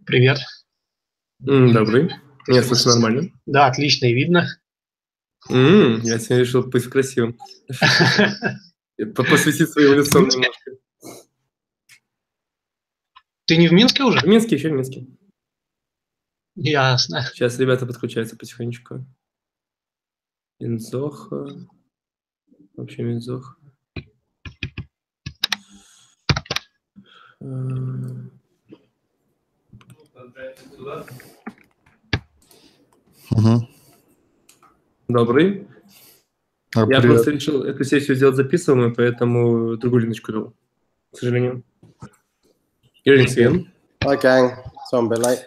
Привет. Добрый. Меня слышно нормально? Да, отлично и видно. Я сегодня решил быть красивым. Посвятить своим лицом немножко. Ты не в Минске уже? В Минске, еще в Минске. Ясно. Сейчас ребята подключаются потихонечку. Минзоха. Вообще Минзоха. Добрый. Я просто решил эту сессию сделать записываемую, поэтому другую линочку дал, к сожалению. Greetings again. Hi gang, so I'm a bit late.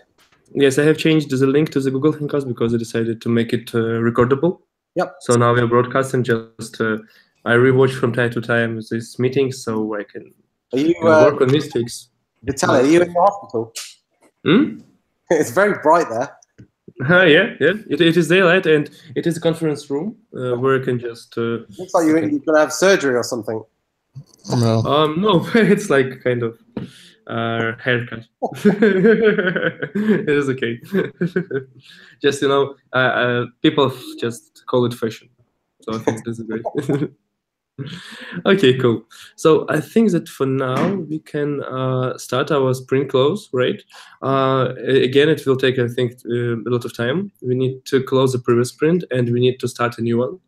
Yes, I have changed the link to the Google Hangouts because I decided to make it recordable. Yep. So now we are broadcasting. Just I rewatch from time to time this meeting, so I can work on mistakes. Vitaly, are you in the hospital? It's very bright there. Yeah. It is daylight, and it is a conference room where I can just. Looks like you're going to have surgery or something. No, it's like kind of haircut. It is okay. Just people just call it fashion, so I think this is great. Okay, cool. So I think that for now we can start our sprint close, right? Again, it will take, I think, a lot of time. We need to close the previous sprint and we need to start a new one.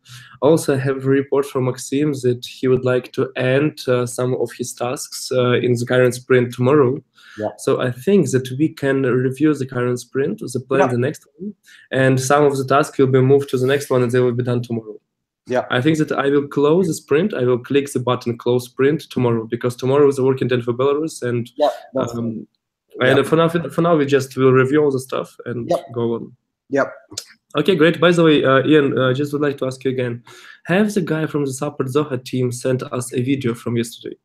Also, I have a report from Maxim that he would like to end some of his tasks in the current sprint tomorrow. Yeah. So I think that we can review the current sprint, the plan, the next one, and some of the tasks will be moved to the next one and they will be done tomorrow. Yeah, I think that I will close the sprint. I will click the button close sprint tomorrow because tomorrow is a working day for Belarus, and for now we just will review all the stuff and go on. Yep. Okay, great. By the way, Ian, I just would like to ask you again: have the guy from the Support Zoho team sent us a video from yesterday?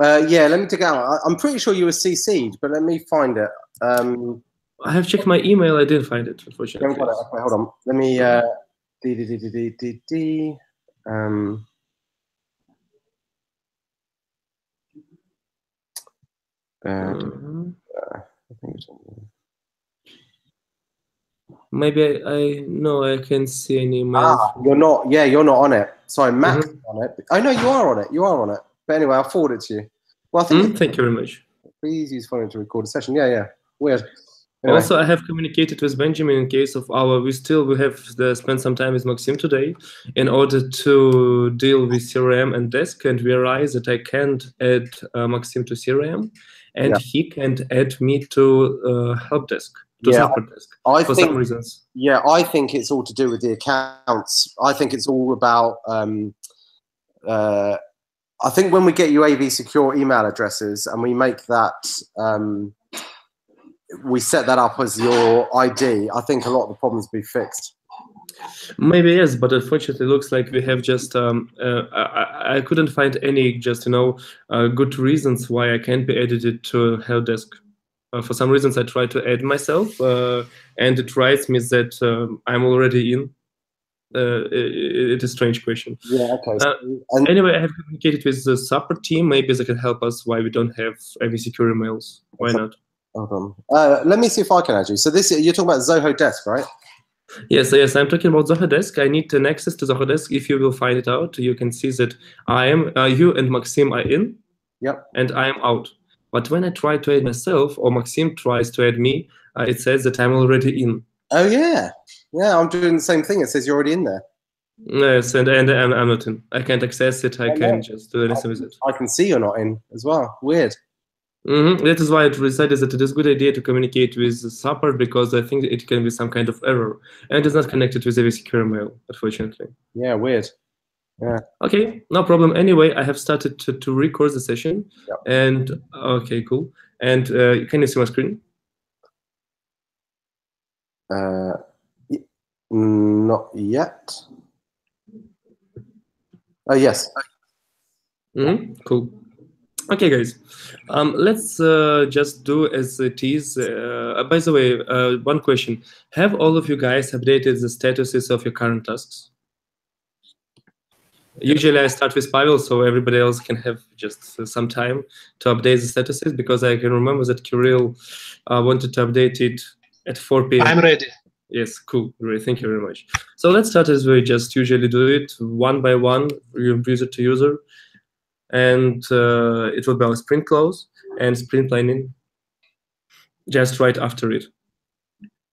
Yeah, let me take it out. I'm pretty sure you were CC'd, but let me find it. I have checked my email. I didn't find it, unfortunately. Okay, hold on. Let me. Maybe I can't see any email. You're not. Yeah, you're not on it. Sorry, Matt's on it. Oh no, you are on it. You are on it. But anyway, I'll forward it to you. Well, I think. Thank you very much. Please use phone to record a session. Yeah. Weird. Anyway. Also, I have communicated with Benjamin in case of we have spent some time with Maxim today in order to deal with CRM and desk, and we realized that I can't add Maxim to CRM, and he can't add me to help desk, support desk, for some reasons. Yeah, I think it's all to do with the accounts. I think it's all about. I think when we get you AV secure email addresses and we make that. We set that up as your ID, I think a lot of the problems will be fixed. Maybe yes, but unfortunately it looks like we have just I couldn't find any good reasons why I can't be added to help desk. For some reasons I try to add myself and it writes me that I'm already in. It's a strange question. Yeah, okay. Anyway, I have communicated with the support team. Maybe they can help us why we don't have AV secure emails. Why not? Hold on. Let me see if I can add you. So you're talking about Zoho Desk, right? Yes, I'm talking about Zoho Desk. I need an access to Zoho Desk. If you will find it out, you can see that I am you and Maxim are in. Yep. And I am out. But when I try to add myself or Maxim tries to add me, it says that I'm already in. Oh yeah, I'm doing the same thing. It says you're already in there. Yes, and I'm not in. I can't access it. I can just do anything with it. I can see you're not in as well. Weird. That is why I decided that it is a good idea to communicate with the support because I think it can be some kind of error and it's not connected with a secure mail, unfortunately. Yeah, weird. Yeah. Okay, no problem. Anyway, I have started to record the session. Yep. And okay, cool. And can you see my screen? Not yet. Oh, yes. Cool. Okay, guys, let's just do as it is. By the way, one question. Have all of you guys updated the statuses of your current tasks? Usually I start with Pavel, so everybody else can have just some time to update the statuses, because I can remember that Kirill wanted to update it at 4 p.m. I'm ready. Yes, cool. Great. Thank you very much. So let's start as we just usually do it, one by one, user to user. And it will be our sprint close and sprint planning just right after it.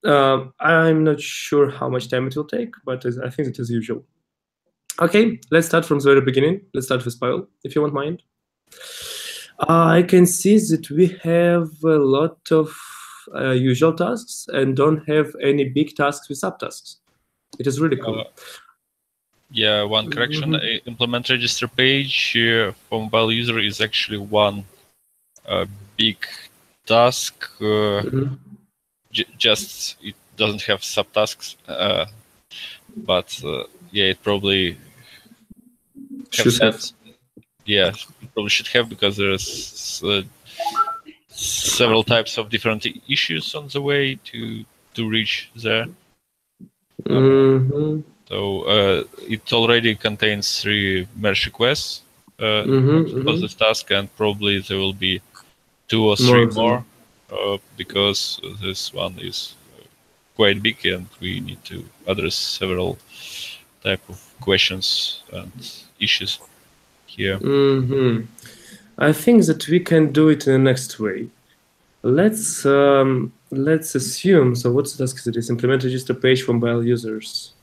I'm not sure how much time it will take, but I think it is usual. Okay, let's start from the very beginning. Let's start with Pavel, if you won't mind. I can see that we have a lot of usual tasks and don't have any big tasks with subtasks. It is really cool. Yeah, one correction. Implement register page for mobile user is actually one big task. Just it doesn't have subtasks, but yeah, it probably should have. Yeah, it probably should have, because there's several types of different issues on the way to reach there. So it already contains 3 merge requests for this task, and probably there will be 2 or 3 more, because this one is quite big and we need to address several type of questions and issues here. I think that we can do it in the next way. Let's assume. So what's the task? It is implement register page for mobile users.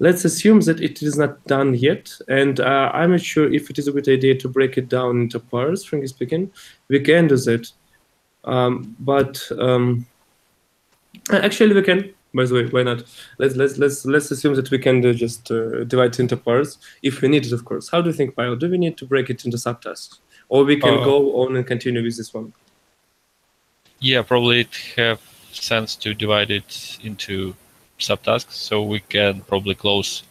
Let's assume that it is not done yet, and I'm not sure if it is a good idea to break it down into parts. Frankly speaking, we can do that, but actually we can. By the way, why not? Let's assume that we can just divide it into parts if we need it, of course. How do you think, Pavel? Do we need to break it into subtasks, or we can go on and continue with this one? Yeah, probably it have sense to divide it into subtasks, so we can probably close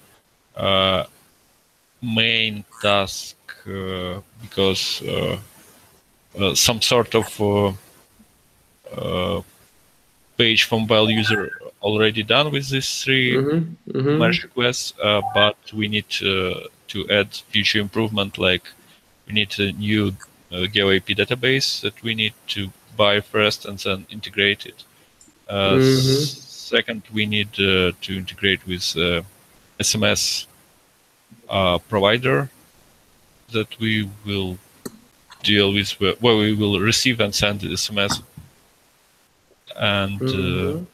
main task because some sort of page for mobile user already done with these 3 merge requests, but we need to add future improvement, like we need a new GeoAP database that we need to buy first and then integrate it. Second, we need to integrate with SMS provider that we will deal with, where we will receive and send the SMS. And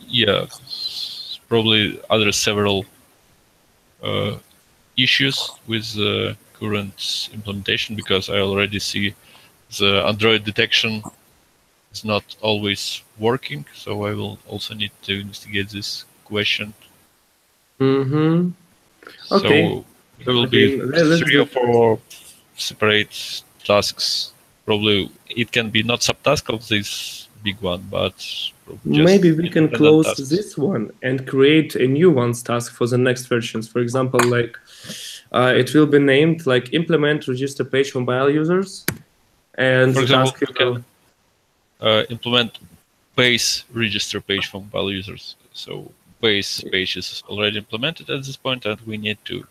yeah, probably other several issues with the current implementation, because I already see the Android detection is not always working, so I will also need to investigate this question. Okay. So there will be 3 or 4 separate tasks. Probably it can be not subtask of this big one, but maybe we can close this one and create a new one's task for the next versions. For example, like it will be named like implement register page for mobile users, and for the example, task will implement base register page for mobile users. So base page is already implemented at this point, and we need to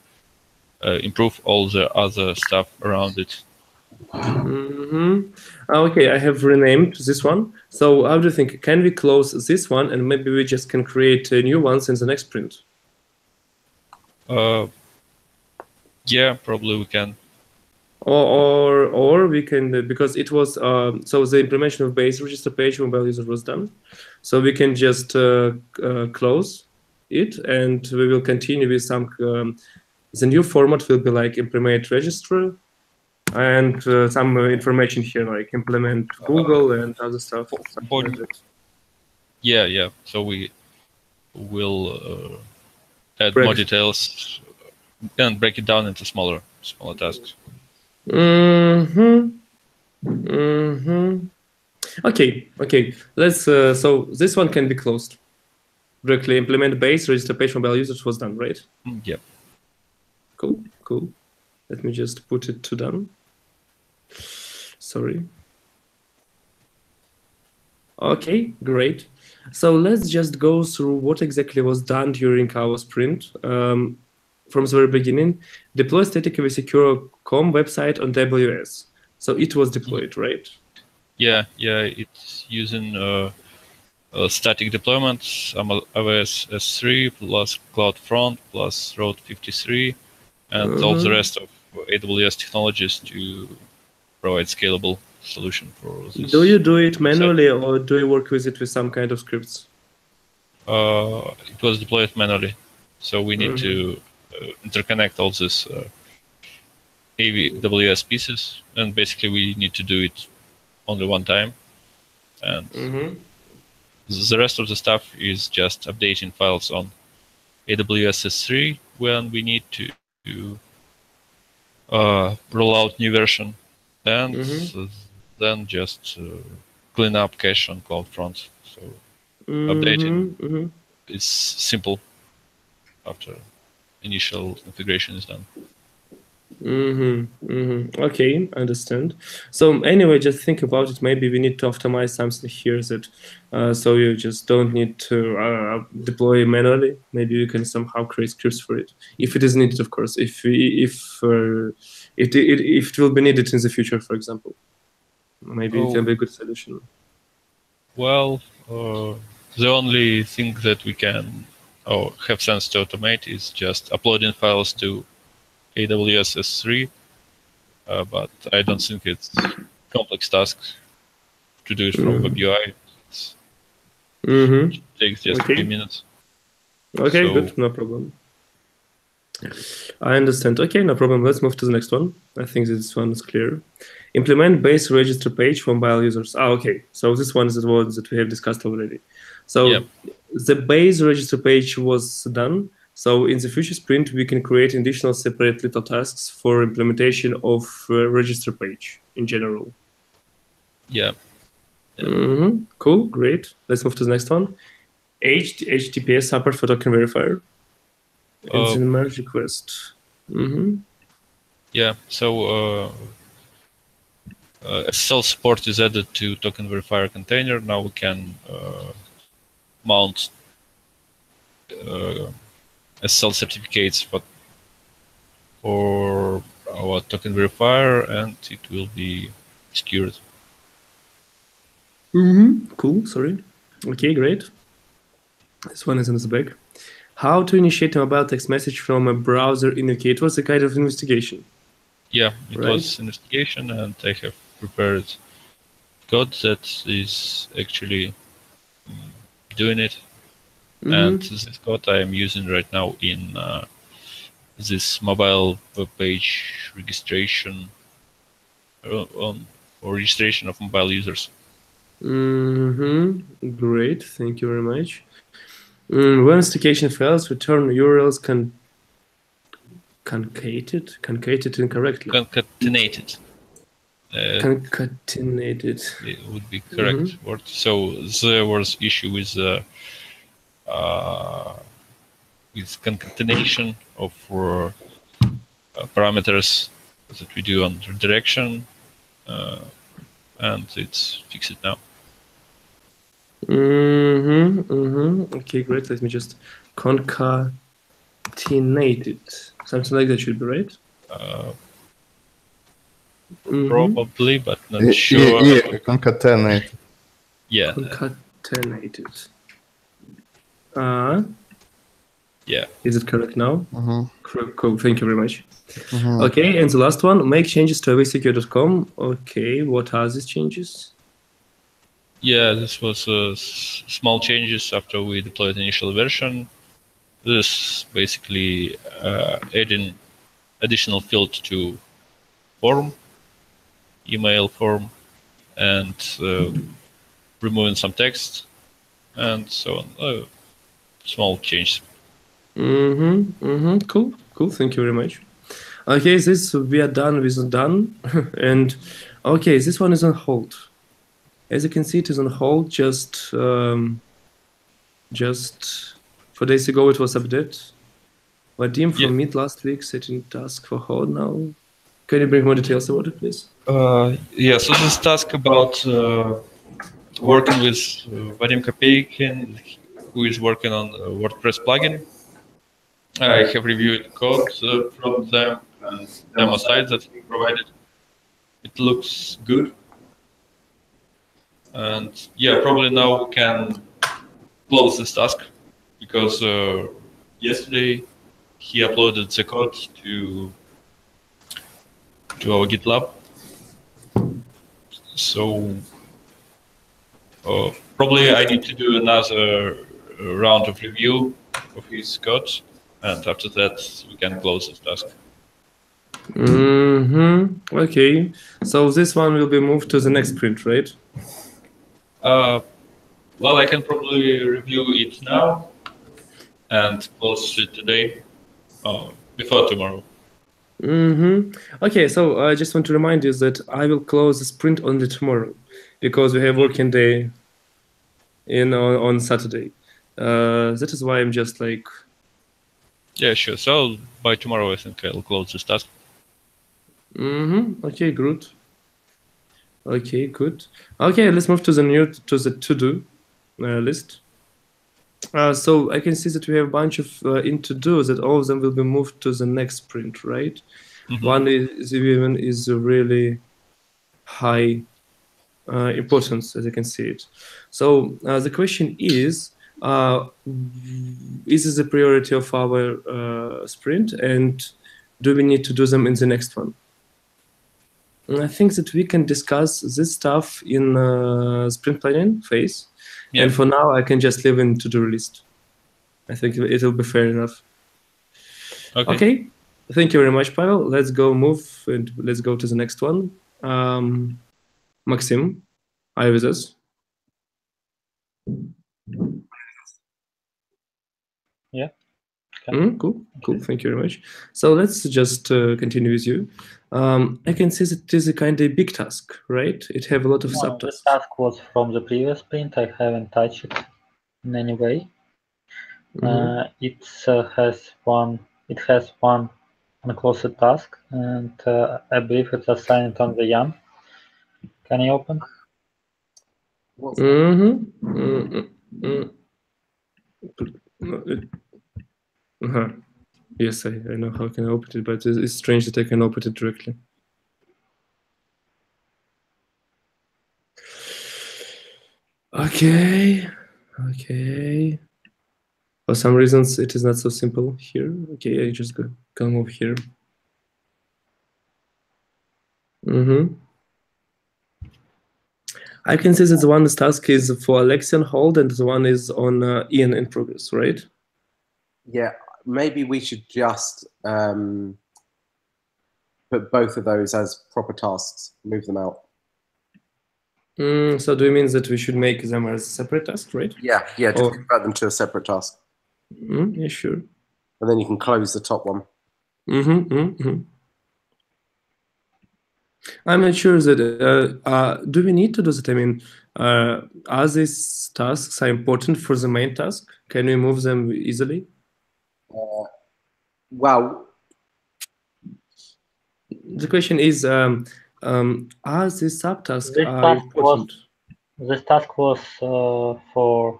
improve all the other stuff around it. Okay, I have renamed this one. So how do you think? Can we close this one, and maybe we just can create new ones in the next sprint? Yeah, probably we can. Or we can, because it was so the implementation of base register page mobile user was done, so we can just close it, and we will continue with some. The new format will be like implement register, and some information here like implement Google and other stuff. Like that. Yeah. So we will add more details and break it down into smaller tasks. Okay. Let's. So this one can be closed. directly implement base register page mobile users was done, right? Yep. Cool, cool. Let me just put it to done. Sorry. Okay, great. So let's just go through what exactly was done during our sprint. From the very beginning, deploy static AV Secure COM website on AWS. So it was deployed, right? Yeah, it's using static deployment, AWS S3 plus CloudFront plus Route 53, and all the rest of AWS technologies to provide scalable solution for this. Do you do it manually or do you work with it with some kind of scripts? It was deployed manually, so we need to interconnect all these AWS pieces, and basically we need to do it only one time, and the rest of the stuff is just updating files on AWS S3 when we need to roll out new version, and then just clean up cache on CloudFront. So updating is simple after initial configuration is done. Okay, I understand. So anyway, just think about it. Maybe we need to optimize something here that so you just don't need to deploy manually. Maybe you can somehow create scripts for it if it is needed, of course. If it will be needed in the future, for example, maybe it can be a good solution. Well, the only thing that we can have sense to automate is just uploading files to AWS S3, but I don't think it's a complex task to do it from WebUI. It takes just a few minutes. Okay, so, good, no problem. I understand. Okay, no problem. Let's move to the next one. I think this one is clear. Implement base register page for mobile users. Okay, so this one is the one that we have discussed already. So the base register page was done. So in the future sprint, we can create additional separate little tasks for implementation of register page in general. Yeah. Cool, great. Let's move to the next one. HTTPS support for token verifier. It's in merge request. Yeah, so SSL support is added to token verifier container. Now we can mount SSL certificates for our token verifier, and it will be secured. Cool, sorry. Okay, great. This one is in the back. How to initiate a mobile text message from a browser indicate. It was a kind of investigation. Yeah, it was investigation, and I have prepared code that is actually doing it. And this code I am using right now in this mobile web page registration or registration of mobile users. Great, thank you very much. When authentication fails, return URLs concatenated incorrectly. Concatenated. Concatenated. It would be correct word. So there was issue with concatenation of parameters that we do on redirection, and it's fixed now. Okay, great. Let me just concatenate it. Something like that should be right. Probably, but not sure. Yeah, concatenate. Yeah. Concatenated. Yeah. Is it correct now? Cool. Thank you very much. Okay, and the last one, make changes to avsecure.com. Okay, what are these changes? Yeah, this was small changes after we deployed the initial version. This basically adding additional field to form, email form, and removing some text, and so on. Small changes. Cool. Thank you very much. Okay, this we are done with done, and okay, this one is on hold. As you can see, it is on hold. Just Just 4 days ago it was updated. Vadim from Yeah. Meet last week setting task for how now? Can you bring more details about it, please? Yeah, so this task about working with Vadim Kopeikin, who is working on a WordPress plugin. I have reviewed code from them and demo site that he provided. It looks good. And yeah, probably now we can close this task because yesterday he uploaded the code to our GitLab. So probably I need to do another round of review of his code, and after that we can close this task. Okay, so this one will be moved to the next sprint, right? Well, I can probably review it now and close it today, before tomorrow. Okay, so I just want to remind you that I will close the sprint only tomorrow because we have working day on Saturday. That is why I'm just like... Yeah, sure. So by tomorrow I think I'll close this task. Okay, good. Okay, good. Okay, let's move to the to-do list. So I can see that we have a bunch of in to-do that all of them will be moved to the next sprint, right? One is even a really high importance, as you can see it. So the question is this a priority of our sprint, and do we need to do them in the next one? And I think that we can discuss this stuff in sprint planning phase. Yeah. And for now, I can just leave in to-do list. I think it will be fair enough. Okay. Thank you very much, Pavel. Let's go move and let's go to the next one. Maxim, are you with us? Yeah. Cool. Thank you very much. So let's just continue with you. I can see that it is a kind of big task, right? It have a lot of subtasks. The task was from the previous sprint. I haven't touched it in any way. It has one unclosed task, and I believe it's assigned on the YAM. Can you open? Yes, I know how I can open it, but it's strange that I can open it directly. Okay. For some reasons, it is not so simple here. Okay, I just can move here. I can see that the one task is for Alexei on hold and the one is on Ian in progress, right? Yeah, maybe we should just put both of those as proper tasks, move them out. So do you mean that we should make them as separate tasks, right? Yeah, just convert them to a separate task. Yeah, sure. And then you can close the top one. I'm not sure that, do we need to do that? I mean, are these tasks important for the main task? Can we move them easily? Well, the question is, are these subtasks important? This task was for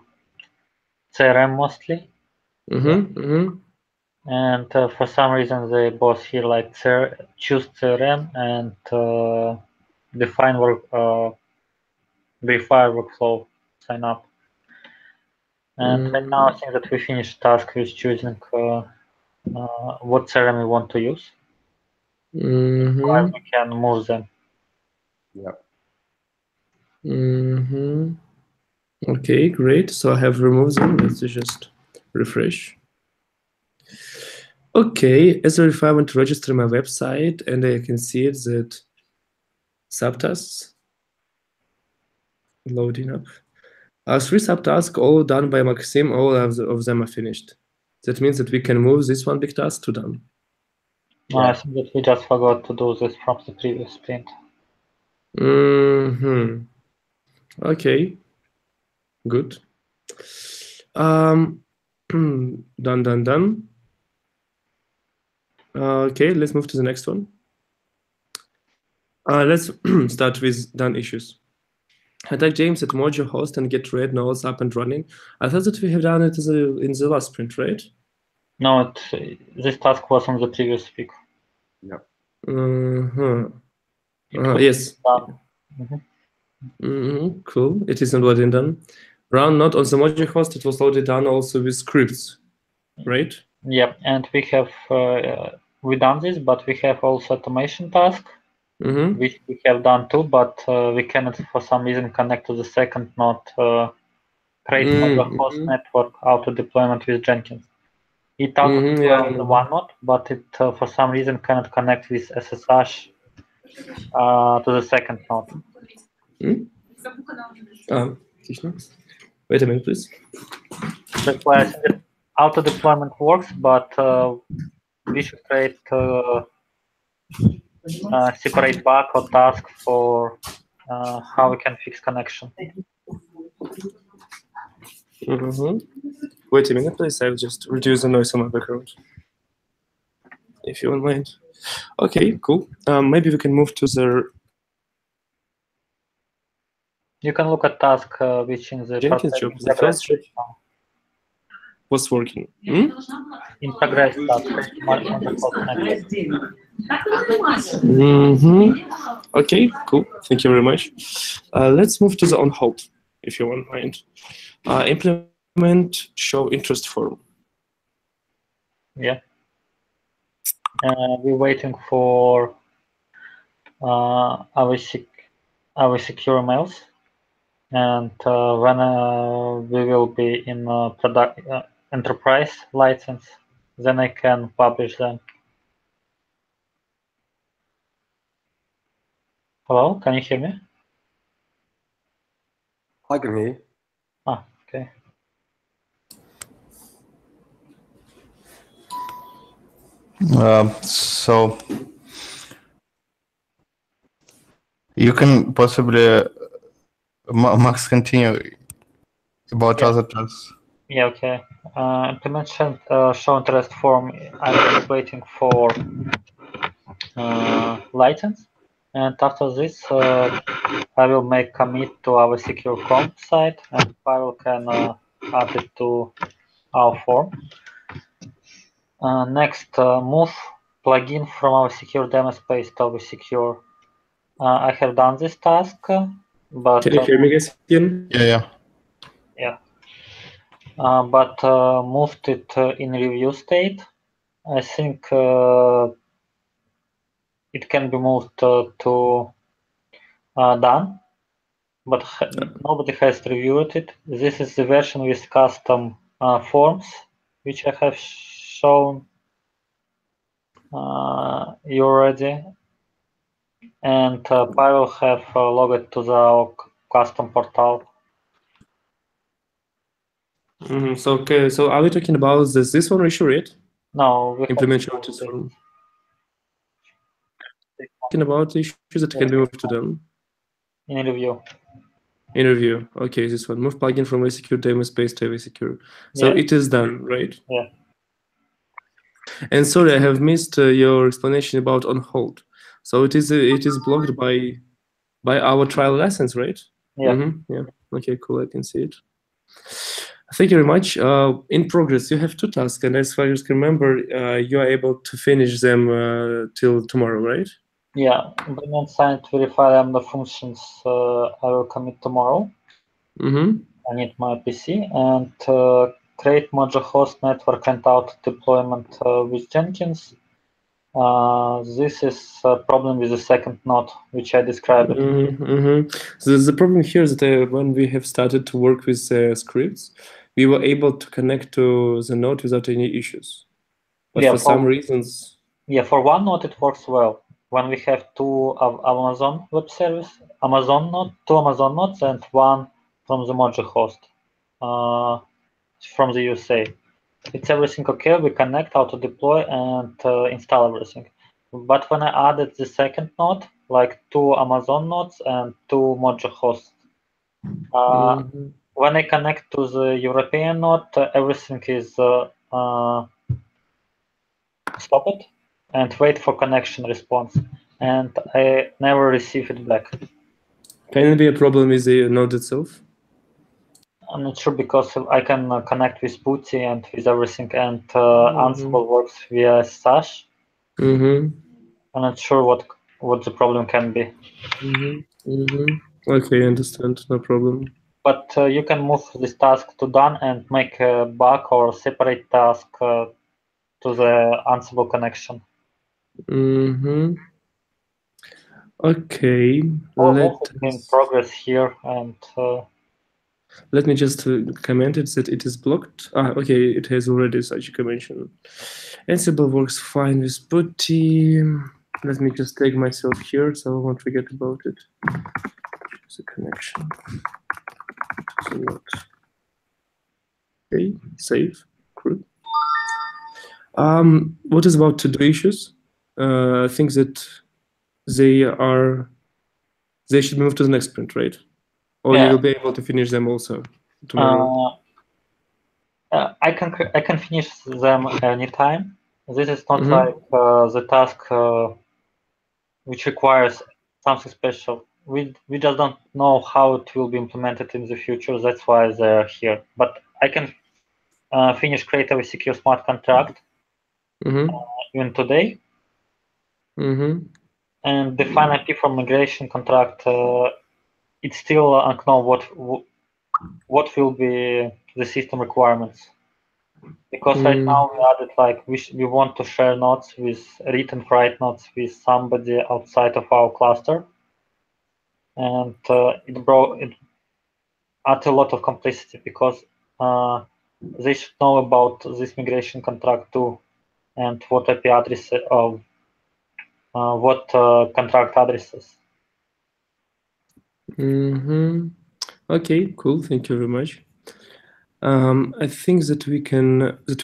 CRM mostly. And for some reason, the boss here like choose CRM and define verify workflow sign up. And right now, I think that we finished task with choosing what CRM we want to use. We can move them. Yeah. Okay, great. So I have removed them. Let's just refresh. Okay, as if I want to register my website, and I can see it that subtasks loading up. 3 subtasks, all done by Maxim. All of them are finished. That means that we can move this one big task to done. No, I think that we just forgot to do this from the previous sprint. Okay, good. Done. Okay, let's move to the next one. Let's start with done issues. Attack James at Mojo host and get red nodes up and running. I thought that we have done it in the last sprint, right? No, this task was on the previous week. Yeah. Yes. Done. Cool. It is already done. Run not on the Mojo host. It was already done also with scripts, right? Yep, and we have we done this, but we have also automation task, which we have done too, but we cannot for some reason connect to the second node. Create Mojo host network auto deployment with Jenkins. It auto deploys the one node, but it for some reason cannot connect with SSH to the second node. Wait a minute, please. That's why I think that auto deployment works, but we should create a separate bug or task for how we can fix connection. Wait a minute, please. I'll just reduce the noise on my background, if you don't mind. Okay, cool. Maybe we can move to the. You can look at task which in the Jenkins job. The first job was working. In progress task. Okay, cool. Thank you very much. Let's move to the on hold, if you won't mind. Implement show interest form. Yeah. We're waiting for our secure mails, and when we will be in product enterprise license, then I can publish them. Hello, can you hear me? I can hear you. Ah, okay. So you can possibly, Max, continue about other tasks. Yeah, okay. Implementation show interest form. I'm just waiting for license, and after this, I will make commit to our secure comp site, and Pavel can add it to our form. Next, move plugin from our secure demo space to our secure. I have done this task, but can you hear me, guys? Yeah. But moved it in review state. I think it can be moved to done, but nobody has reviewed it. This is the version with custom forms, which I have shown you already. And Pavel have logged to the custom portal. So okay, so are we talking about this one issue, right? No, we implement show interest form. Talking about the issues that can be moved to them. In review. In review. Okay, this one. Move plugin from secure demo space to secure. So it is done, right? Yeah. And sorry, I have missed your explanation about on hold. So it is blocked by our trial license, right? Yeah. Yeah. Okay, cool. I can see it. Thank you very much. In progress, you have 2 tasks, and as far as I can remember, you are able to finish them till tomorrow, right? Yeah, bring and sign to verify the functions. I will commit tomorrow. I need my PC, and create Mojo host network and auto deployment with Jenkins. This is a problem with the second node, which I described. So the problem here is that when we have started to work with scripts, we were able to connect to the node without any issues. But for some reasons... Yeah, for one node it works well. When we have 2 of Amazon Web Service, two Amazon nodes, and 1 from the Mojo host from the USA. It's everything okay, we connect, auto deploy, and install everything. But when I added the second node, like 2 Amazon nodes and 2 Mojo hosts, when I connect to the European node, everything is stopped and wait for connection response, and I never receive it back. Can it be a problem with the node itself? I'm not sure because I can connect with PuTTY and with everything, and Ansible works via SSH. I'm not sure what the problem can be. Okay, I understand. No problem. But you can move this task to done and make a bug or separate task to the Ansible connection. Okay. Let in progress here, and let me just comment it that it is blocked. Okay, it has already such a convention. Ansible works fine with PuTTY. Let me just take myself here so I won't forget about it. Choose a connection. Okay, save. Cool. What is about to-do issues? I think that they should move to the next sprint, right? Or you will be able to finish them also tomorrow. I can finish them anytime. This is not like the task which requires something special. We just don't know how it will be implemented in the future. That's why they're here. But I can finish create a secure smart contract even today. And define IP for migration contract. It's still unknown what will be the system requirements. Because right now we added like we want to share nodes with read and write nodes with somebody outside of our cluster, and it added a lot of complexity because they should know about this migration contract too, and what IP address of what contract addresses. Okay, cool. Thank you very much. I think that we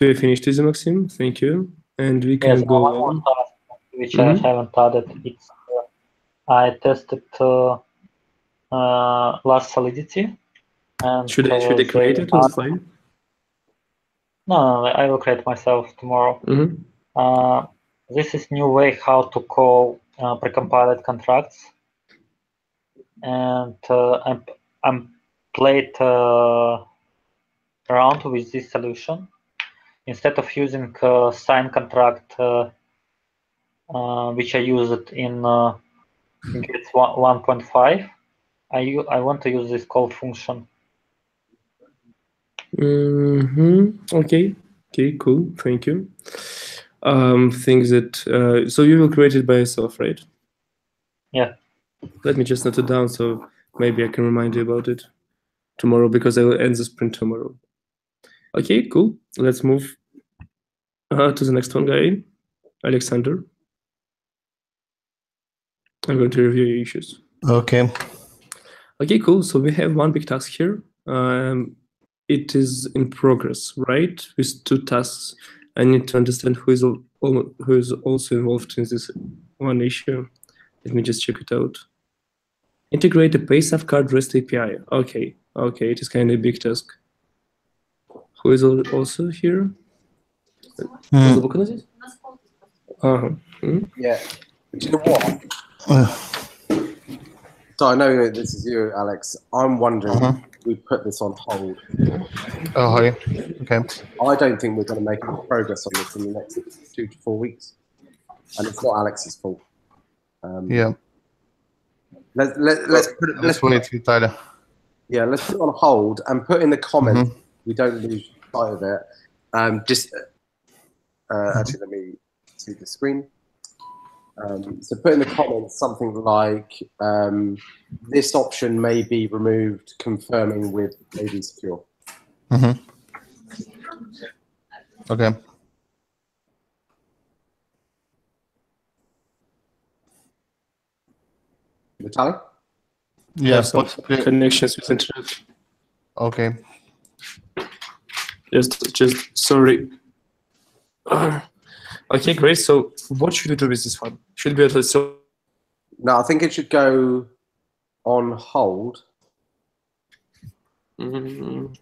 have finished this, Maxim. Thank you, and we can go on. Which I haven't added. It's I tested last Solidity. And should I create it on the slide? No, I will create myself tomorrow. This is new way how to call precompiled contracts, and I'm played around with this solution. Instead of using sign contract, which I used in Git 1.5, I want to use this call function. Okay, cool. Thank you. Things that so you will create it by yourself, right? Yeah. Let me just note it down so maybe I can remind you about it tomorrow because I will end the sprint tomorrow. Okay, cool. Let's move to the next one guy, Alexander. I'm going to review your issues. Okay. Okay, cool. So we have one big task here. It is in progress, right? With two tasks. I need to understand who is also involved in this one issue. Let me just check it out. Integrate a PaySaf card REST API. Okay, it is kind of a big task. Who is also here? Yeah. Do you know what? So I know this is you, Alex. I'm wondering we put this on hold. Oh, hi. Okay. I don't think we're going to make any progress on this in the next 2 to 4 weeks, and it's not Alex's fault. Yeah. Let's wait, Tyler. Yeah, let's put it on hold and put in the comments. We don't lose sight of it. Actually, let me see the screen. So put in the comments something like this option may be removed, confirming with AV Secure. Okay. Vitaly? Yes. Connections with internet. Okay. Just sorry. Okay, great. So what should we do with this one? Should we No, I think it should go on hold. And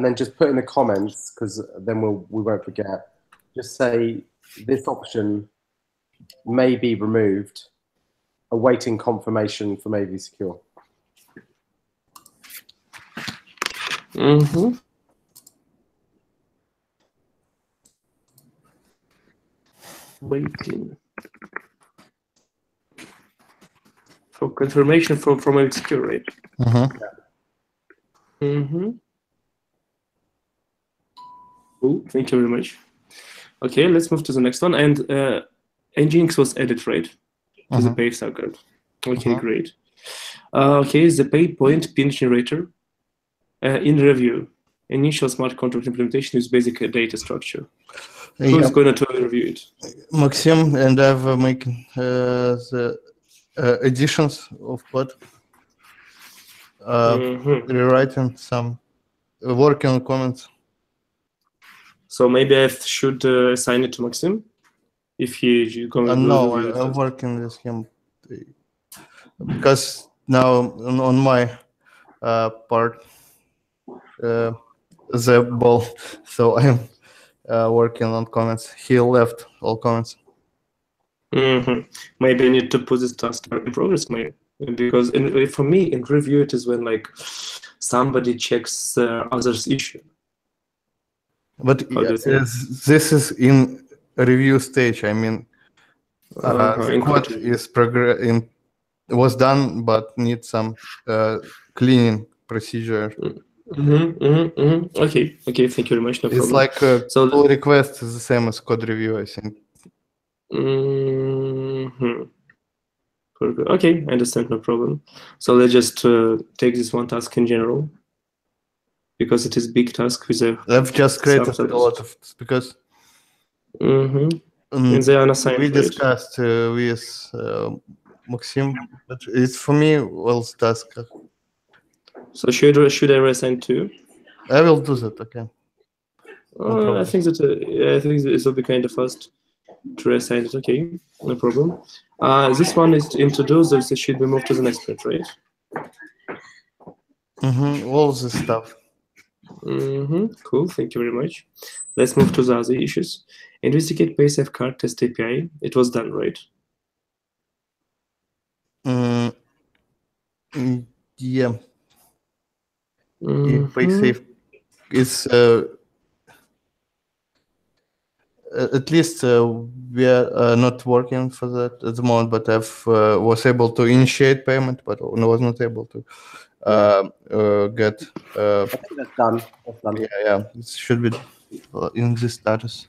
then just put in the comments, because then we won't forget. Just say this option may be removed, awaiting confirmation from AV Secure. Waiting for confirmation from AV Secure, right? Cool. Thank you very much. Okay, let's move to the next one. And Nginx was added, right, to the pay card. Okay, great. Okay, the pay point pin generator in review. Initial smart contract implementation is basic data structure. Who's going to review it? Maxim, and I've making the additions of code, rewriting some, working on comments. So maybe I should assign it to Maxim if he going to no, I'm working with him because now on my part the ball, so I'm working on comments. He left all comments. Maybe I need to put this task in progress, maybe, because for me in review it is when like somebody checks others' issue. But this is in review stage. I mean, the code is was done, but needs some cleaning procedure. Okay, thank you very much. No it's problem. Like so pull request is the same as code review, I think. Okay, I understand, no problem. So let's just take this one task in general, because it is big task with a. I've just created a lot of because and they are unassigned. We discussed with Maxim, but it's for me well task. So should I reassign to? I will do that. Okay. I think that it will be kind of fast to reassign it. Okay, no problem. This one is introduced. So it should be moved to the next page, right? All this stuff. Cool. Thank you very much. Let's move to the other issues. Investigate PaySafe card test API. It was done, right? Yeah. PaySafe is at least we are not working for that at the moment, but I was able to initiate payment, but I was not able to get. I think that's done. That's done. Yeah, it should be in this status.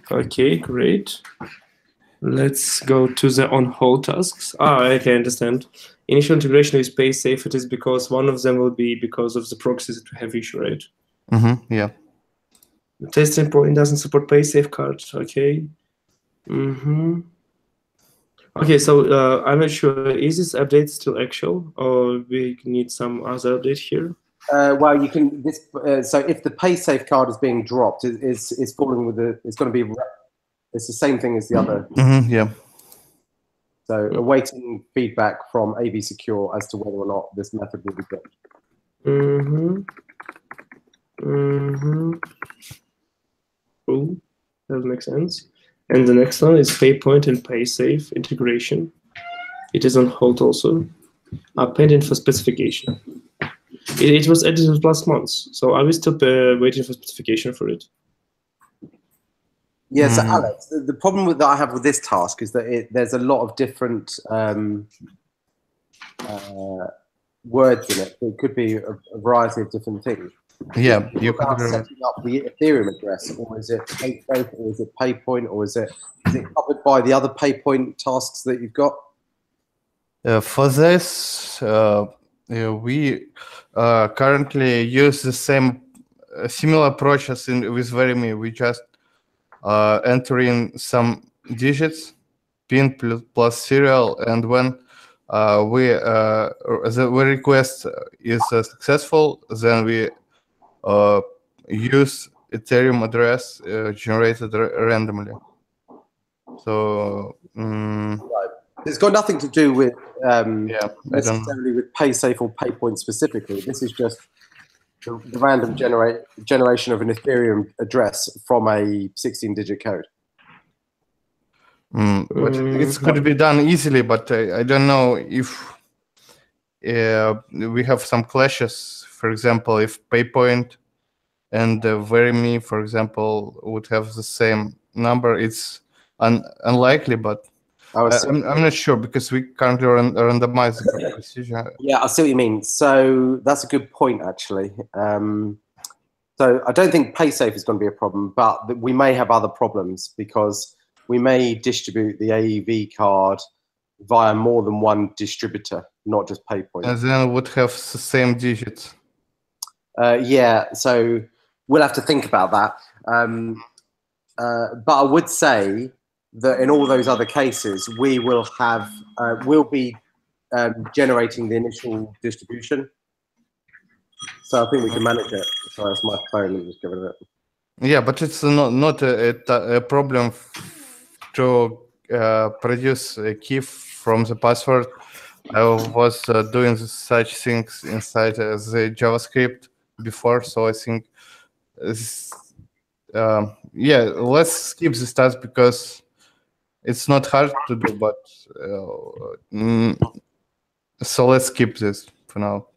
Okay, great. Let's go to the on-hold tasks. I can understand. Initial integration with PaySafe, it is because one of them will be because of the proxies that we have issue, right? Yeah. The testing point doesn't support PaySafe cards. Okay. Okay, so I'm not sure. Is this update still actual, or we need some other update here? Well, you can. So if the PaySafe card is being dropped, it's falling with the. It's going to be. It's the same thing as the other. Yeah. So awaiting feedback from AV Secure as to whether or not this method will be dropped. Cool. That makes sense. And the next one is PayPoint and PaySafe integration. It is on hold also. Pending for specification. It was added last month, so are we still waiting for specification for it? Yeah, so Alex, the problem that I have with this task is that there's a lot of different words in it. It could be a variety of different things. Yeah, you could setting up the Ethereum address, or is it PaySafe, or is it PayPoint, or is it covered by the other PayPoint tasks that you've got? For this, we currently use the same similar approach as with Verimi. We just enter in some digits, PIN plus serial, and when the request is successful, then we use Ethereum address generated randomly. So right. It's got nothing to do with necessarily with PaySafe or PayPoint specifically. This is just the random generation of an Ethereum address from a 16-digit code. But it could be done easily, but I don't know if we have some clashes. For example, if PayPoint and Verimi, for example, would have the same number, it's unlikely, but I'm not sure because we can't randomize the procedure. Yeah, I see what you mean. So that's a good point, actually. So I don't think PaySafe is going to be a problem, but we may have other problems because we may distribute the AEV card via more than one distributor, not just PayPoint. And then would have the same digits. Yeah, so we'll have to think about that. But I would say that in all those other cases, we will have, we'll be generating the initial distribution. So I think we can manage it. Sorry, that's my phone. Let me just give it a bit. Yeah, but it's not a problem to produce a key from the password. I was doing such things inside the JavaScript before, so I think yeah, let's skip this task because it's not hard to do, but so let's skip this for now.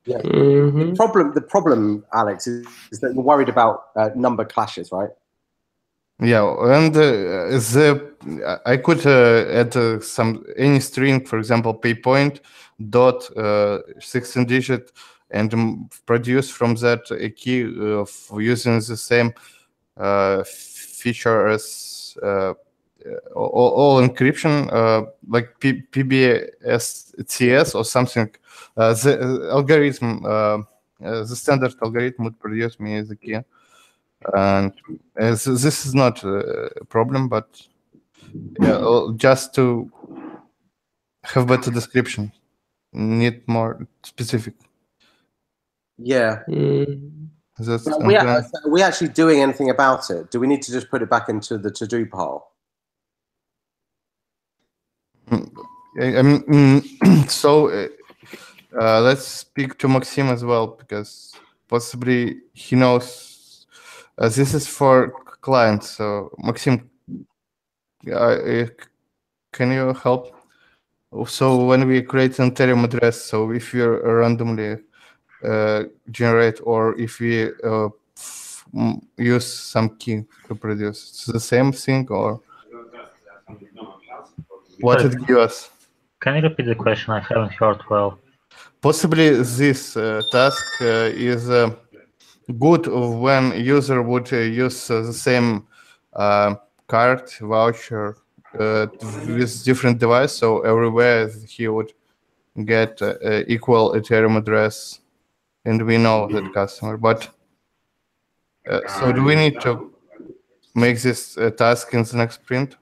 Yeah. The problem, Alex, is that you're worried about number clashes, right? Yeah, and I could add any string, for example, PayPoint dot 16-digit, and produce from that a key using the same feature as all encryption, like PBSTS or something. The algorithm, the standard algorithm would produce me the key. And this is not a problem, but yeah, just to have better description, need more specific. Yeah. That's are we actually doing anything about it? Do we need to just put it back into the to-do pile? I mean, so let's speak to Maxim as well, because possibly he knows. This is for clients. So Maxim, can you help? So when we create an Ethereum address, so if we randomly generate, or if we use some key to produce, it's the same thing, or what it gives us? Can you repeat the question? I haven't heard well. Possibly this task is good when user would use the same card, voucher with different device, so everywhere he would get equal Ethereum address, and we know that customer. But so do we need to make this task in the next sprint?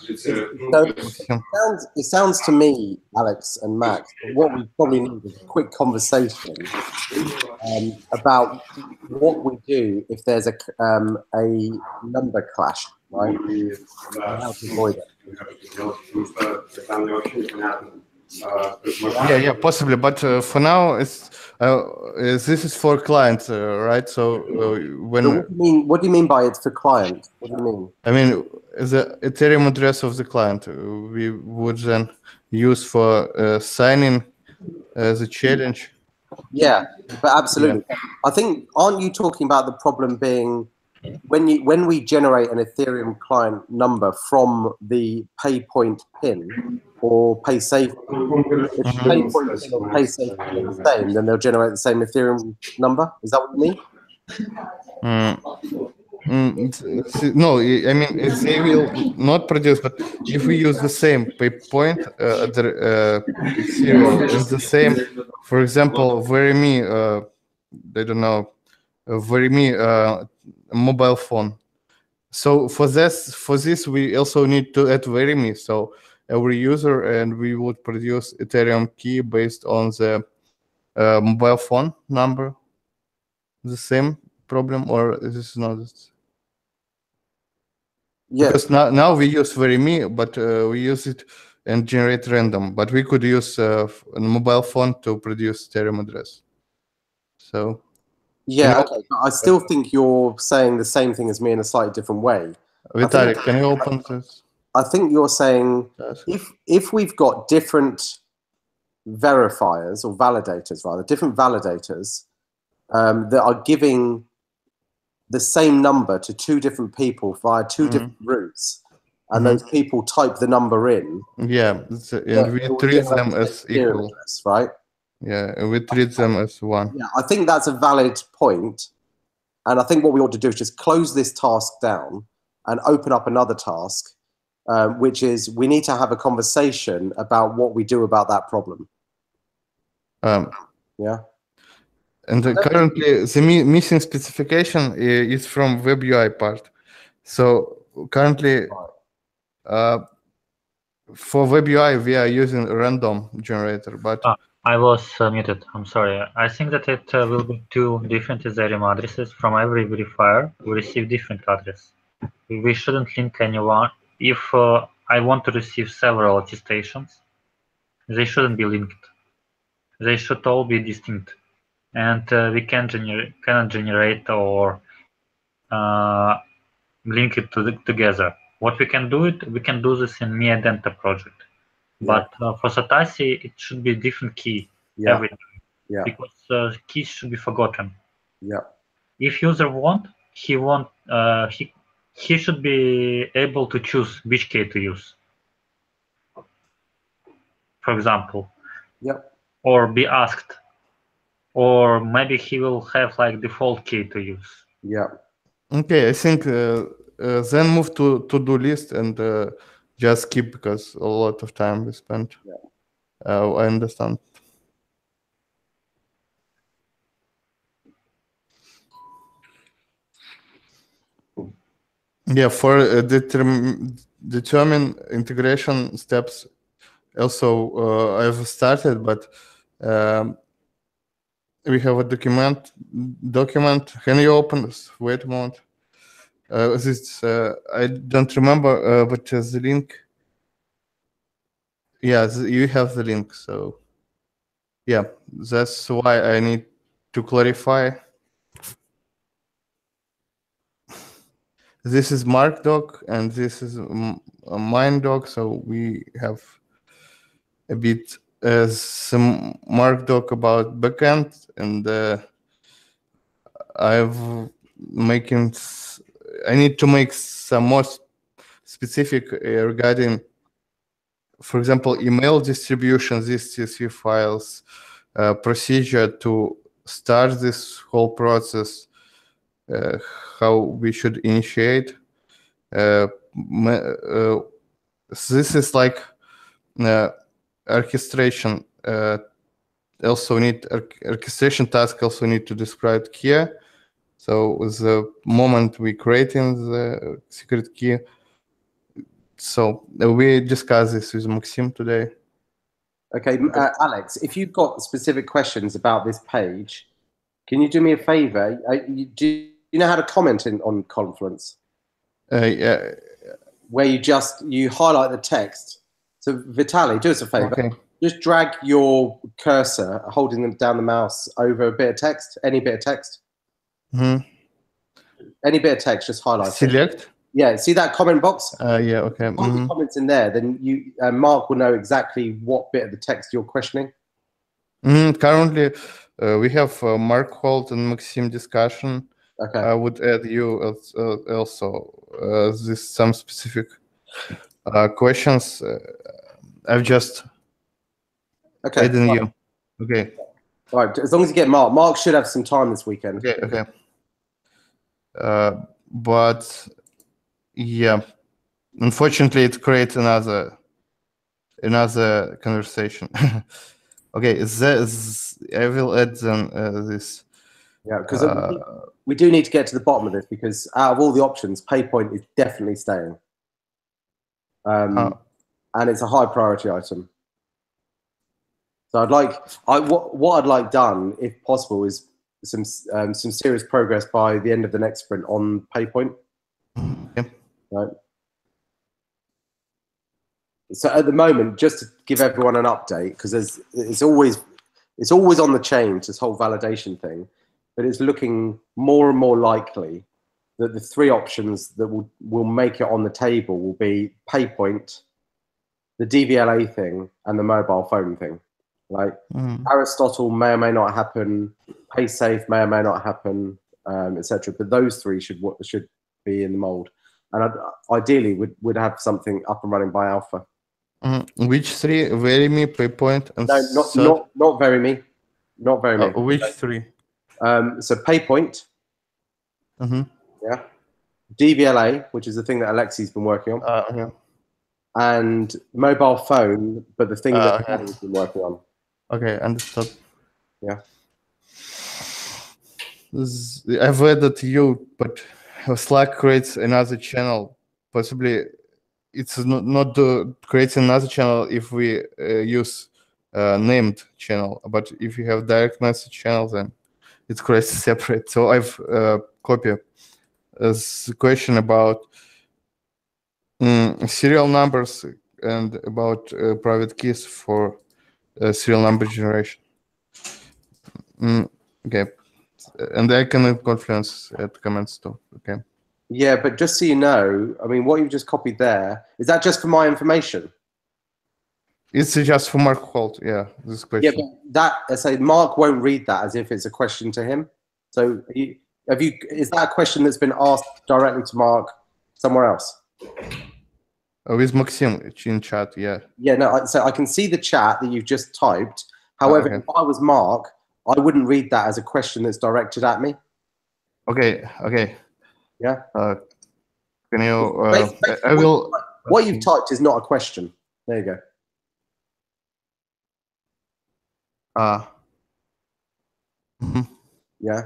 It sounds to me, Alex and Max, what we probably need is a quick conversation about what we do if there's a number clash, right? And how to avoid it. Yeah, possibly. But for now, it's this is for clients, right? So when what do you mean by it's for client? What do you mean? I mean the Ethereum address of the client we would then use for signing the challenge. Yeah, but absolutely. Yeah. I think, aren't you talking about the problem being when we generate an Ethereum client number from the PayPoint pin or PaySafe, if PayPoint pin or PaySafe pin are the same, then they'll generate the same Ethereum number? Is that what you mean? No, I mean they will not produce, but if we use the same PayPoint, serial is the same. For example, Verimi, I don't know, Verimi mobile phone. So for this we also need to add Verimi. So every user, and we would produce Ethereum key based on the mobile phone number. The same problem, or this is not? Yeah. Because now we use VeryMe, but we use it and generate random. But we could use a mobile phone to produce Ethereum address. So. Yeah, okay. But I still think you're saying the same thing as me in a slightly different way. Vitalik, can you open this? I think you're saying if we've got different verifiers or validators, rather, different validators that are giving the same number to two different people via two different routes, and those people type the number in. Yeah, and we treat them as equal, address, right? Yeah, we treat them as one. Yeah, I think that's a valid point, and I think what we ought to do is just close this task down and open up another task, which is we need to have a conversation about what we do about that problem. Yeah. And currently, the missing specification is from Web UI part. So currently, for Web UI, we are using a random generator, but I was muted. I'm sorry. I think that it will be two different Ethereum addresses. From every verifier, we receive different address. We shouldn't link anyone. If I want to receive several attestations, they shouldn't be linked. They should all be distinct. And we cannot generate or link it together. What we can do we can do this in MeIdenta project. Yeah. But for Satassi, it should be a different key every time. Yeah. Because keys should be forgotten. Yeah. If user he should be able to choose which key to use. For example. Yeah. Or be asked. Or maybe he will have like default key to use. Yeah. Okay, I think then move to to-do list and just skip because a lot of time we spent. Yeah. I understand. Yeah, for determine integration steps. Also, I've started, but we have a document. Can you open this? Wait a moment. This I don't remember, but the link. Yeah, you have the link. So yeah, that's why I need to clarify. This is Mark doc, and this is mine doc. So we have a bit some Mark doc about backend, and I need to make some more specific regarding, for example, email distribution, these CSV files, procedure to start this whole process, how we should initiate. This is like orchestration. Also need orchestration task. Also need to describe here. So the moment we creating the secret key. So we discussed this with Maxim today. Okay, Alex, if you've got specific questions about this page, can you do me a favor? Do you know how to comment on Confluence? Yeah. Where you highlight the text. So Vitaly, do us a favor. Okay. Just drag your cursor, holding them down the mouse, over a bit of text, any bit of text. Mm-hmm. Any bit of text, just highlight Select? it. Yeah, see that comment box? Yeah, okay. Put the comments in there, then Mark will know exactly what bit of the text you're questioning. Currently, we have Mark Holt and Maxim discussion. Okay. I would add you also some specific questions. I've just added you. Okay. All right. As long as you get Mark. Mark should have some time this weekend. Okay. But yeah, unfortunately, it creates another conversation. Okay, I will add them this. Yeah, because we do need to get to the bottom of this, because out of all the options, PayPoint is definitely staying, and it's a high priority item. So what I'd like done, if possible, is some serious progress by the end of the next sprint on PayPoint. Yeah. Right. So at the moment, just to give everyone an update, because it's always on the change, this whole validation thing, but it's looking more and more likely that the three options that will make it on the table will be PayPoint, the DVLA thing, and the mobile phone thing. Like Aristotle may or may not happen, PaySafe may or may not happen, etc. But those three should be in the mold, and ideally would have something up and running by alpha. Which three? Verimi, PayPoint, and not Verimi, not Verimi. Which three? So PayPoint. Yeah. DVLA, which is the thing that Alexi's been working on. Yeah. And mobile phone, but the thing that He's been working on. Okay, understood. Yeah. I've added you, but Slack creates another channel. Possibly it's not creating another channel if we use named channel, but if you have direct message channel, then it creates separate. So I've copied a question about serial numbers and about private keys for serial number generation. Okay, and I can Confluence at comments too. Okay. Yeah, but just so you know, I mean, what you've just copied there, is that just for my information? It's just for Mark Holt, yeah, this question. Yeah, but I say Mark won't read that as if it's a question to him. So is that a question that's been asked directly to Mark somewhere else? With Maxim in chat, yeah. Yeah, no, so I can see the chat that you've just typed. However, if I was Mark, I wouldn't read that as a question that's directed at me. Okay. Yeah. Can you? I will. What you've typed is not a question. There you go. Yeah.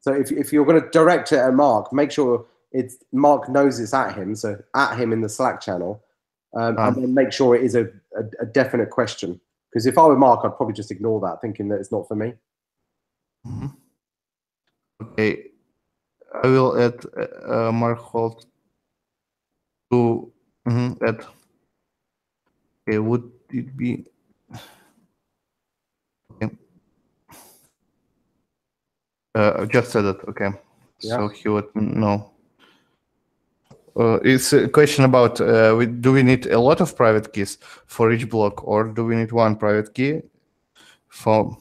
So if you're going to direct it at Mark, make sure Mark knows it's at him. So at him in the Slack channel, and then make sure it is a definite question. Because if I were Mark, I'd probably just ignore that, thinking that it's not for me. Okay. I will add Mark Holt to add. Okay, would it be? Okay. I just said it. Okay, yeah. So he would know. It's a question about do we need a lot of private keys for each block, or do we need one private key for?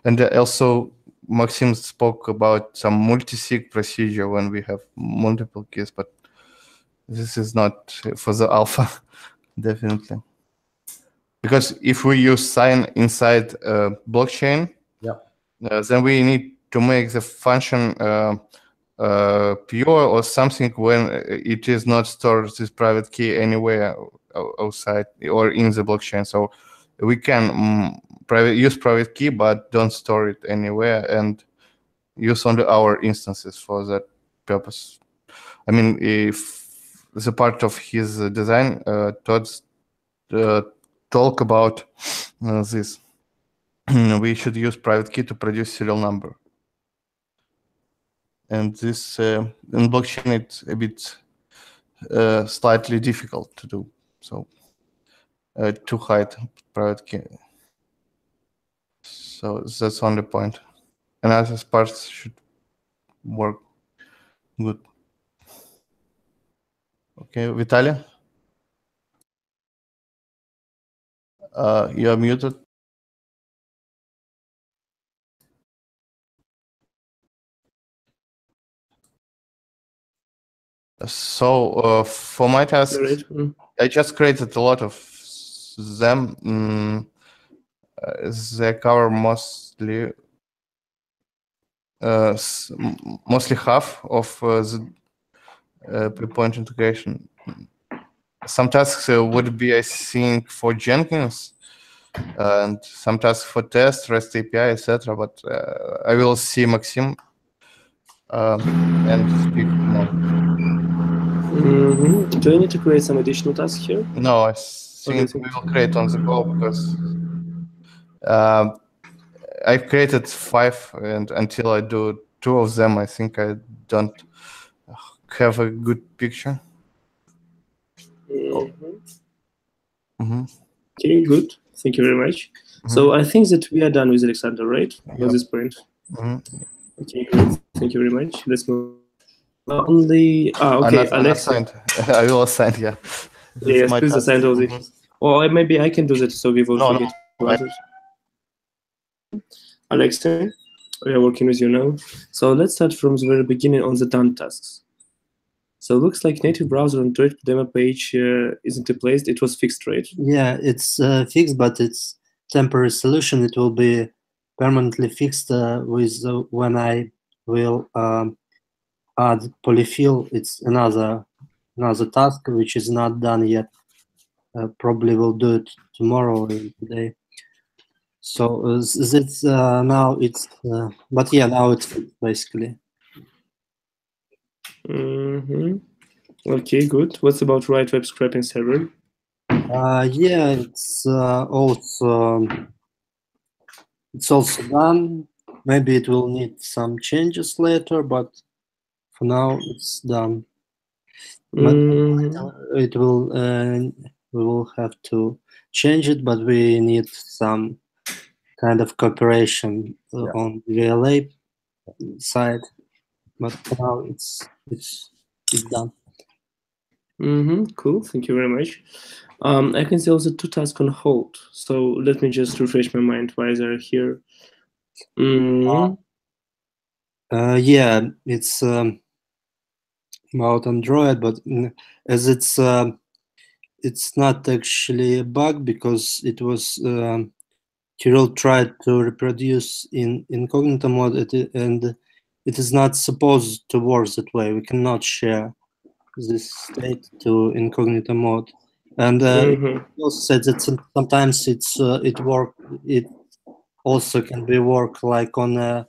And also, Maxim spoke about some multi-sig procedure when we have multiple keys, but this is not for the alpha, definitely. Because if we use sign inside blockchain, then we need to make the function pure or something when it is not stored this private key anywhere outside or in the blockchain. So we can use private key, but don't store it anywhere and use only our instances for that purpose. I mean, if the part of his design, Todd's talk about this, we should use private key to produce serial number. And this in blockchain, it's a bit slightly difficult to do. So to hide private key. So that's only point. And other parts should work good. Okay, Vitaly? You are muted. So for my task, I just created a lot of them. They cover mostly half of the PayPoint integration. Some tasks would be, I think, for Jenkins, and some tasks for test, REST API, etc. But I will see Maxim and speak more. Do you need to create some additional tasks here? No, I think we will create on the go because I've created 5, and until I do 2 of them, I think I don't have a good picture. Okay, good. Thank you very much. So I think that we are done with Alexander, right? At this point. Okay, good. Thank you very much. Let's move. Only okay, Alex. I will assign. Yeah. Yes, please assign all this. Or maybe I can do that, so we won't forget. Alexa, we are working with you now. So let's start from the very beginning on the done tasks. So it looks like native browser on Android demo page isn't replaced. It was fixed, right? Yeah, it's fixed, but it's temporary solution. It will be permanently fixed with when I will add polyfill. It's another task which is not done yet. Probably will do it tomorrow or today. So it's now it's but yeah, now it's fixed, basically. Okay, good. What's about right web scraping server? Yeah, it's also done. Maybe it will need some changes later, but for now it's done. It will we will have to change it, but we need some kind of cooperation on the VLA side. But for now it's done. Cool. Thank you very much. I can see also 2 tasks on hold. So let me just refresh my mind why they're here. Yeah, it's about Android, but as it's not actually a bug because it was Kirill tried to reproduce in incognito mode, and it is not supposed to work that way. We cannot share this state to incognito mode, and he also said that sometimes it also can be work like on a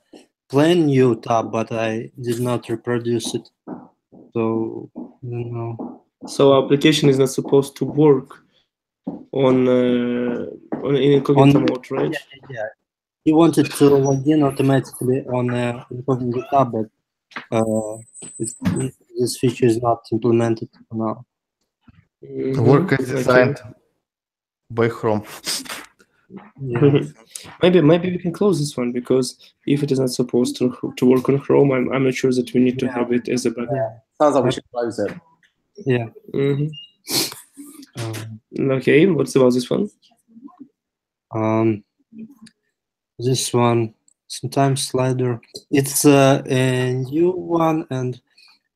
plain new tab, but I did not reproduce it, so you know. So our application is not supposed to work on incognito mode, right? Yeah. He wanted to log in automatically on incognito tab, but this feature is not implemented for now. Work is designed by Chrome. Yeah. Maybe we can close this one, because if it is not supposed to work on Chrome, I'm not sure that we need to have it as a bug. Yeah. Sounds like we should close it. Yeah. Okay, what's about this one? This one, sometimes slider. It's a new one, and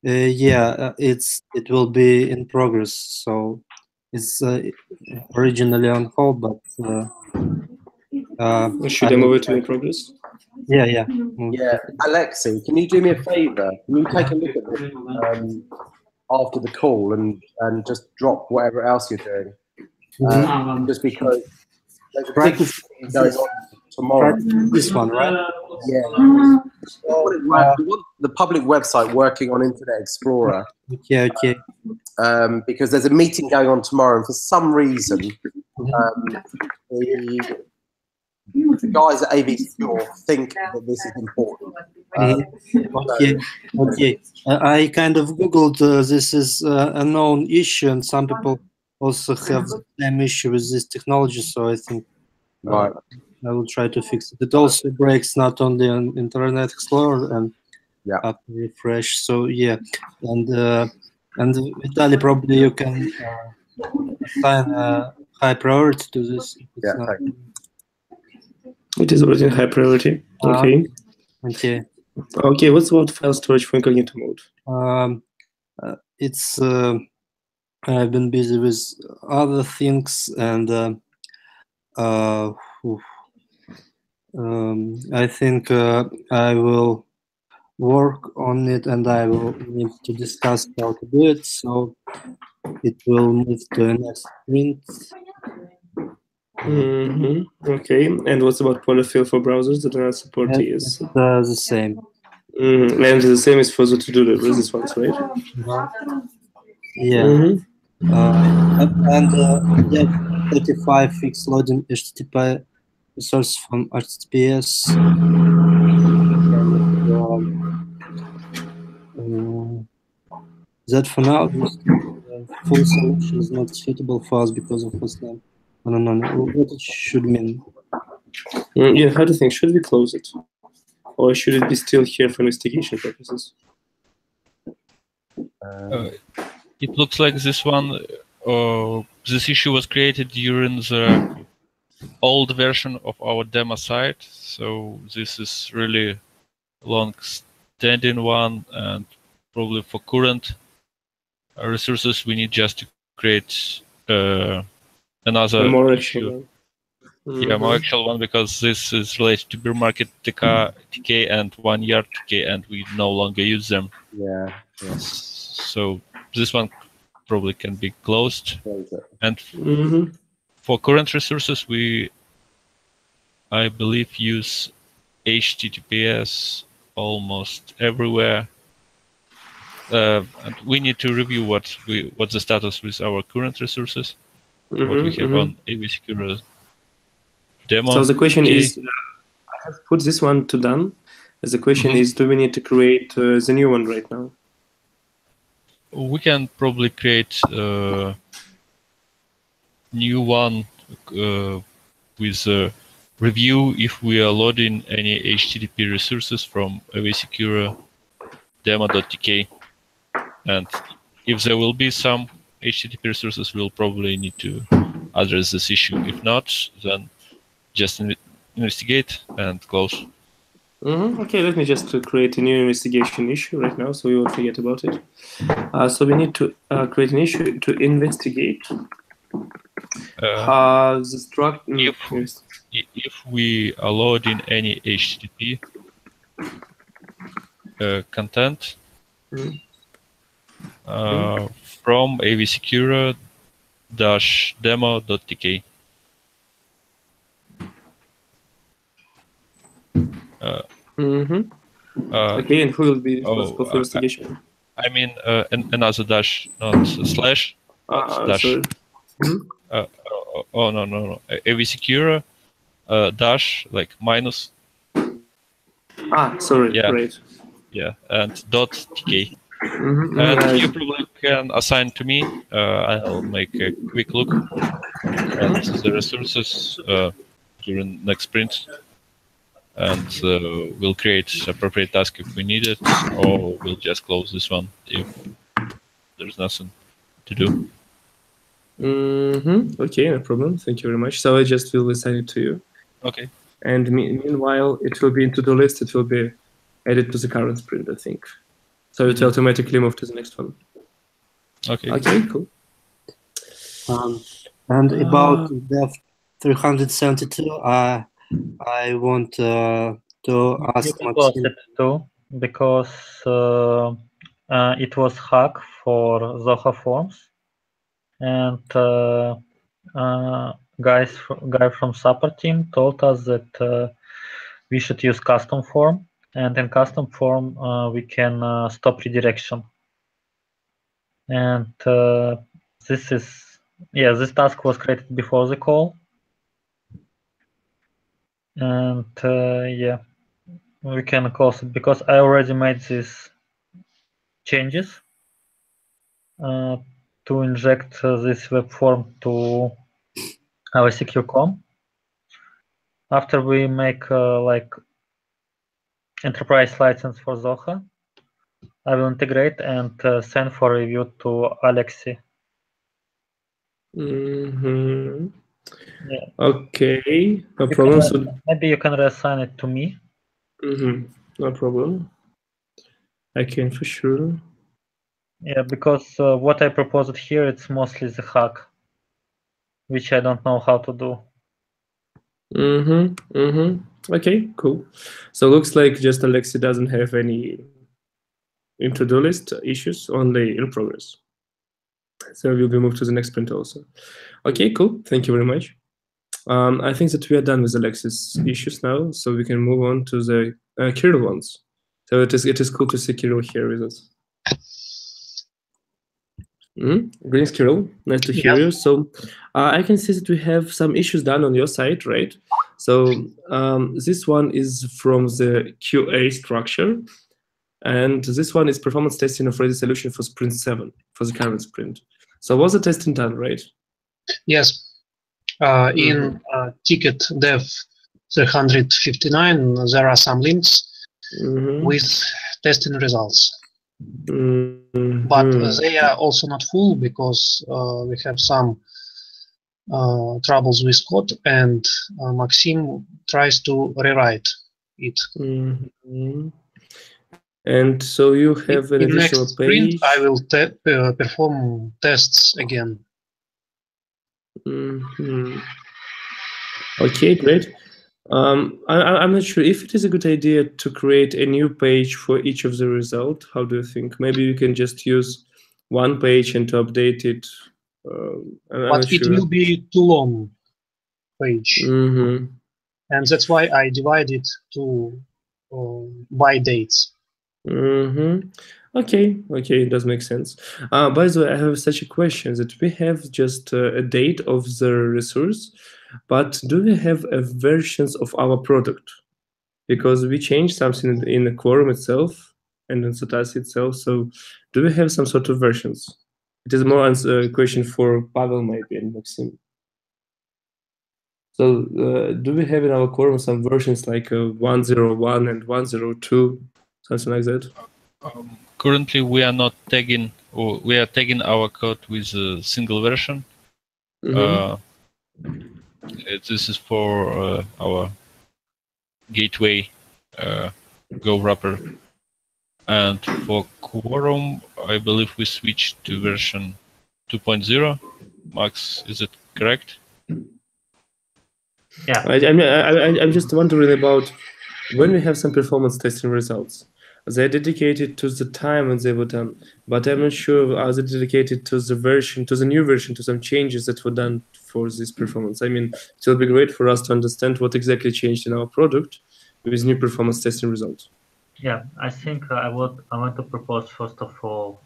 yeah, it will be in progress. So it's originally on hold, but should I move it to in progress? Yeah. Yeah, Alexei, can you do me a favor? Can you take a look at this after the call and just drop whatever else you're doing? Just because there's a big thing going on tomorrow. This one, right? Yeah. We want the public website working on Internet Explorer. Okay. Because there's a meeting going on tomorrow, and for some reason, the guys at AV Secure think that this is important. Okay. I kind of Googled this is a known issue, and some people also have the same issue with this technology, so I think I will try to fix it. It also breaks not only on Internet Explorer and after refresh. So yeah, and Vitaly, probably you can assign a high priority to this. It is already high priority. Okay. Okay. What's about file storage for incognito mode? It's I've been busy with other things, and I think I will work on it, and I will need to discuss how to do it. So it will move to the next sprint. Okay, and what's about polyfill for browsers that do not support TS? The same. And the same is for the to-do list. This one, right? Yeah. And 35 fixed loading HTTP source from HTTPS. That for now. full solution is not suitable for us because of first name. I don't know what it should mean. Yeah, how do you think? Should we close it? Or should it be still here for investigation purposes? It looks like this one, this issue was created during the old version of our demo site. So this is really long-standing one, and probably for current resources, we need just to create another more issue. Yeah, more actual one, because this is related to bear market TK and 1 year TK, and we no longer use them. Yeah. So this one probably can be closed. And for current resources, we, I believe, use HTTPS almost everywhere. And we need to review what's the status with our current resources, what we have on AV-Secure demo. So the question is, I have put this one to done. The question is, do we need to create the new one right now? We can probably create a new one with a review if we are loading any HTTP resources from AV-Secure demo.tk. And if there will be some HTTP resources, we'll probably need to address this issue. If not, then just investigate and close. Okay, let me just create a new investigation issue right now, so we won't forget about it. So we need to create an issue to investigate the structure. If we are loading any HTTP content from avsecure-demo.tk. Okay, and who will be responsible for investigation? I mean, another dash, not slash. Dash. No. AV-Secure dash, like minus. Sorry. Yeah. Great. Yeah, and .tk. And you probably can assign to me. I'll make a quick look at the resources during next sprint. And we'll create appropriate task if we need it, or we'll just close this one if there's nothing to do. Okay, no problem. Thank you very much. So I just will assign it to you. Okay. And meanwhile, it will be into the list. It will be added to the current sprint, I think. So it will automatically move to the next one. Okay. Okay, cool. And about Dev 372, I want to ask Maxim too, because it was hacked for Zoho Forms, and guy from support team told us that we should use custom form, and in custom form we can stop redirection. And this task was created before the call. And we can close it because I already made these changes to inject this web form to our secure.com. After we make like enterprise license for Zoho, I will integrate and send for review to Alexei. Yeah. Okay, no problem. So maybe you can reassign it to me. No problem. I can for sure. Yeah, because what I proposed here, it's mostly the hack, which I don't know how to do. Okay, cool. So looks like just Alexei doesn't have any in to-do list issues, only in progress. So we'll be moved to the next sprint also. Okay, cool. Thank you very much. I think that we are done with Alexei's issues now, so we can move on to the Kirill ones. So it is cool to see Kirill here with us. Greetings, Kirill. Nice to hear you. So I can see that we have some issues done on your side, right? So this one is from the QA structure, and this one is performance testing of ready solution for sprint 7, for the current sprint. So was the testing done, right? Yes. In ticket dev 359, there are some links with testing results. But they are also not full because we have some troubles with code, and Maxim tries to rewrite it. And so you have an in additional next page. sprint, I will perform tests again. Okay, great. I'm not sure if it is a good idea to create a new page for each of the results. How do you think? Maybe you can just use one page and to update it. But it will be too long page. And that's why I divide it to by dates. Okay, it does make sense. By the way, I have such a question that we have just a date of the resource, but do we have versions of our product? Because we changed something in the quorum itself and in Satas itself. So do we have some sort of versions? It is more a question for Pavel maybe and Maxim. So do we have in our quorum some versions like 101 and 102, something like that? Currently, we are not tagging, or we are tagging our code with a single version. This is for our gateway Go wrapper. And for Quorum, I believe we switched to version 2.0. Max, is it correct? Yeah. I'm just wondering about when we have some performance testing results. They're dedicated to the time when they were done, but I'm not sure are they dedicated to the version, to the new version, to some changes that were done for this performance. I mean, it will be great for us to understand what exactly changed in our product with new performance testing results. Yeah, I think I want to propose first of all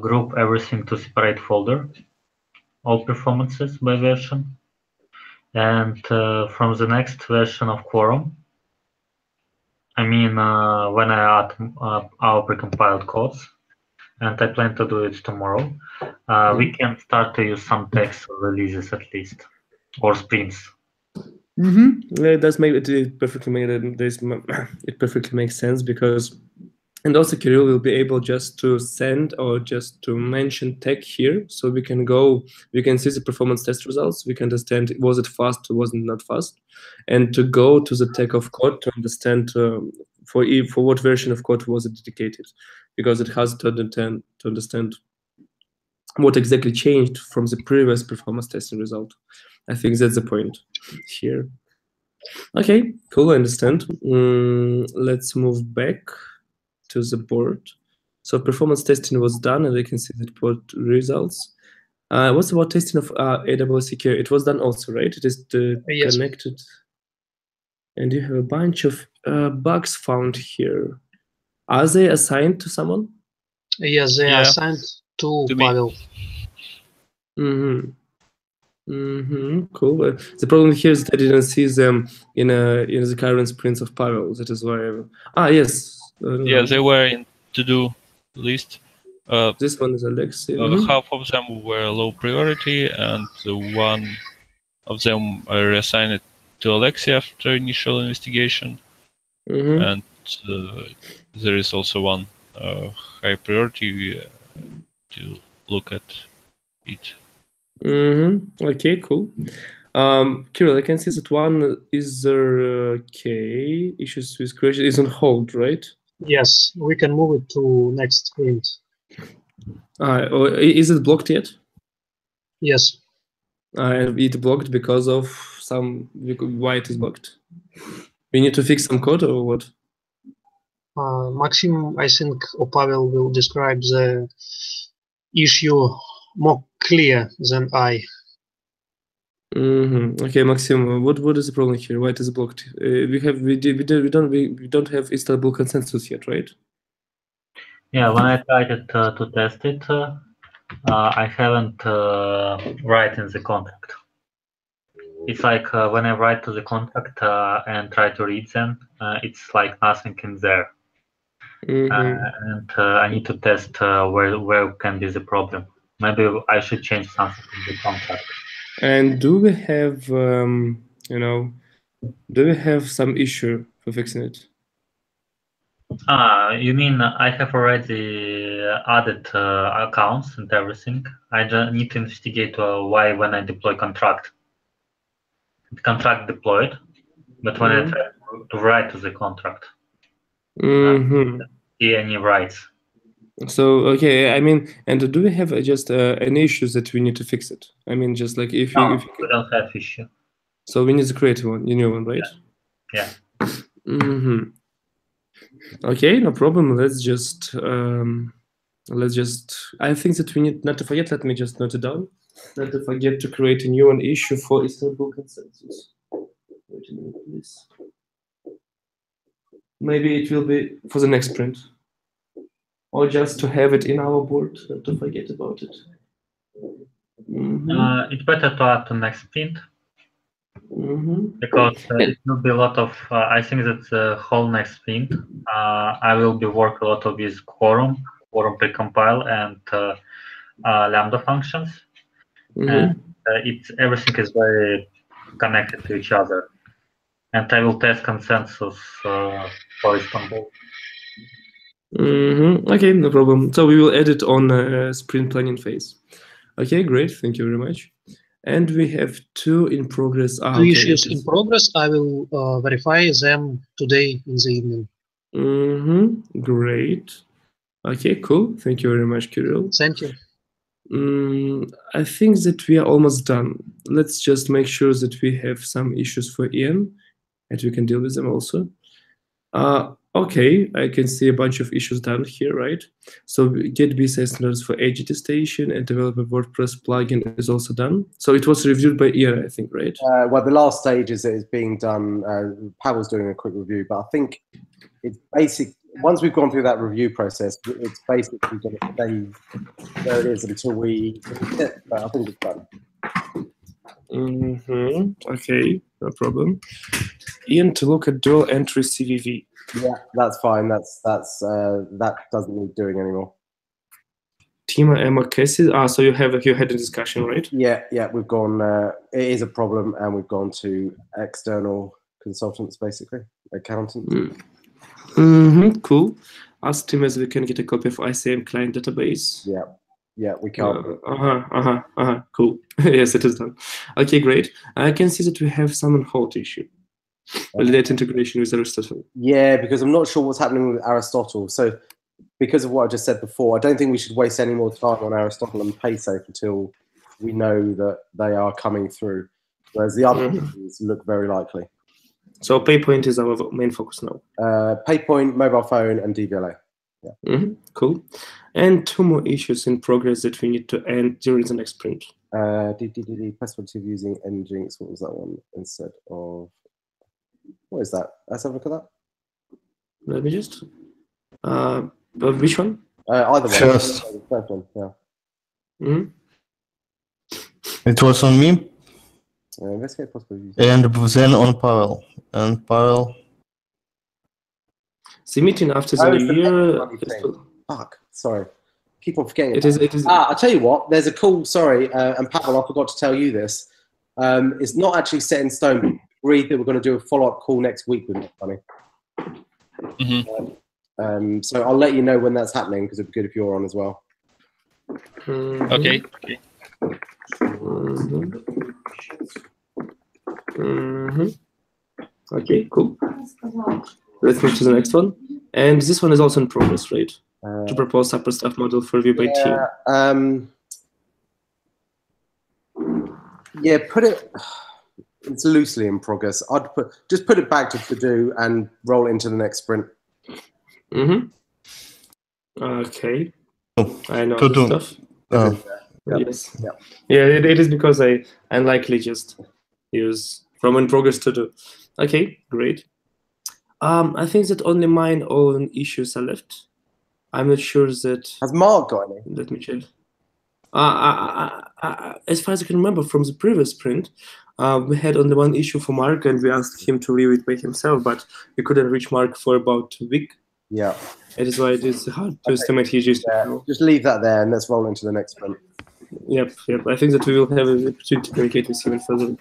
group everything to separate folder, all performances by version, and from the next version of Quorum. I mean, when I add our precompiled codes, and I plan to do it tomorrow, we can start to use some text releases at least, or sprints. It does make it perfectly makes sense because, and also Kirill will be able just to send or just to mention tag here, so we can see the performance test results. We can understand was it fast or was it not fast, and to go to the tag of code to understand for what version of code was it dedicated, because it has to understand what exactly changed from the previous performance testing result. I think that's the point here. Okay, cool, I understand. Let's move back to the board. So performance testing was done, and we can see the board results. What's about testing of AWS Secure? It was done also, right? It is yes. Connected. And you have a bunch of bugs found here. Are they assigned to someone? Yes, they are assigned to Pavel. Cool. The problem here is that I didn't see them in the current sprints of Pavel. That is why. Yes. They were in to-do list. This one is Alexei. Half of them were low priority, and one of them I reassigned to Alexei after initial investigation. And there is also one high priority to look at it. Okay, cool. Kirill, I can see that one is issues with creation is on hold, right? Yes, we can move it to next sprint. Is it blocked yet? Yes. And it blocked because of why it is blocked? We need to fix some code or what? Maxim, I think, or Pavel will describe the issue more clear than I. Okay, Maxim, what is the problem here? Why it is blocked? We don't have installable consensus yet, right? Yeah, when I tried to test it, I haven't write in the contract. It's like when I write to the contract and try to read them, it's like nothing in there. And I need to test where can be the problem. maybe I should change something in the contract. And do we have, do we have some issue for fixing it? You mean I have already added accounts and everything. I just need to investigate why when I deploy contract, the contract deployed, but when I try to write to the contract, see any writes. So, okay, I mean, and do we have just an issue that we need to fix it? I mean, just like if we don't have issue. So we need to create one, new one, right? Yeah. Okay, no problem. Let's just, I think that we need not to forget, let me just note it down. Not to forget to create a new one issue for Istanbul consensus. Wait a minute, please. Maybe it will be for the next sprint. Or just to have it in our board, not to forget about it. It's better to add to next sprint. Because it will be a lot of, I think that the whole next sprint, I will be work a lot of with quorum precompile and Lambda functions. And everything is very connected to each other. And I will test consensus for Istanbul. Okay, no problem. So we will add it on sprint planning phase. Okay, great. Thank you very much. And we have two in progress. Two issues in progress. I will verify them today in the evening. Great. Okay, cool. Thank you very much, Kirill. Thank you. I think that we are almost done. Let's just make sure that we have some issues for Ian, and we can deal with them also. Okay, I can see a bunch of issues done here, right? So get BSI standards for edge attestation and develop a WordPress plugin is also done. So it was reviewed by Ian, I think, right? Well, the last stage is being done. Pavel's doing a quick review, but I think it's basic. Once we've gone through that review process, it's basically going to stay where it is until we hit it, but I think it's done. Okay, no problem. Ian, to look at dual entry CVV. Yeah, that's fine. That doesn't need doing anymore. Tima Emma Casey. So you had a discussion, right? Yeah, we've gone. It is a problem, and we've gone to external consultants, basically accountants. Cool. Ask Tim as we can get a copy of ICM client database. Yeah, we can't. Cool. Yes, it is done. Okay, great. I can see that we have some on hold issue. Data integration with Aristotle. Yeah, because I'm not sure what's happening with Aristotle. So because of what I just said before, I don't think we should waste any more time on Aristotle and PaySafe until we know that they are coming through. Whereas the other things look very likely. So PayPoint is our main focus now. PayPoint, mobile phone, and DVLA. Yeah. Cool. And two more issues in progress that we need to end during the next sprint. Possibility of using Nginx. What was that one instead of? What is that? Let's have a look at that. Let me just. Which one? Either one. First one. Yeah. It was on me. Investigate possible use. And then on Pavel. And Pavel. The meeting after the new year. Fuck. Sorry. Keep on forgetting. It is. I'll tell you what. There's a call. Sorry, and Pavel, I forgot to tell you this. It's not actually set in stone. But we agreed that we're going to do a follow-up call next week with Funny. So I'll let you know when that's happening because it'd be good if you're on as well. Okay. Okay, cool. Let's move to the next one. And this one is also in progress, right? To propose separate staff model for review by team. Yeah, put it. It's loosely in progress. I'd just put it back to do and roll it into the next sprint. Okay. I know stuff. Yes. Yeah, it is because I unlikely just use from in progress to do. Okay, great. I think that only mine own issues are left. I'm not sure that. Has Mark got any? Let me check. As far as I can remember from the previous sprint, we had only one issue for Mark, and we asked him to review it by himself, but we couldn't reach Mark for about a week. Yeah. It is why it is hard to estimate his use. Just leave that there and let's roll into the next sprint. Yep. I think that we will have an opportunity to communicate with you further,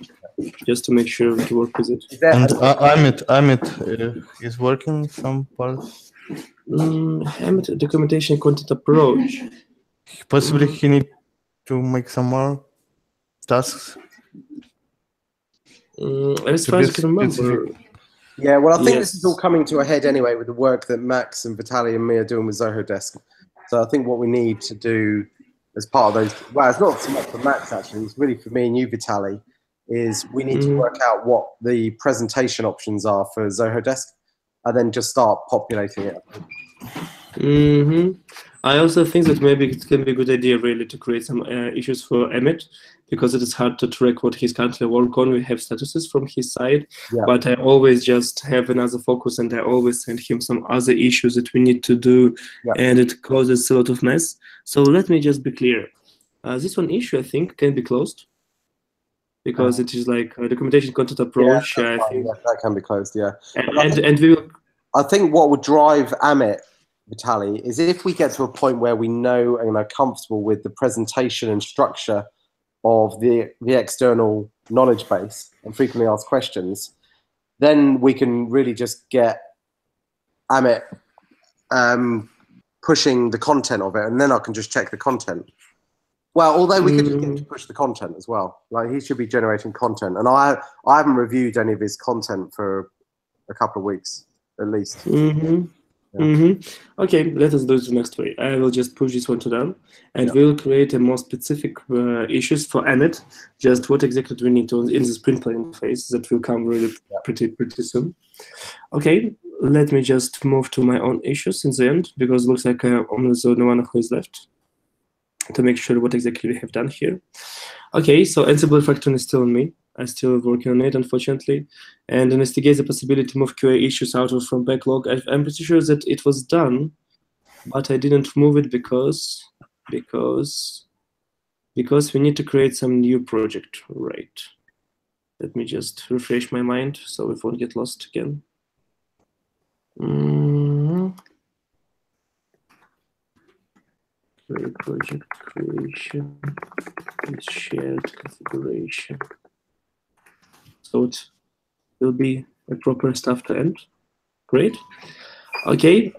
just to make sure we can work with it. And Amit is working some parts. Amit, documentation content approach. Possibly he need to make some more tasks. As far as I can remember. Yeah, well, I think this is all coming to a head anyway with the work that Max and Vitaly and me are doing with Zoho Desk. So I think what we need to do as part of those, well, it's not so much for Max actually, it's really for me and you, Vitaly, is we need to work out what the presentation options are for Zoho Desk and then just start populating it. I also think that maybe it can be a good idea really to create some issues for Amit, because it is hard to track what he's currently working on. We have statuses from his side, but I always just have another focus and I always send him some other issues that we need to do, and it causes a lot of mess. So let me just be clear. This one issue, I think, can be closed because it is like a documentation content approach. I think that can be closed, And we will... I think what would drive Amit, Vitaly, is if we get to a point where we know and are comfortable with the presentation and structure of the external knowledge base and frequently asked questions, then we can really just get Amit pushing the content of it, and then I can just check the content. Well, although we could just get him to push the content as well. Like, he should be generating content, and I haven't reviewed any of his content for a couple of weeks at least. Okay, let us do it the next way. I will just push this one to them, and we'll create a more specific issues for Amit. Just what exactly do we need to in the sprint planning phase that will come really pretty soon. Okay, let me just move to my own issues in the end, because it looks like I'm only the only one who is left to make sure what exactly we have done here. Okay, so Ansible Refactoring is still on me. I'm still working on it, unfortunately, and investigate the possibility to move QA issues out from backlog. I'm pretty sure that it was done, but I didn't move it because we need to create some new project, right? Let me just refresh my mind so we won't get lost again. Create project creation with shared configuration. So it will be a proper stuff to end. Great. Okay,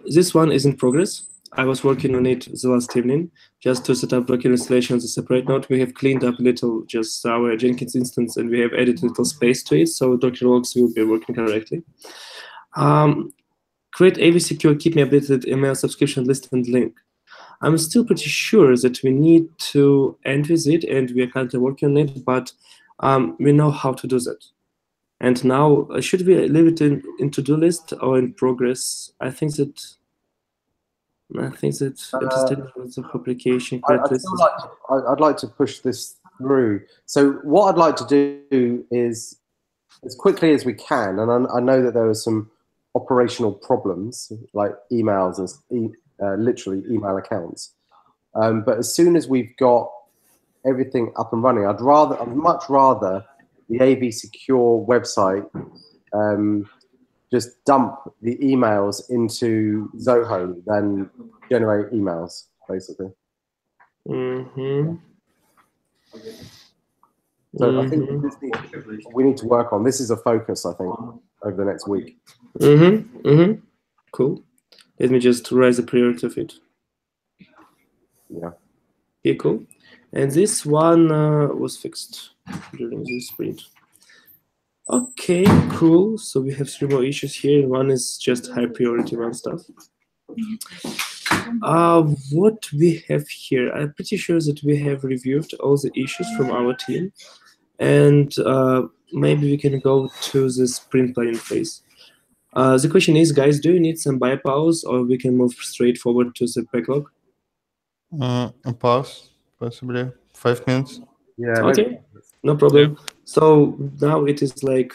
this one is in progress. I was working on it the last evening just to set up Docker installation as a separate node. We have cleaned up a little just our Jenkins instance, and we have added a little space to it, so Docker logs will be working correctly. Create AV secure, keep me updated email subscription list and link. I'm still pretty sure that we need to end with it, and we are currently working on it, but we know how to do that. And now, should we leave it in to-do list or in progress? I think that of application. I'd like to push this through. So what I'd like to do is, as quickly as we can, and I know that there are some operational problems like emails and literally email accounts, but as soon as we've got everything up and running, I'd much rather the AV Secure website just dump the emails into Zoho than generate emails, basically. So I think we need to work on this. Is a focus, I think, over the next week. Cool. Let me just raise the priority of it. Okay, cool. And this one was fixed during this sprint. Okay, cool. So we have 3 more issues here. One is just high priority one stuff. What we have here, I'm pretty sure that we have reviewed all the issues from our team, and maybe we can go to the sprint planning phase. The question is, guys, do you need some pause, or we can move straight forward to the backlog? A pause, possibly 5 minutes. Yeah. Okay, no problem. So now it is like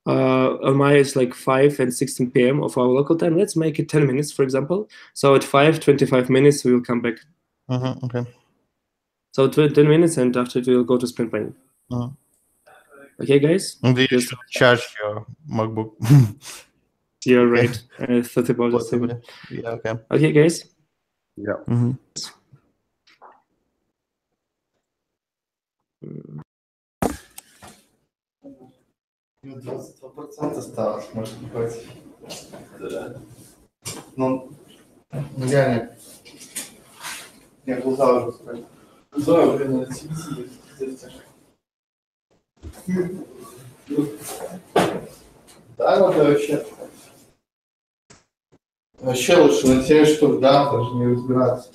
on my it's like 5 and 16 p.m. of our local time. Let's make it 10 minutes, for example. So at 5:25 minutes we will come back. Okay. So 10 minutes, and after it we'll go to sprint planning. Okay, guys. And you should charge your MacBook. You're right. I thought about it. Yeah. Okay. Okay, guys. Yeah. 22% осталось, может быть. Ну, реально. Я глаза уже смотрю. Да, уже на телевизоре. Да, надо вообще. Вообще лучше на 7 штук, да, даже не разбираться.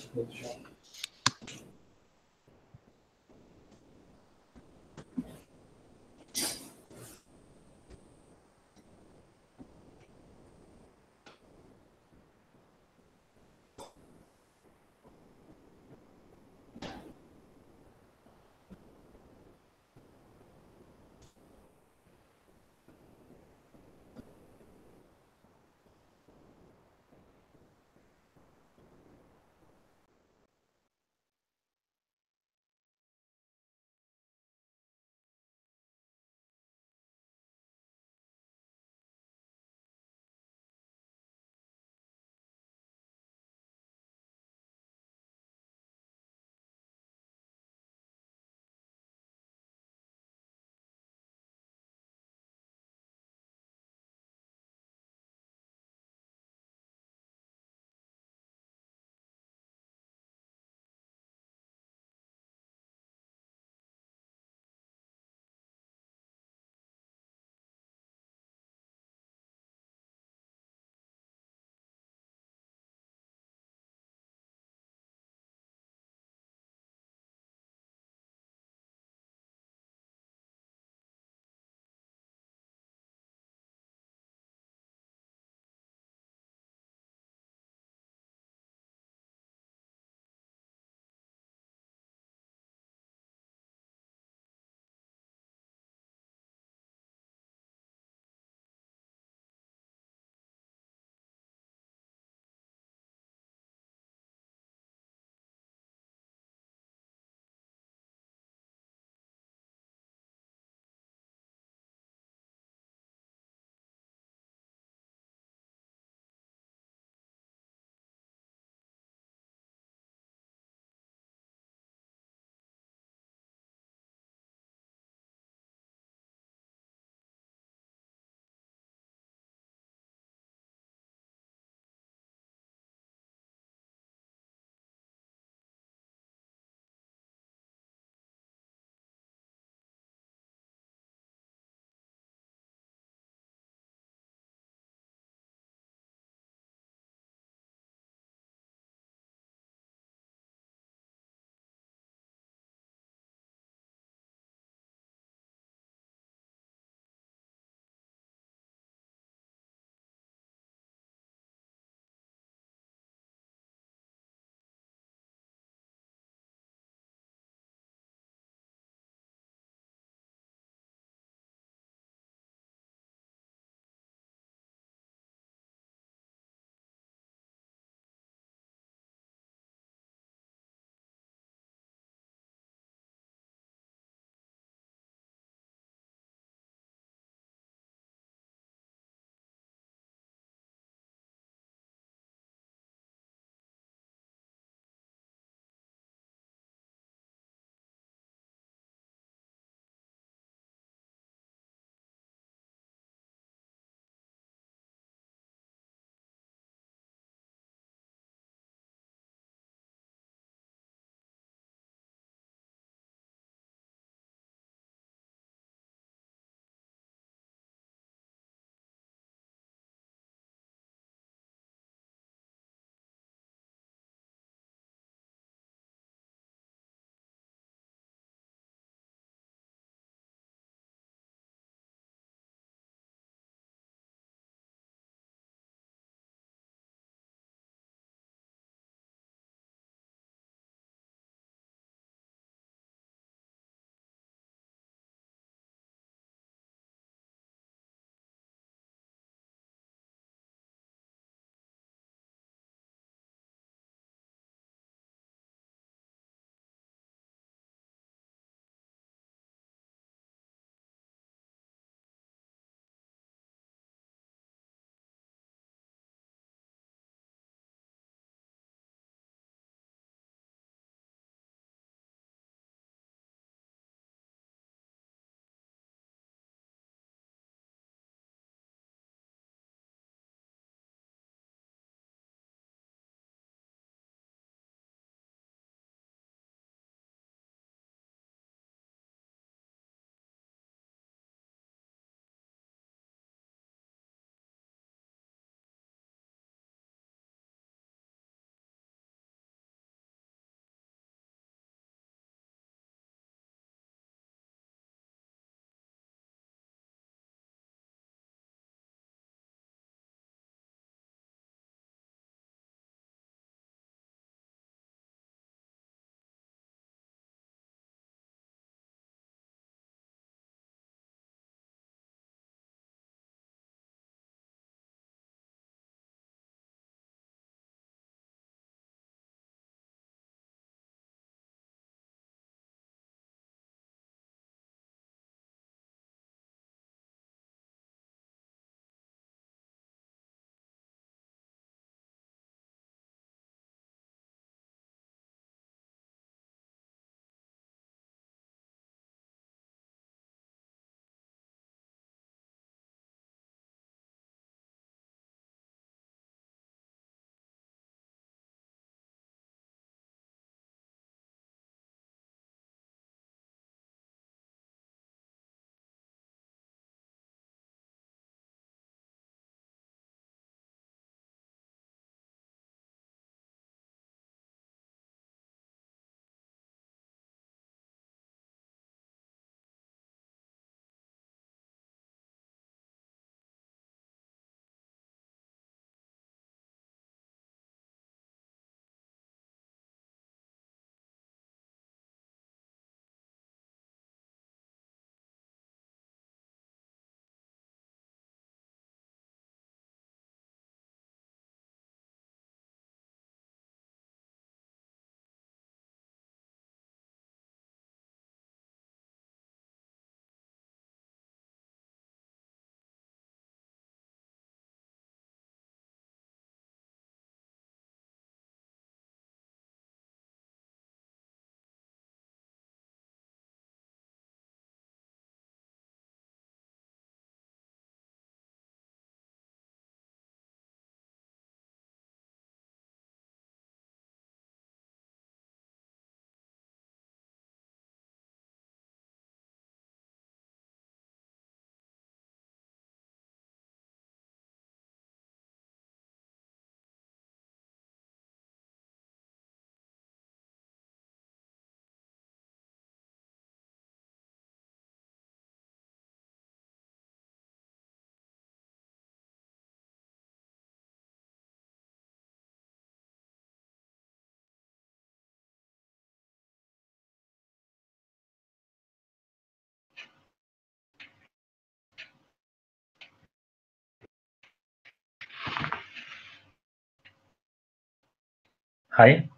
Hi.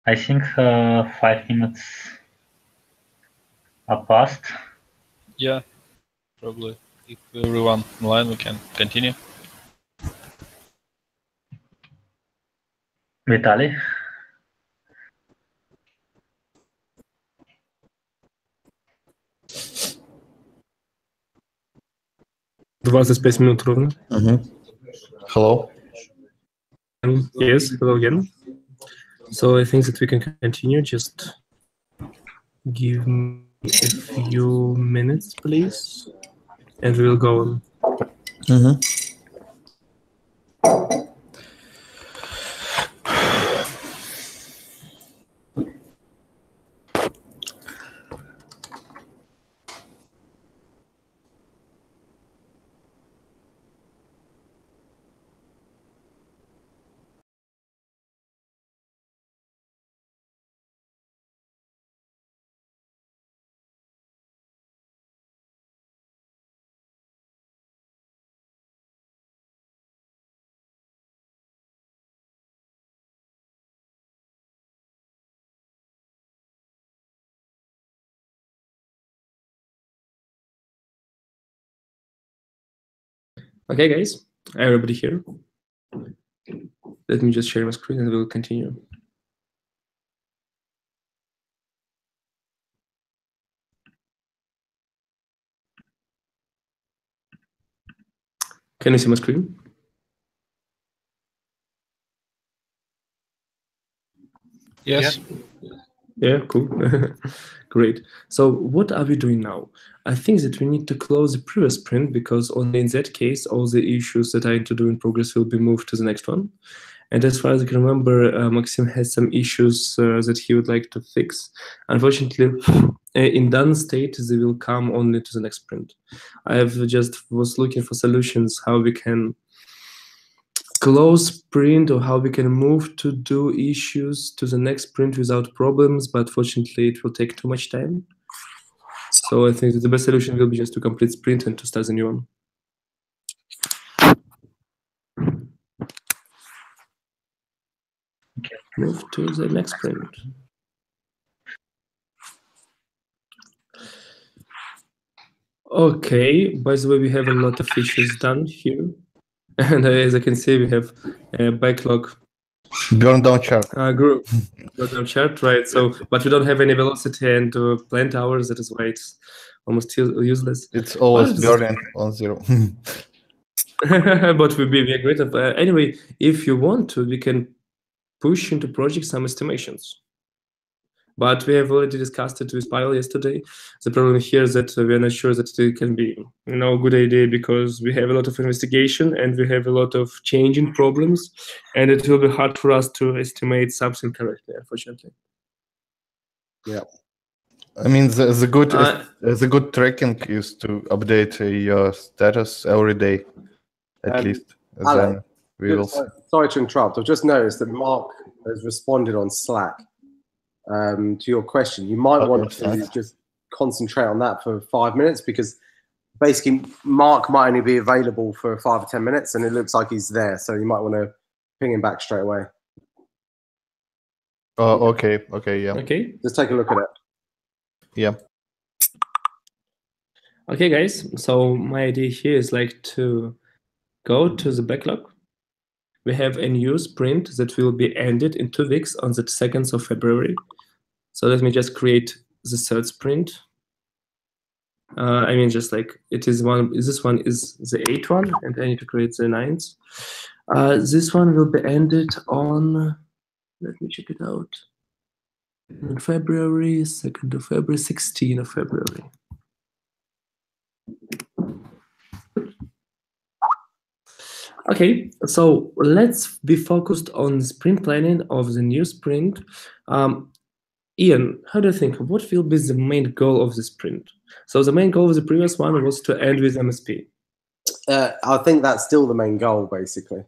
I think 5 minutes are past. Yeah, probably. If everyone online, we can continue. Vitaly? $25 минут ровно. Hello. Yes, hello again. So I think that we can continue. Just give me a few minutes, please, and we will go on. Okay, guys, everybody here? Let me just share my screen and we'll continue. Can you see my screen? Yes. Yeah, cool. Great. So what are we doing now? I think that we need to close the previous sprint because only in that case, all the issues that I need to do in progress will be moved to the next one. And as far as I can remember, Maxim has some issues that he would like to fix. Unfortunately, in done state, they will come only to the next sprint. I have just was looking for solutions how we can close sprint or how we can move to do issues to the next sprint without problems, but fortunately it will take too much time. So I think that the best solution will be just to complete sprint and to start the new one. Okay. Move to the next sprint. Okay, by the way, we have a lot of features done here. And as I can see, we have a backlog. Burn down chart. Group. Burn down chart, right? So, but we don't have any velocity and plant hours. That is why it's almost useless. It's always burning on 0. But we are great. Anyway, if you want to, we can push into project some estimations. But we have already discussed it with Pyle yesterday. The problem here is that we are not sure that it can be, a good idea because we have a lot of investigation and we have a lot of changing problems, and it will be hard for us to estimate something correctly, unfortunately. Yeah. I mean, the good tracking is to update your status every day, at least. Then we will. Sorry to interrupt. I've just noticed that Mark has responded on Slack. To your question, you might want to just concentrate on that for 5 minutes because basically Mark might only be available for 5 or 10 minutes and it looks like he's there. So you might want to ping him back straight away. Oh, okay, yeah. Okay. Just take a look at it. Yeah. Okay, guys. So my idea here is to go to the backlog. We have a new sprint that will be ended in 2 weeks on the 2nd of February. So let me just create the 3rd sprint. I mean, just it is one. This one is the 8th one, and I need to create the 9th. This one will be ended on. Let me check it out. In February, 2nd of February, 16th of February. Okay, so let's be focused on sprint planning of the new sprint. Ian, how do you think? What will be the main goal of the sprint? So the main goal of the previous one was to end with MSP. I think that's still the main goal, basically.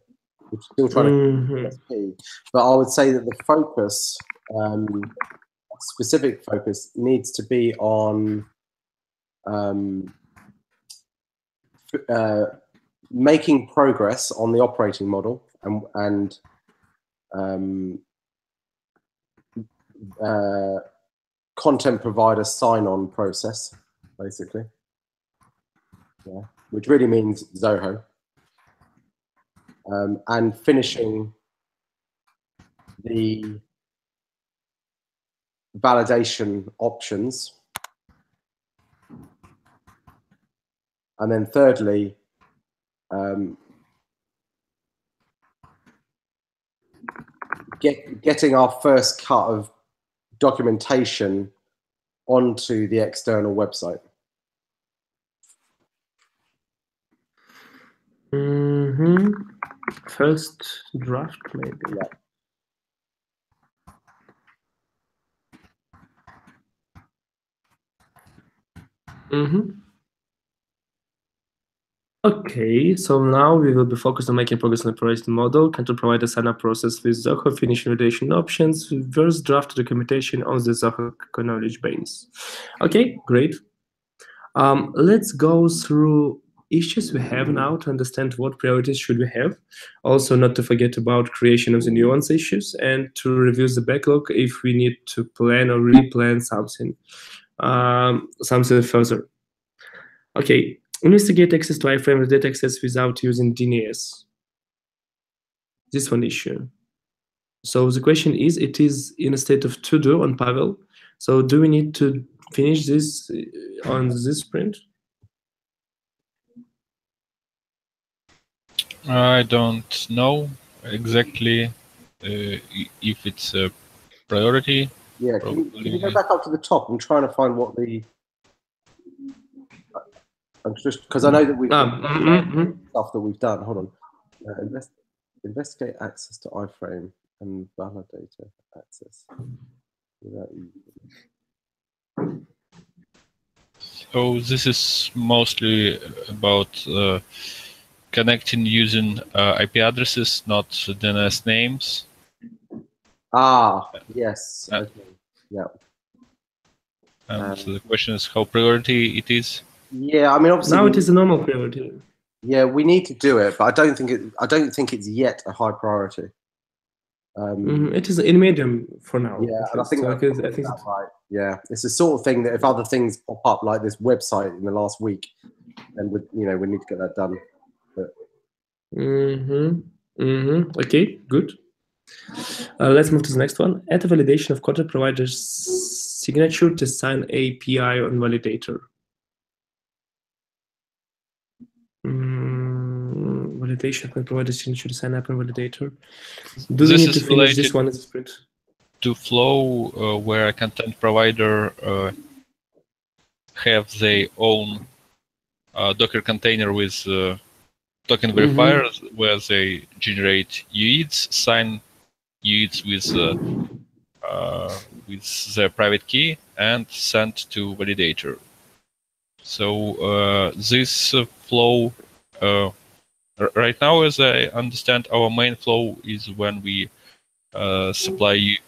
We're still trying to MSP. But I would say that the focus, specific focus, needs to be on making progress on the operating model and content provider sign-on process, basically. Yeah, which really means Zoho. And finishing the validation options. And then thirdly, getting our first cut of documentation onto the external website. First draft, maybe. Yeah. Okay, so now we will be focused on making progress on the priority model, control provider sign-up process with Zoho, finish validation options, first draft documentation on the Zoho knowledge base. Okay, great. Let's go through issues we have now to understand what priorities should we have. Also, not to forget about creation of the nuance issues and to review the backlog if we need to plan or replan something, something further. Okay. Investigate access to iframe with data access without using DNS. This one issue. So the question is, it is in a state of to-do on Pavel. So do we need to finish this on this sprint? I don't know exactly if it's a priority. Yeah, can you go back up to the top? I'm trying to find what the... I'm just because I know that we've stuff that we've done. Hold on. Investigate access to iframe and validator access. So this is mostly about connecting using IP addresses, not DNS names. Ah, yes. Okay. Yeah. And so the question is how priority it is. Yeah, I mean, obviously now it is a normal priority. Yeah, we need to do it, but I don't think it's yet a high priority. It is in medium for now. Yeah, and I think that's right. Yeah, it's the sort of thing that if other things pop up like this website in the last week, then we need to get that done. But... Okay, good. Let's move to the next one. Add a validation of content provider's signature to sign API on validator. Validation can provide a signature to sign up and validator. Do we need to finish this one as a sprint? To flow where a content provider have their own Docker container with token verifiers where they generate UIDs, sign UIDs with their private key and send to validator. So this flow, right now, as I understand, our main flow is when we supply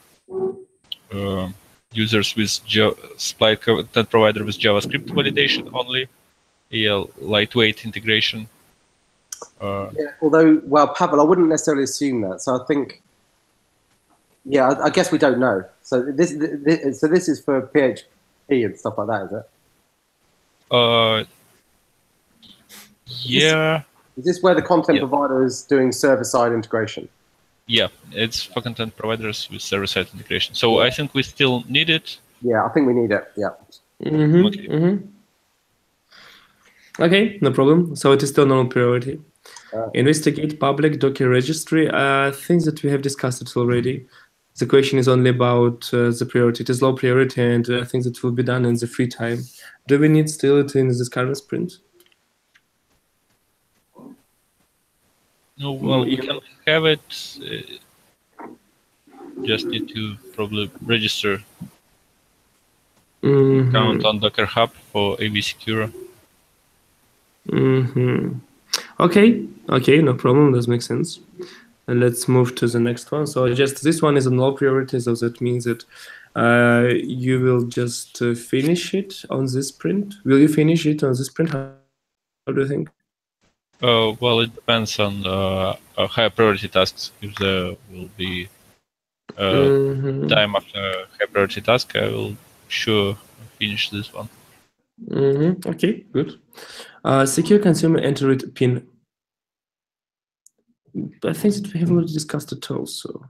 users with supply content provider with JavaScript validation only, lightweight integration. Yeah, although, well, Pavel, I wouldn't necessarily assume that. So I think, yeah, I guess we don't know. So this is for PHP and stuff like that, is it? Yeah. Is this where the content provider is doing server-side integration? Yeah, it's for content providers with server-side integration. So I think we still need it. Yeah, I think we need it. Yeah. Okay, no problem. So it is still normal priority. Investigate public Docker registry. Things that we have discussed it already. The question is only about the priority. It is low priority and things that will be done in the free time. Do we need still it in this current sprint? No, well, you can have it. Just need to probably register account on Docker Hub for AV Secure. Okay, no problem. That makes sense. And let's move to the next one. So just this one is a low priority, so that means that you will just finish it on this sprint. Will you finish it on this sprint? How do you think? Well, it depends on higher priority tasks. If there will be time after high priority task, I will sure finish this one. Okay, good. Secure consumer entered PIN. I think that we have already discussed it also.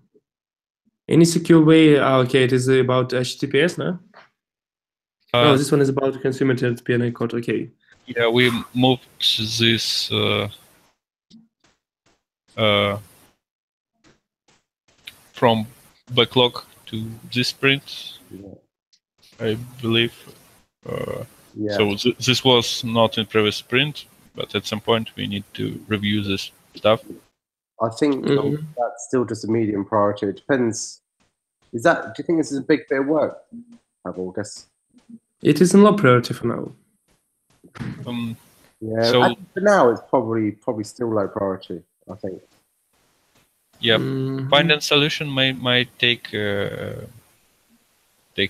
Any secure way? Okay, it is about HTTPS, no? No, this one is about consumer entered PIN code. Okay. Yeah, we moved this from backlog to this sprint, I believe. So this was not in previous sprint, but at some point we need to review this stuff. I think that's still just a medium priority. It depends. Do you think this is a big bit of work, I guess? It is in low priority for now. Yeah, so for now it's probably still low priority, I think. Yeah, finding solution might take a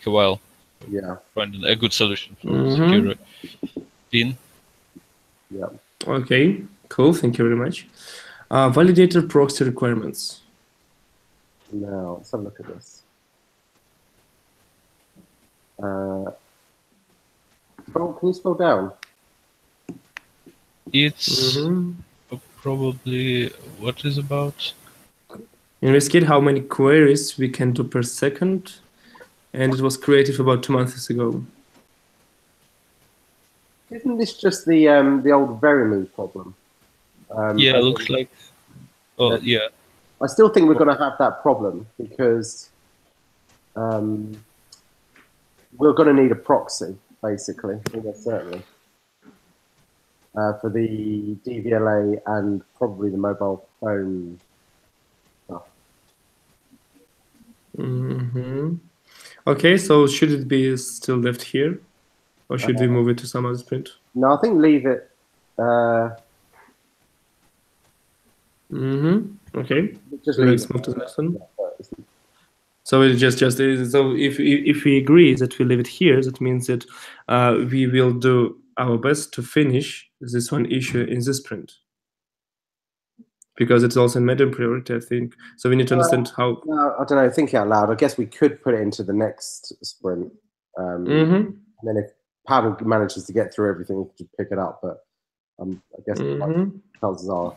while. Yeah, finding a good solution for secure PIN. Yeah. Okay, cool. Thank you very much. Validator proxy requirements. Now let's have a look at this. Can you scroll down? It's probably what is about. Investigate how many queries we can do per second, and it was created about 2 months ago. Isn't this just the old Verimove problem? Yeah, looks like. Oh, yeah. I still think we're going to have that problem because we're going to need a proxy, basically, certainly, for the DVLA and probably the mobile phone stuff. Okay, so should it be still left here, or should we move it to some other sprint? No, I think leave it. Okay. Just let's move to the next one. So it so if we agree that we leave it here, that means that we will do our best to finish this one issue in this sprint, because it's also a medium priority, I think. So we need to understand how. No, I don't know. Thinking out loud, I guess we could put it into the next sprint, and then if Pavel manages to get through everything, we could pick it up. But I guess chances are,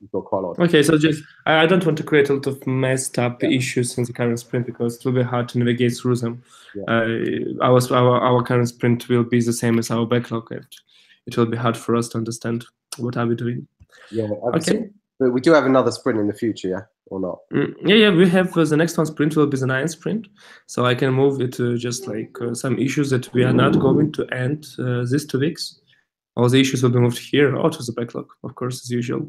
we've got quite a lot. Okay, so just I don't want to create a lot of messed up issues in the current sprint because it will be hard to navigate through them. Our current sprint will be the same as our backlog, and it will be hard for us to understand what are we doing. Yeah. Okay. But we do have another sprint in the future, yeah, or not? Yeah. We have the next one sprint will be the 9th sprint, so I can move it to just like some issues that we are not going to end these 2 weeks. All the issues will be moved here out of the backlog, of course, as usual.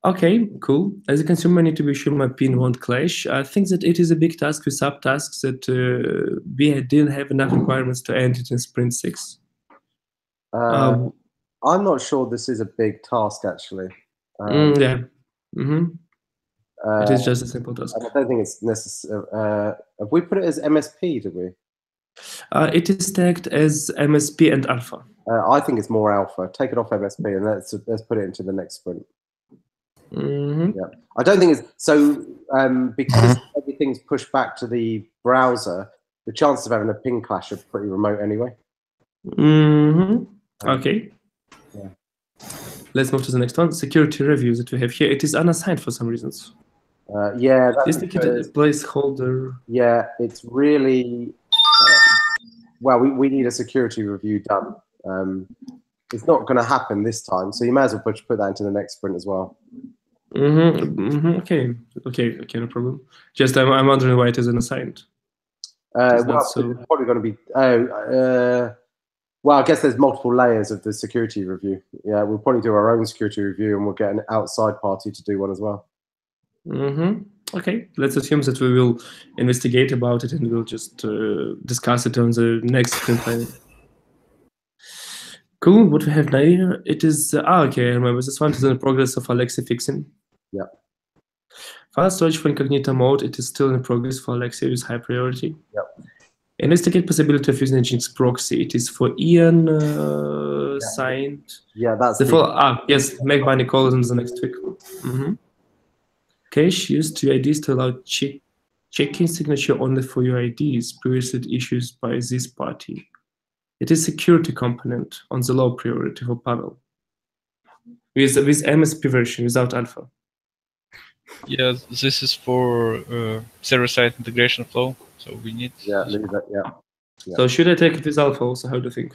Okay, cool. As a consumer, I need to be sure my PIN won't clash. I think that it is a big task with subtasks that we didn't have enough requirements to end it in sprint 6. I'm not sure this is a big task, actually. It is just a simple task. I don't think it's necessary. Have we put it as MSP, did we? It is tagged as MSP and alpha. I think it's more alpha. Take it off MSP and let's put it into the next sprint. Yeah, I don't think it's so because everything's pushed back to the browser. The chances of having a ping clash are pretty remote anyway. Okay. Yeah. Let's move to the next one. Security reviews that we have here. It is unassigned for some reasons. Yeah, that's is the placeholder? Yeah, it's really well. We need a security review done. It's not going to happen this time, so you may as well put that into the next sprint as well. Okay, no problem. Just I'm wondering why it isn't assigned. It's probably going to be. Well, I guess there's multiple layers of the security review. Yeah, we'll probably do our own security review, and we'll get an outside party to do one as well. Okay, let's assume that we will investigate about it, and we'll just discuss it on the next sprint planning. Cool. What we have now here, it is okay. I remember this one is in the progress of Alexei fixing. Yeah. File storage for incognito mode. It is still in progress for Alexei with high priority. Yeah. Investigate possibility of using Nginx proxy. It is for Ian signed. Yeah, that's yes. Make by Nicole in the next week. Cache used to IDs to allow check Checking signature only for your IDs previously issued by this party. It is security component on the low priority for Pavel. With MSP version, without alpha. Yeah, this is for server-side integration flow, so we need... Yeah, leave it, yeah. So should I take it with alpha also? How do you think?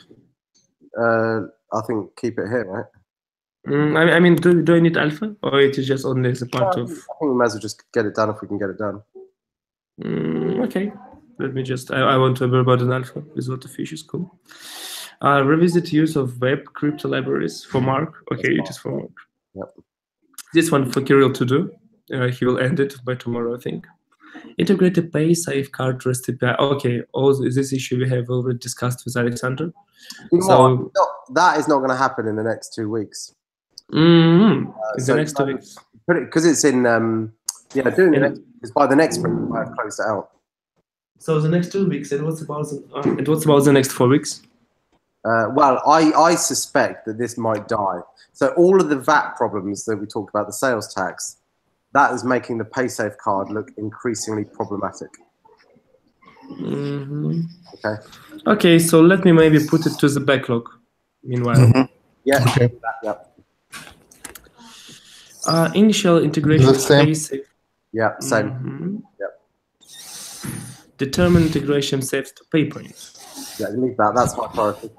I think keep it here, right? I mean, do I need alpha, or it is just only as a part of? I think we might as well just get it done if we can get it done. Okay, let me just. I want to worry about an alpha with a lot of issues. Cool. Revisit use of web crypto libraries for Mark. Okay, it is for Mark. Yep. This one for Kirill to do. He will end it by tomorrow, I think. Integrate a pay safeguard REST API. Okay, all this issue we have already discussed with Alexander. So that is not going to happen in the next 2 weeks. In the next 2 weeks. Because it's in doing it because by the next sprint I have closed it out. So the next 2 weeks, and what's about the next 4 weeks? Well, I suspect that this might die. So all of the VAT problems that we talked about, the sales tax, that is making the PaySafe card look increasingly problematic. Okay. Okay, so let me maybe put it to the backlog. Meanwhile. Yeah. Okay. Initial integration with PaySafe. Yeah, same. Yep. Determine integration saves to PayPoint. Yeah, leave that. That's my priority.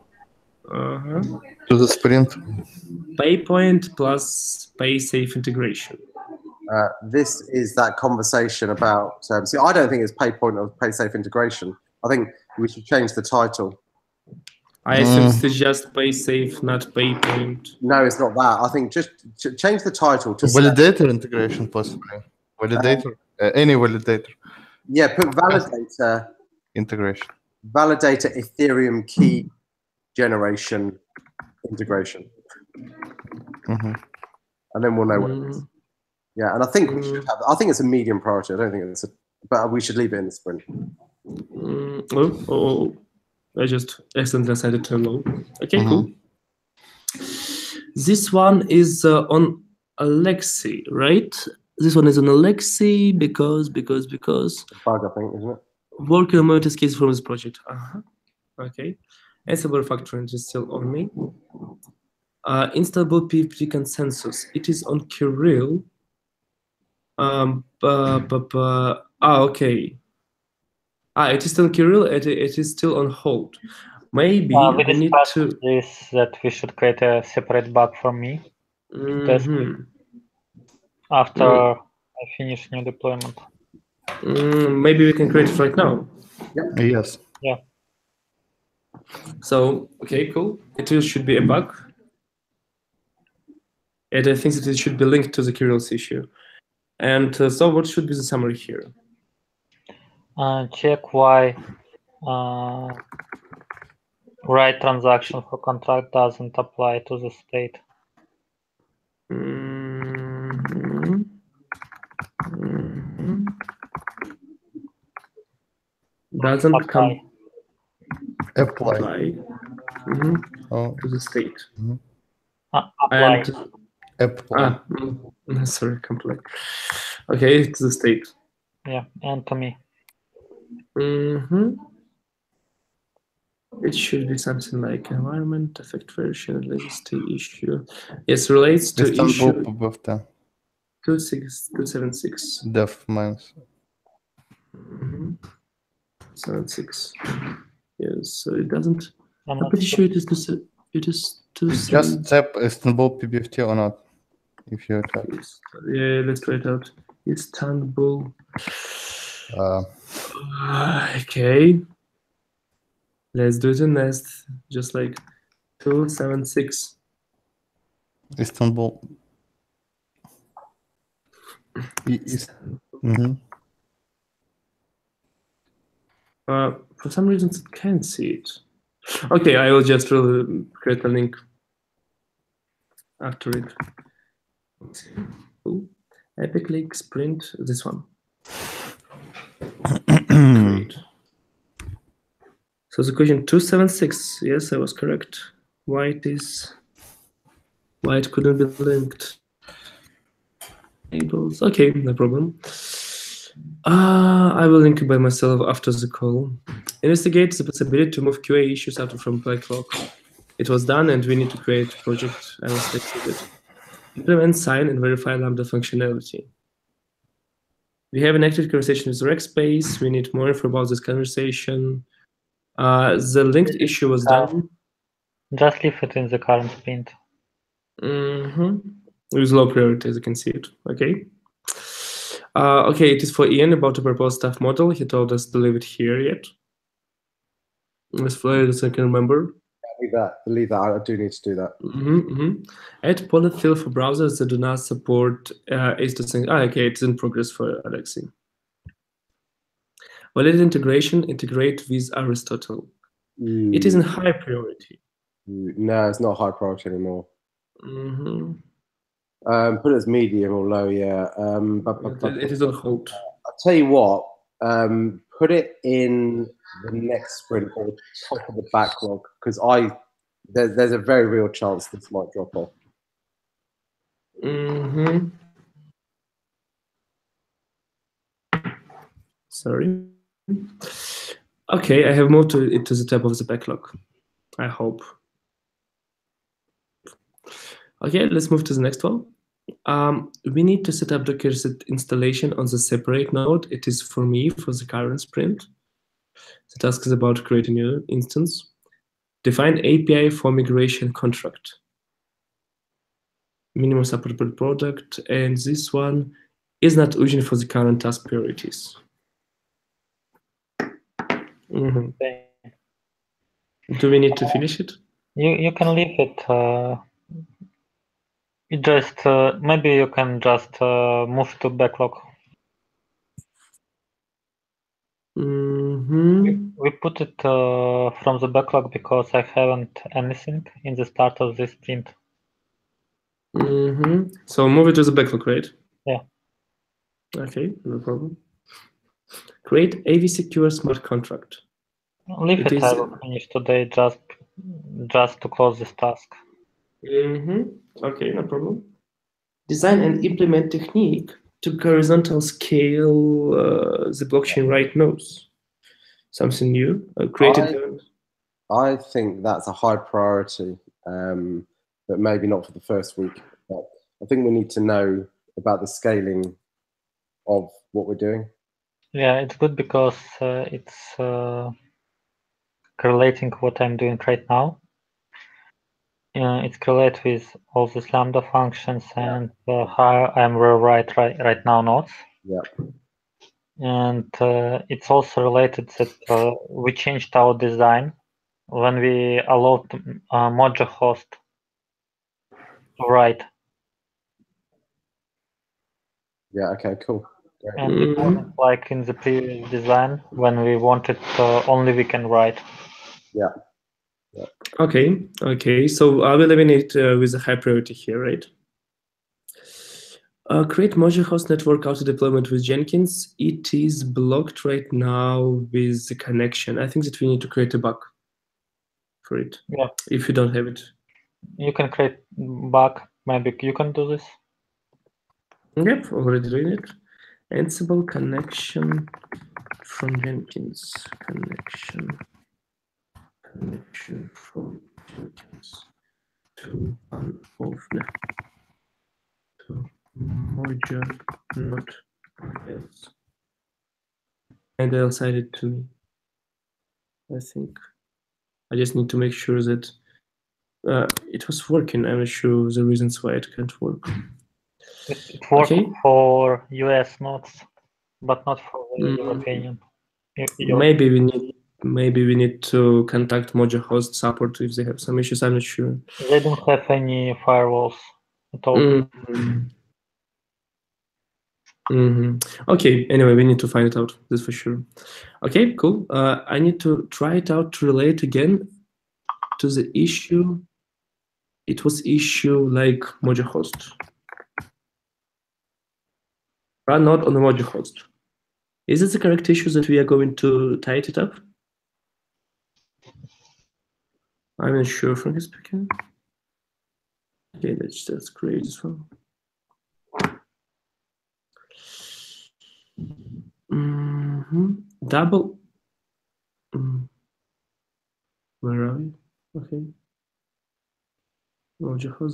To the sprint. PayPoint plus PaySafe integration. This is that conversation about. See, I don't think it's PayPoint or PaySafe integration. I think we should change the title. I assume it's just PaySafe, not PayPoint. No, it's not that. I think just change the title to validator integration, possibly. Validator, any validator. Yeah, put validator integration. Validator Ethereum key generation integration. And then we'll know what it is. Yeah, and I think we should have. I think it's a medium priority. I don't think it's but we should leave it in the sprint. I just accidentally decided to low. Okay, cool. This one is on Alexei, right? This one is on Alexei because. Bug, I think, isn't it? Working on multi case from this project. Okay. Ansible refactoring is still on me. Installable PHP consensus. It is on Kirill. Okay. It is still Kirill. It is still on hold. Maybe we need to. This that we should create a separate bug for me. After I finish new deployment. Maybe we can create it right now. Yes. Yeah. So okay, cool. It should be a bug, and I think that it should be linked to the Kirill's issue. And so, what should be the summary here? Check why write transaction for contract doesn't apply to the state. Doesn't apply to the state. Apply. Sorry, comply. Okay, to the state. Yeah, and to me. It should be something like environment, affect version, legacy issue. Yes, relates to issue 276. Def minus 76. Yes, so it doesn't. I'm pretty sure it is to just tap Istanbul PBFT or not. If you tap. Yeah, let's try it out. Istanbul. Okay. Let's do the next. Just like 276. Istanbul. For some reason, it can't see it. Okay, I will just create a link after it. Cool. Epic Link Sprint, this one. Great. So the question 276, yes, I was correct. Why it couldn't be linked? Tables. Okay, no problem. I will link it by myself after the call. Investigate the possibility to move QA issues out from backlog. It was done, and we need to create a project. I was texted it. Implement, sign, and verify Lambda functionality. We have an active conversation with Rackspace. We need more info about this conversation. The linked issue was done. Just leave it in the current sprint. With low priority, as you can see it. Okay. Okay, it is for Ian about the proposed staff model. He told us to leave it here yet. As far as I can remember. Leave that. I do need to do that. Add polyfill for browsers that do not support H2Sync. Okay, it's in progress for Alexei. Valid integration, integrate with Aristotle. It is in high priority. No, it's not high priority anymore. Put it as medium or low, yeah. It is on hold. I'll tell you what, put it in the next sprint or top of the backlog, because there's a very real chance this might drop off. Sorry. Okay, I have moved it to the top of the backlog. I hope. Okay, let's move to the next one. We need to set up Docker set installation on the separate node. It is for me for the current sprint. The task is about creating a new instance. Define API for migration contract. Minimum support per product, and this one is not urgent for the current task priorities. Do we need to finish it? You can leave it. Maybe you can just move to backlog. We put it from the backlog because I haven't anything in the start of this sprint. So move it to the backlog, right? Yeah. Okay, no problem. Create AV Secure smart contract. Leave it. I will finish today just to close this task. Okay, no problem. Design and implement technique to horizontal scale the blockchain write nodes. Something new. I think that's a high priority, but maybe not for the first week. But I think we need to know about the scaling of what we're doing. Yeah, it's good because it's correlating what I'm doing right now. It's correlated with all these Lambda functions and how I'm rewrite right now nodes. Yeah. And it's also related that we changed our design when we allowed Mojo host to write. Yeah. Okay. Cool. Great. And it wasn't like in the previous design when we wanted only we can write. Yeah. Okay. So I will eliminate with a high priority here, right? Create Mojo host network auto deployment with Jenkins. It is blocked right now with the connection. I think that we need to create a bug for it. Yeah. If you don't have it. You can create bug. Maybe you can do this. Yep, already doing it. Ansible connection from Jenkins. Connection from Jenkins to Mojo, not else. And they'll assign it to me. I think. I just need to make sure that it was working. I'm not sure the reasons why it can't work. It works for US nodes, but not for the European. Maybe we need to contact Mojo host support if they have some issues. I'm not sure. They don't have any firewalls at all. Okay, anyway, we need to find it out, that's for sure. Okay, cool. I need to try it out to relate again to the issue. It was issue like Mojo host. Run node on the Mojo host. Is it the correct issue that we are going to tie it up? I'm not sure from his speaking. Okay, let's just create this one. Double. Where are we? Okay.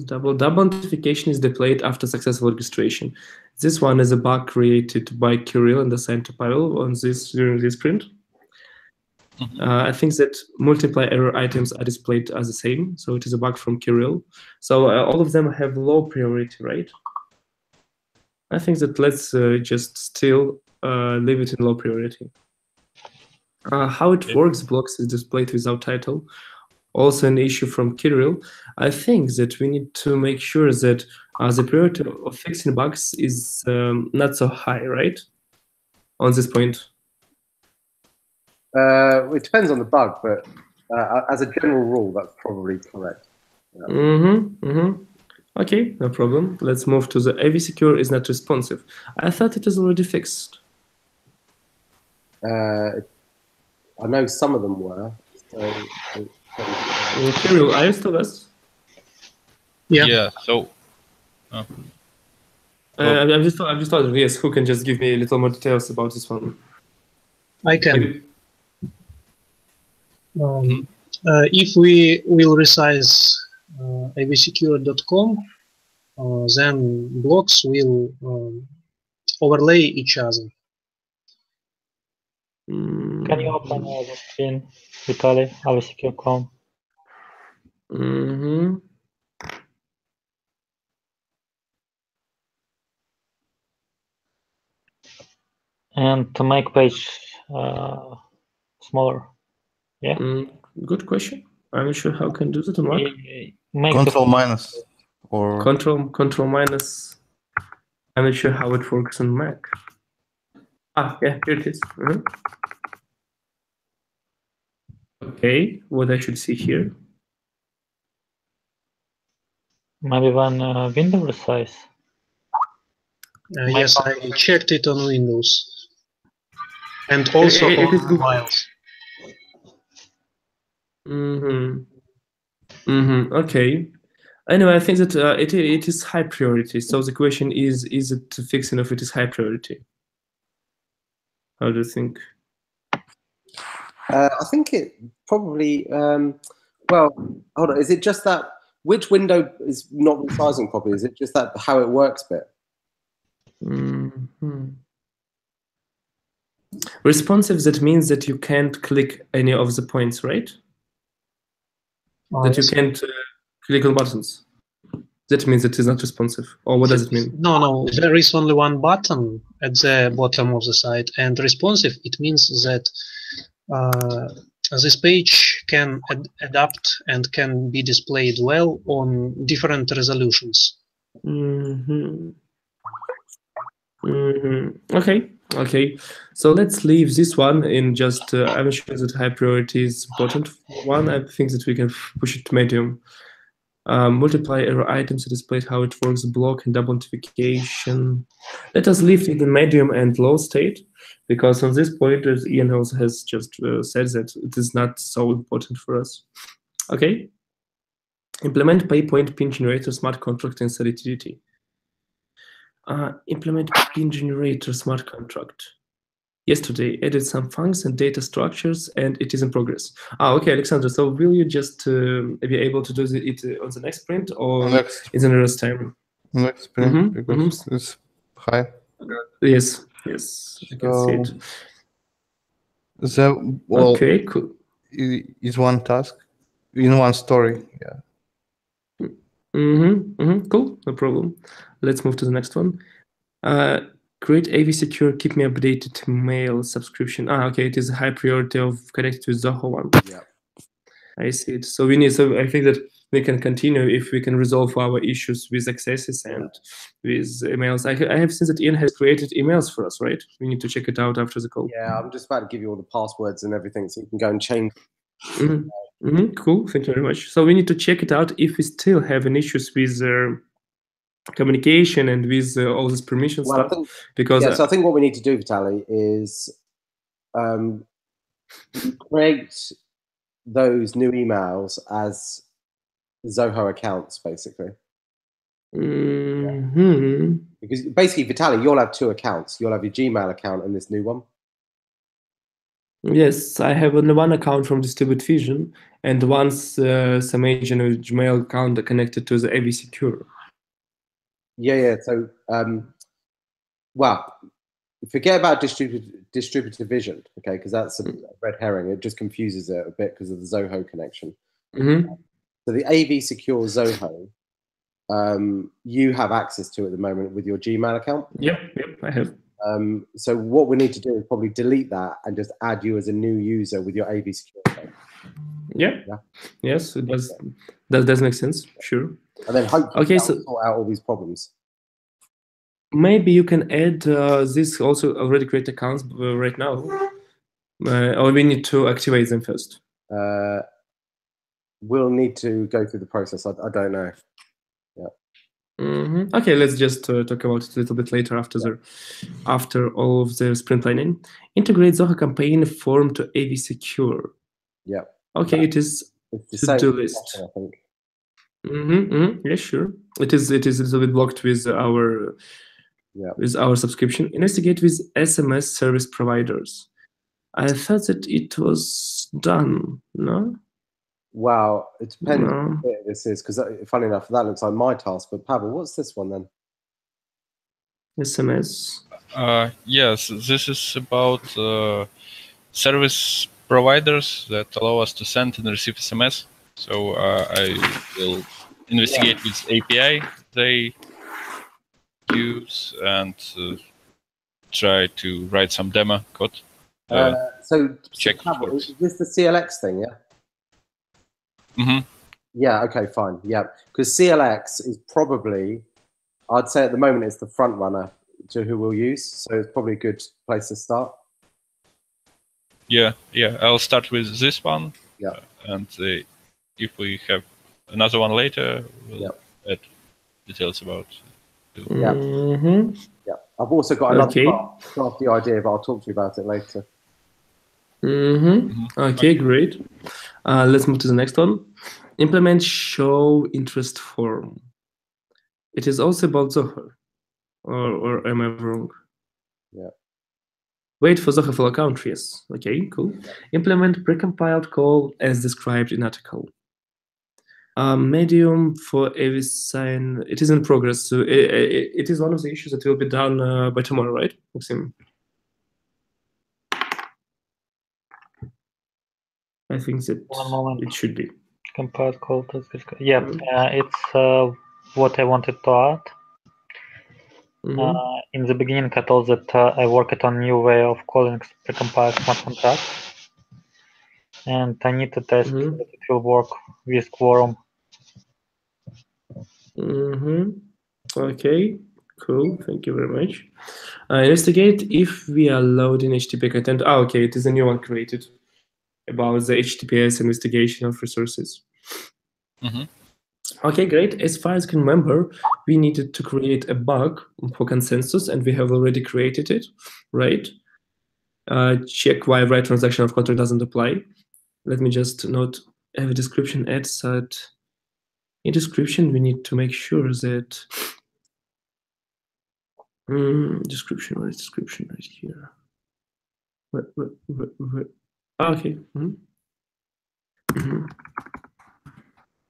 Double authentication is deployed after successful registration. This one is a bug created by Kirill and assigned to Pavel on this during this sprint. I think that multiply error items are displayed as the same, so it is a bug from Kirill. So all of them have low priority, right? I think that let's just still leave it in low priority. How it works, blocks is displayed without title. Also an issue from Kirill. I think that we need to make sure that the priority of fixing bugs is not so high, right? On this point. It depends on the bug, but as a general rule, that's probably correct. Yeah. Okay, no problem. Let's move to the AV Secure is not responsive. I thought it was already fixed. I know some of them were. Kirill, are you still with us? Yeah. Yeah. So. I'm just wondering, yes, who can just give me a little more details about this one? I can. If we will resize avsecure.com, then blocks will overlay each other. Can you open the screen, Vitaly, avsecure.com? And to make page smaller. Yeah. Good question. I'm not sure how I can do that on Mac. Control minus or control minus. I'm not sure how it works on Mac. Yeah, here it is. Okay, what I should see here. Maybe one window resize. Yes, I checked it on Windows. And also on mobiles. Okay. Anyway, I think that it is high priority. So the question is it fixing if it is high priority? How do you think? I think it probably, well, hold on. Is it just that which window is not resizing properly? Is it just that how it works bit? Responsive, that means that you can't click any of the points, right? That you can't click on buttons. That means it is not responsive. Or what does it mean? No, there is only one button at the bottom of the site, and responsive, it means that this page can adapt and can be displayed well on different resolutions. Okay. So let's leave this one in just, I'm sure that high priority is important one. I think that we can push it to medium. Multiply error items to display how it works, block and double authentication. Let us leave it in medium and low state, because on this point, as Ian also has just said, that it is not so important for us. Okay. Implement PayPoint pin generator smart contract and solidity. Implement pin generator smart contract. Yesterday, added some functions and data structures, and it is in progress. Okay, Alexander. So will you just be able to do it on the next sprint or in the nearest time? Next sprint, because it's high. Yes, I can see it. Okay, cool. Is one task in one story. Yeah. Cool, no problem. Let's move to the next one. Create AV Secure, keep me updated mail subscription. Okay, it is a high priority of connected to Zoho one. Yeah. I see it. So I think that we can continue if we can resolve our issues with accesses and with emails. I have seen that Ian has created emails for us, right? We need to check it out after the call. Yeah, I'm just about to give you all the passwords and everything so you can go and change. Cool, thank you very much. So we need to check it out if we still have any issues with communication and with all this permission stuff. So I think what we need to do, Vitaly, is create those new emails as Zoho accounts, basically. Because basically, Vitaly, you'll have 2 accounts. You'll have your Gmail account and this new one. Yes, I have only one account from Distribute Vision, and once some agent with Gmail account connected to the AV Secure. Yeah. So, well, forget about distributed vision, okay? Because that's a red herring. It just confuses it a bit because of the Zoho connection. So the AV Secure Zoho, you have access to at the moment with your Gmail account. Yep, I have. So what we need to do is probably delete that and just add you as a new user with your AV Secure account. Yeah. Yes, it does. That does make sense. Sure. And then hopefully sort out all these problems. Maybe you can add this also already create accounts right now, or we need to activate them first. We'll need to go through the process. I don't know. Yeah. Okay, let's just talk about it a little bit later after all of the sprint planning. Integrate Zoho campaign form to AV Secure. Yeah. Okay, it is to-do list. I think. Yeah, sure. It is a little bit blocked with our subscription. Investigate with SMS service providers. I thought that it was done. No. Wow, it depends what this is, because funny enough, that looks like my task. But Pavel, what's this one then? SMS. Yes, this is about service providers that allow us to send and receive SMS. So I will investigate with API they use and try to write some demo code. So check. Pavel, is this the CLX thing? Yeah. Yeah, okay, fine. Yeah, because CLX is probably, I'd say at the moment, it's the front runner to who we'll use. So it's probably a good place to start. Yeah. I'll start with this one. Yeah. And if we have another one later, we'll add details about it. Yeah. I've also got another crafty idea, but I'll talk to you about it later. Okay, great. Let's move to the next one. Implement show interest form. It is also about Zoho, or am I wrong? Yeah. Wait for Zoho full account. Yes. Okay, cool. Implement precompiled call as described in article. Medium for AV sign. It is in progress. So it is one of the issues that will be done by tomorrow, right, Maxim? I think that it should be. Compiled call. Yeah, it's what I wanted to add. In the beginning, I told that I worked on a new way of calling precompiled smart contract, and I need to test that it will work with Quorum. Okay, cool. Thank you very much. Investigate if we are loading HTTP content. Okay, it is a new one created about the HTTPS investigation of resources. Okay, great. As far as I can remember, we needed to create a bug for consensus, and we have already created it, right? Check why write transaction of contract doesn't apply. Let me just note have a description add set. In description, we need to make sure that description, where is description? Right here. Where? Okay.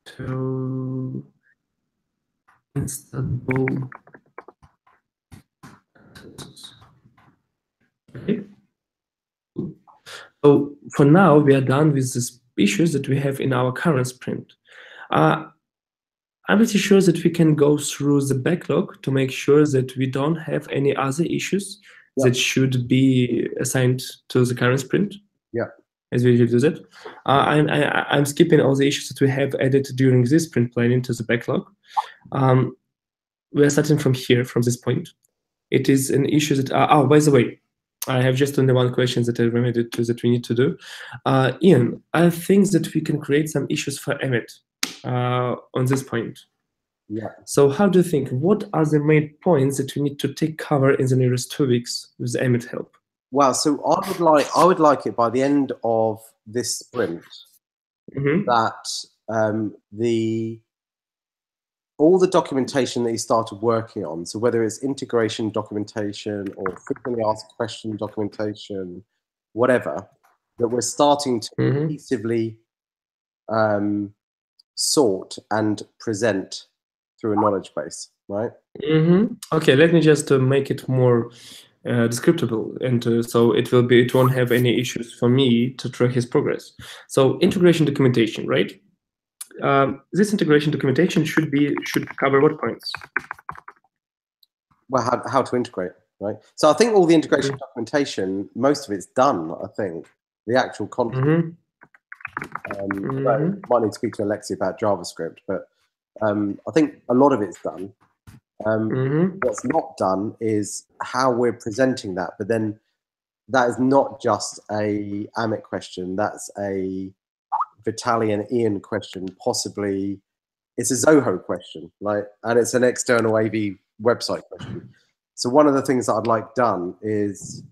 So installable. Okay. So for now, we are done with the issues that we have in our current sprint. I'm pretty sure that we can go through the backlog to make sure that we don't have any other issues that should be assigned to the current sprint. Yeah. As we usually do that. I'm skipping all the issues that we have added during this sprint planning to the backlog. We're starting from here, from this point. It is an issue that, oh, by the way, I have just only one question that I remembered that we need to do. Ian, I think that we can create some issues for Emmet on this point. Yeah. So how do you think, what are the main points that we need to take cover in the nearest 2 weeks with the Emmet help? Well, so I would like it by the end of this sprint that all the documentation that he started working on, so whether it's integration documentation or frequently asked question documentation, whatever, that we're starting to cohesively sort and present through a knowledge base, right? Okay, let me just make it more descriptable, and so it won't have any issues for me to track his progress. So integration documentation, right? This integration documentation should cover what points? Well, how to integrate, right? So I think all the integration documentation, most of it's done. I think the actual content. I might need to speak to Alexei about JavaScript, but I think a lot of it's done. What's not done is how we're presenting that. But then that is not just a Amit question. That's a Vitaly and Ian question. Possibly, it's a Zoho question, and it's an external AV website question. So one of the things that I'd like done is,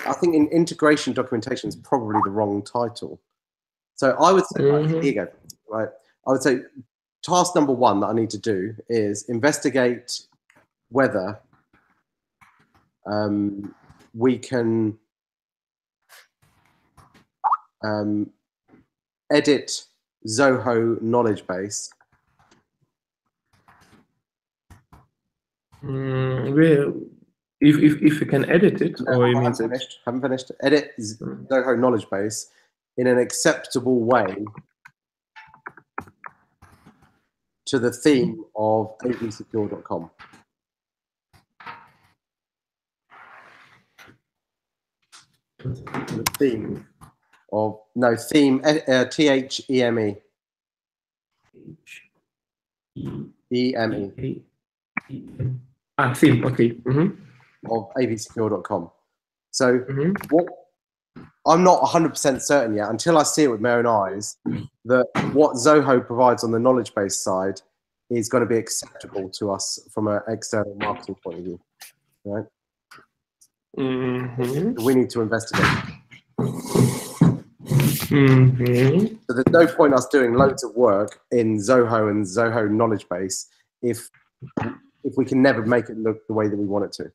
I think in integration documentation is probably the wrong title. So I would say, here you go, right? I would say task number 1 that I need to do is investigate whether we can edit Zoho knowledge base. If you can edit it, or you mean haven't finished. Edit Zoho knowledge base in an acceptable way to the theme of avsecure.com. The theme of theme THEME. EME. Theme, okay. Of avsecure.com. So what I'm not 100% certain yet, until I see it with my own eyes, that what Zoho provides on the knowledge base side is going to be acceptable to us from an external marketing point of view, right? We need to investigate. So there's no point us doing loads of work in Zoho and Zoho knowledge base if we can never make it look the way that we want it to.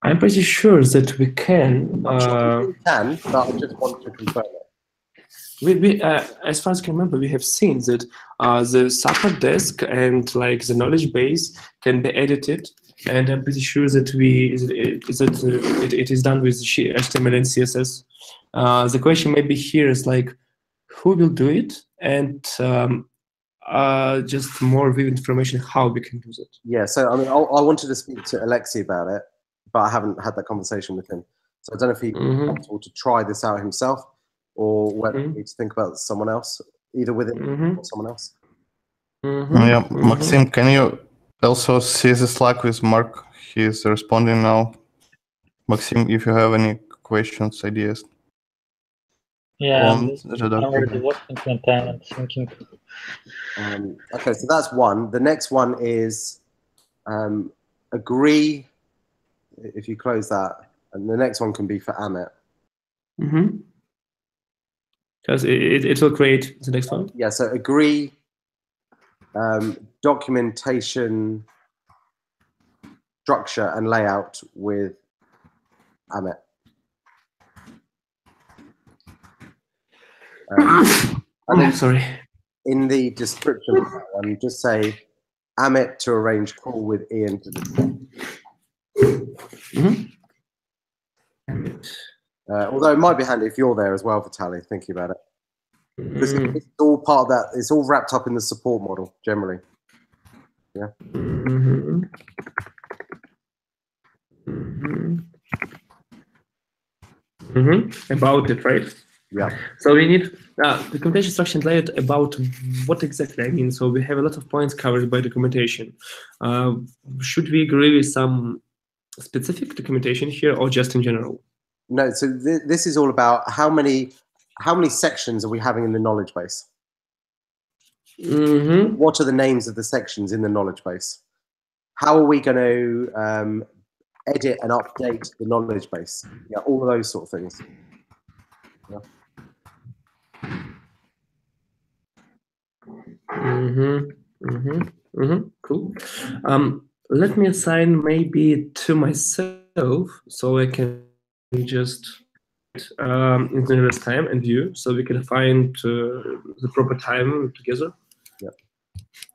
I'm pretty sure that we can. I'm sure we can, but I just want to confirm it. We as far as I can remember, we have seen that the support desk and the knowledge base can be edited, and I'm pretty sure that it is done with HTML and CSS. The question maybe here is who will do it, and just more vivid information how we can use it. Yeah, so I mean, I wanted to speak to Alexei about it, but I haven't had that conversation with him. So I don't know if he's comfortable to try this out himself, or whether he needs to think about someone else, either with him or someone else. Yeah, Maxim, can you also see the Slack with Mark? He's responding now. Maxim, if you have any questions, ideas. Yeah, I'm already watching content and thinking. Okay, so that's one. The next one is agree. If you close that, and the next one can be for Amit. Because it will create the next one. Yeah. So agree. Documentation structure and layout with Amit. Sorry. In the description of that one, just say Amit to arrange call with Ian to discuss. Although it might be handy if you're there as well, Vitaly, thinking about it. Because it's all part of that. It's all wrapped up in the support model, generally. Yeah. About it, right? Yeah. So we need documentation structure and layout about what exactly I mean. So we have a lot of points covered by documentation. Should we agree with some specific documentation here, or just in general? No. So this is all about how many sections are we having in the knowledge base? What are the names of the sections in the knowledge base? How are we going to edit and update the knowledge base? Yeah, all of those sort of things. Yeah. Cool. Let me assign maybe to myself so I can just in the nearest time and view, so we can find the proper time together. Yeah.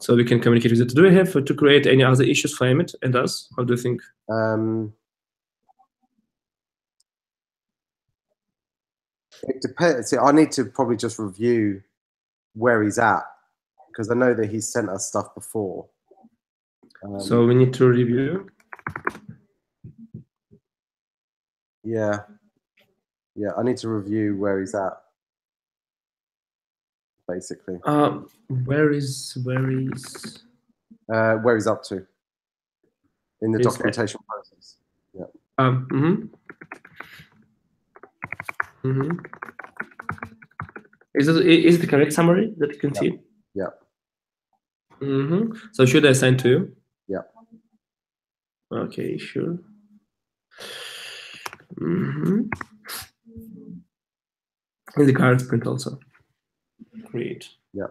So we can communicate with it. Do we have to create any other issues for Emmet and us? How do you think? It depends. See, I need to probably just review where he's at, because I know that he's sent us stuff before. So we need to review. Yeah, I need to review where he's at, basically. Where he's up to in the documentation process. Yeah. Is it the correct summary that you can see? Yeah. So should I assign to you? Yeah. Okay, sure. In the current sprint also. Great. Yeah.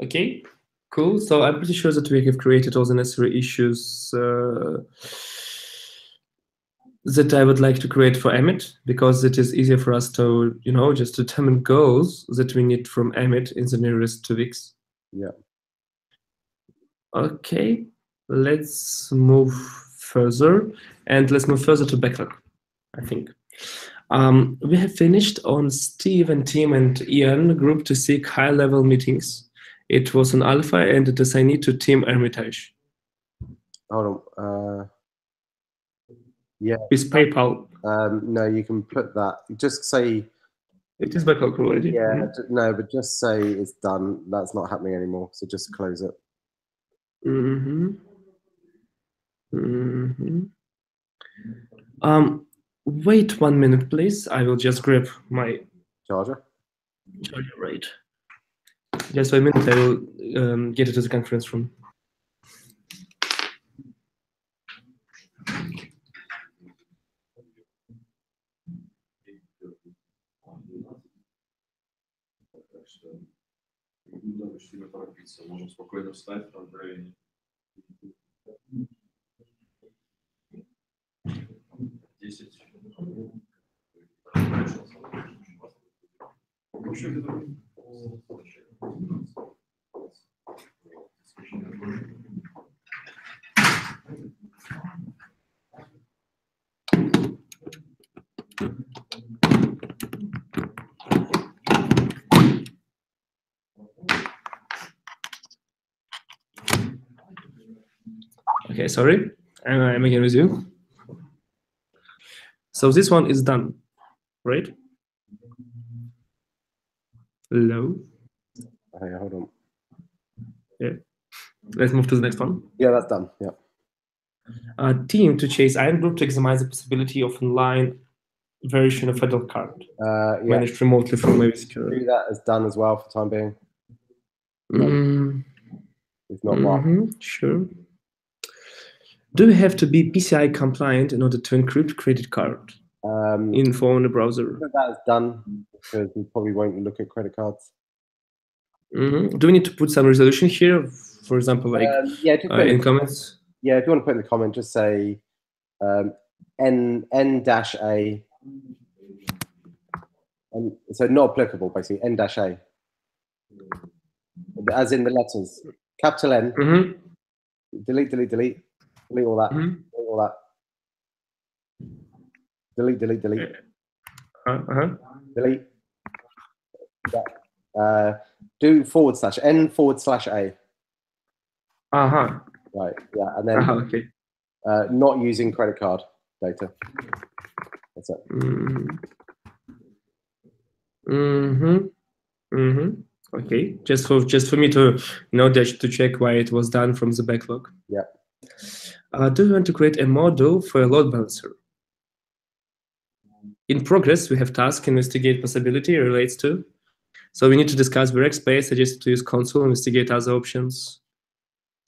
Okay, cool. So I'm pretty sure that we have created all the necessary issues that I would like to create for Emmet, because it is easier for us to, just determine goals that we need from Emmet in the nearest 2 weeks. Yeah. Okay, let's move further, and let's move further to backlog, I think. We have finished on Steve and Tim and Ian group to seek high-level meetings. It was an alpha and it is assigned to Team Hermitage. Hold on. Yeah. With PayPal. No, you can put that. Just say. It is backlog already. Yeah, no, but just say it's done. That's not happening anymore. So just close it. Wait 1 minute, please. I will just grab my charger. Right. Just 1 minute. I will get it to the conference room. Можем спокойно встать там в районе 10. Okay, sorry, I'm again with you. So this one is done, right? Hello? Hey, hold on. Yeah. Let's move to the next one. Yeah, that's done. Yeah. Team to chase Iron Group to examine the possibility of online version of Federal Card. Managed remotely from maybe security. Do that as done as well for the time being. It's not Sure. Do we have to be PCI compliant in order to encrypt credit card info in the browser? That is done, because we probably won't look at credit cards. Do we need to put some resolution here? For example, like in comments? Yeah, if you want to put in the comment, just say N-A. And so not applicable, basically, N-A. As in the letters. Capital N. Delete, delete, delete. Delete all that. Delete all that. Delete, delete, delete. Delete. Yeah. Do / N/A. Right. Yeah. And then okay. Not using credit card data. That's it. Okay. Just for me to to check why it was done from the backlog. Yeah. Do we want to create a model for a load balancer? In progress, we have task investigate possibility relates to. So we need to discuss workspace, suggested to use console, investigate other options.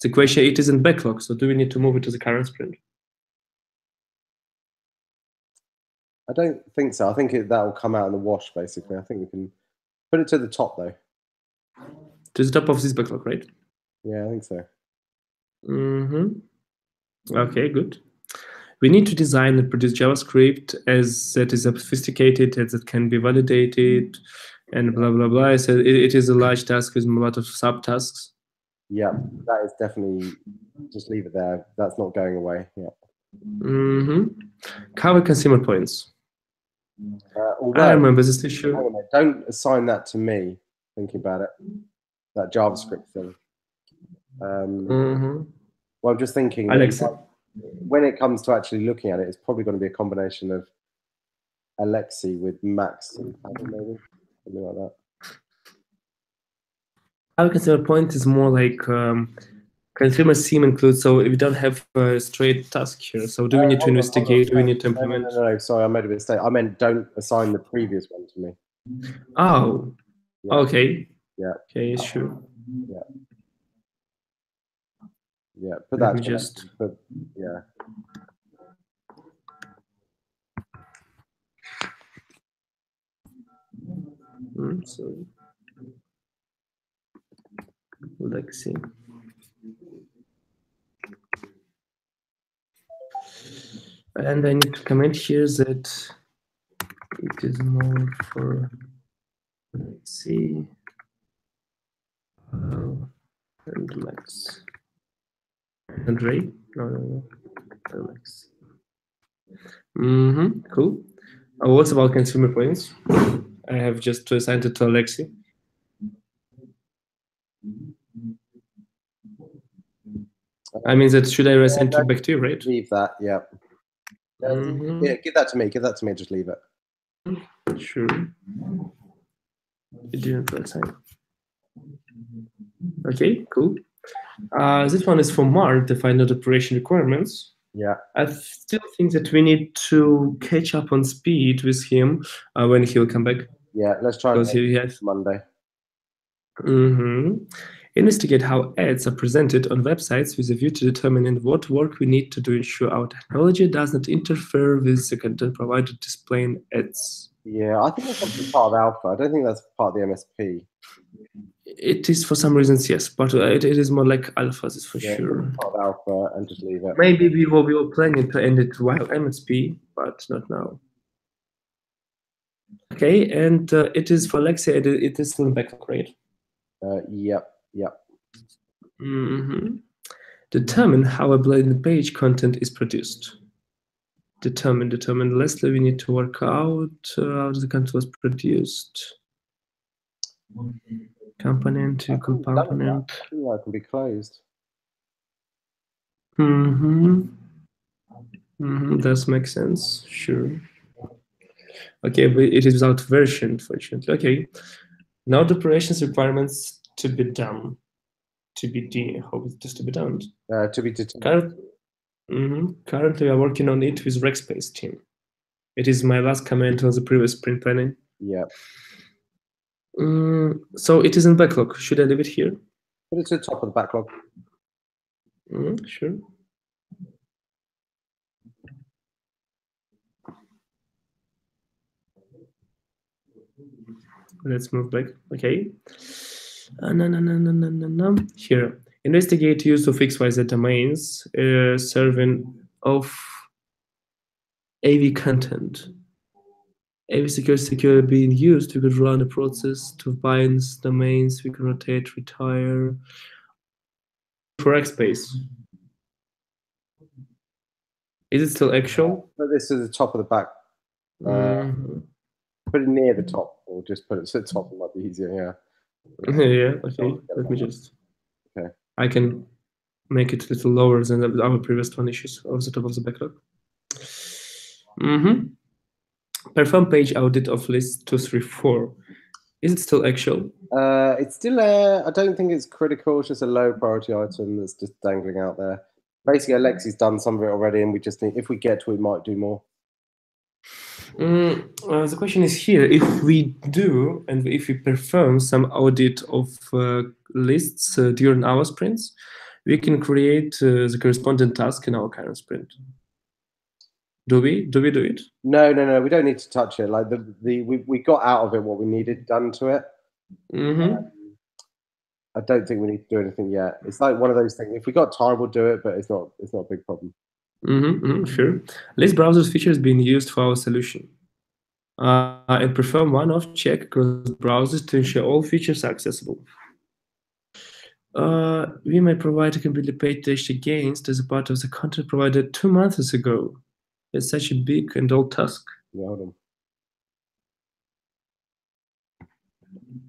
The question, it is in backlog, so do we need to move it to the current sprint? I don't think so. I think that will come out in the wash, basically. I think we can put it to the top, though. To the top of this backlog, right? Yeah, I think so. Okay, good. We need to design and produce JavaScript as that is sophisticated, as it can be validated, and blah, blah, blah. So it is a large task with a lot of subtasks. Yeah, that is definitely, just leave it there. That's not going away. Yeah. Cover consumer points. I remember this issue. Don't assign that to me, thinking about it, that JavaScript thing. Well, I'm just thinking, when it comes to actually looking at it, it's probably going to be a combination of Alexei with Max and maybe something like that. Our consumer point is more like consumer theme includes. So we don't have a straight task here. So do we need to investigate? Do we need to implement? No, sorry, I made a mistake. I meant don't assign the previous one to me. Oh, yeah. Okay. Yeah. Okay, sure. Yeah. Yeah, put that. Just. Yeah. So, let's see. And I need to comment here that it is more for, let's see, and Max. And Ray? No, Max. Cool. What's about consumer points? I have just assigned it to Alexei. I mean that should I resend it back to you, right? Leave that, yeah. Yeah, give that to me. Give that to me. Just leave it. Sure. You didn't assign. Okay, cool. This one is for Mark, the final operation requirements. Yeah. I still think that we need to catch up on speed with him when he'll come back. Yeah, let's try it Monday. Investigate how ads are presented on websites with a view to determining what work we need to do to ensure our technology does not interfere with the content provider displaying ads. Yeah, I think that's part of Alpha. I don't think that's part of the MSP. It is for some reasons, yes, but it is more like Alpha, that's for sure. Part of Alpha and just leave it. Maybe we were planning to end it while MSP, but not now. Okay, and it is for Alexei, it is still in backlog, right? Yep. Determine how a blended page content is produced. Determine. Lastly, we need to work out how the content was produced. Component to component. That can be closed. Does make sense. Sure. Okay, but it is without version, fortunately. Okay. Now the operations requirements to be done. How is this to be done? To be determined. Currently, we are working on it with Rackspace team. It is my last comment on the previous sprint planning. Yeah. So it is in backlog. Should I leave it here? Put it to the top of the backlog. Sure. Let's move back. Okay. Here, investigate use of XYZ domains serving of AV content. AV security being used, we could run a process to bind domains, we can rotate, retire. For Rackspace. Is it still actual? Put this to the top of the back. Put it near the top, or just put it to the top. It might be easier. Yeah. Yeah. Okay. Let me just. Okay. I can make it a little lower than our previous one issues of the top of the backlog. Perform page audit of list 234. Is it still actual? It's still I don't think it's critical. It's just a low priority item that's just dangling out there. Basically, Alexei's done some of it already, and we just think if we get to it, we might do more. The question is here, if we do and if we perform some audit of lists during our sprints, we can create the corresponding task in our current sprint. Do we do it? No, we don't need to touch it. Like we got out of it what we needed done to it. I don't think we need to do anything yet. It's like one of those things. If we got time, we'll do it, but it's not a big problem. Sure. List browsers features being used for our solution. And perform one-off check across browsers to ensure all features are accessible. We may provide a completely paid dash against as a part of the content provided 2 months ago. It's such a big and old task. Yeah, hold on.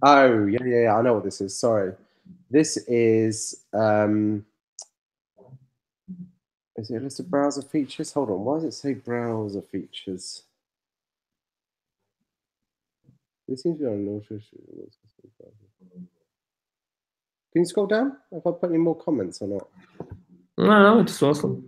Oh, yeah. I know what this is. Sorry. This is it a list of browser features? Hold on. Why does it say browser features? This seems to be on Can you scroll down? Have I put any more comments or not? No, it's awesome.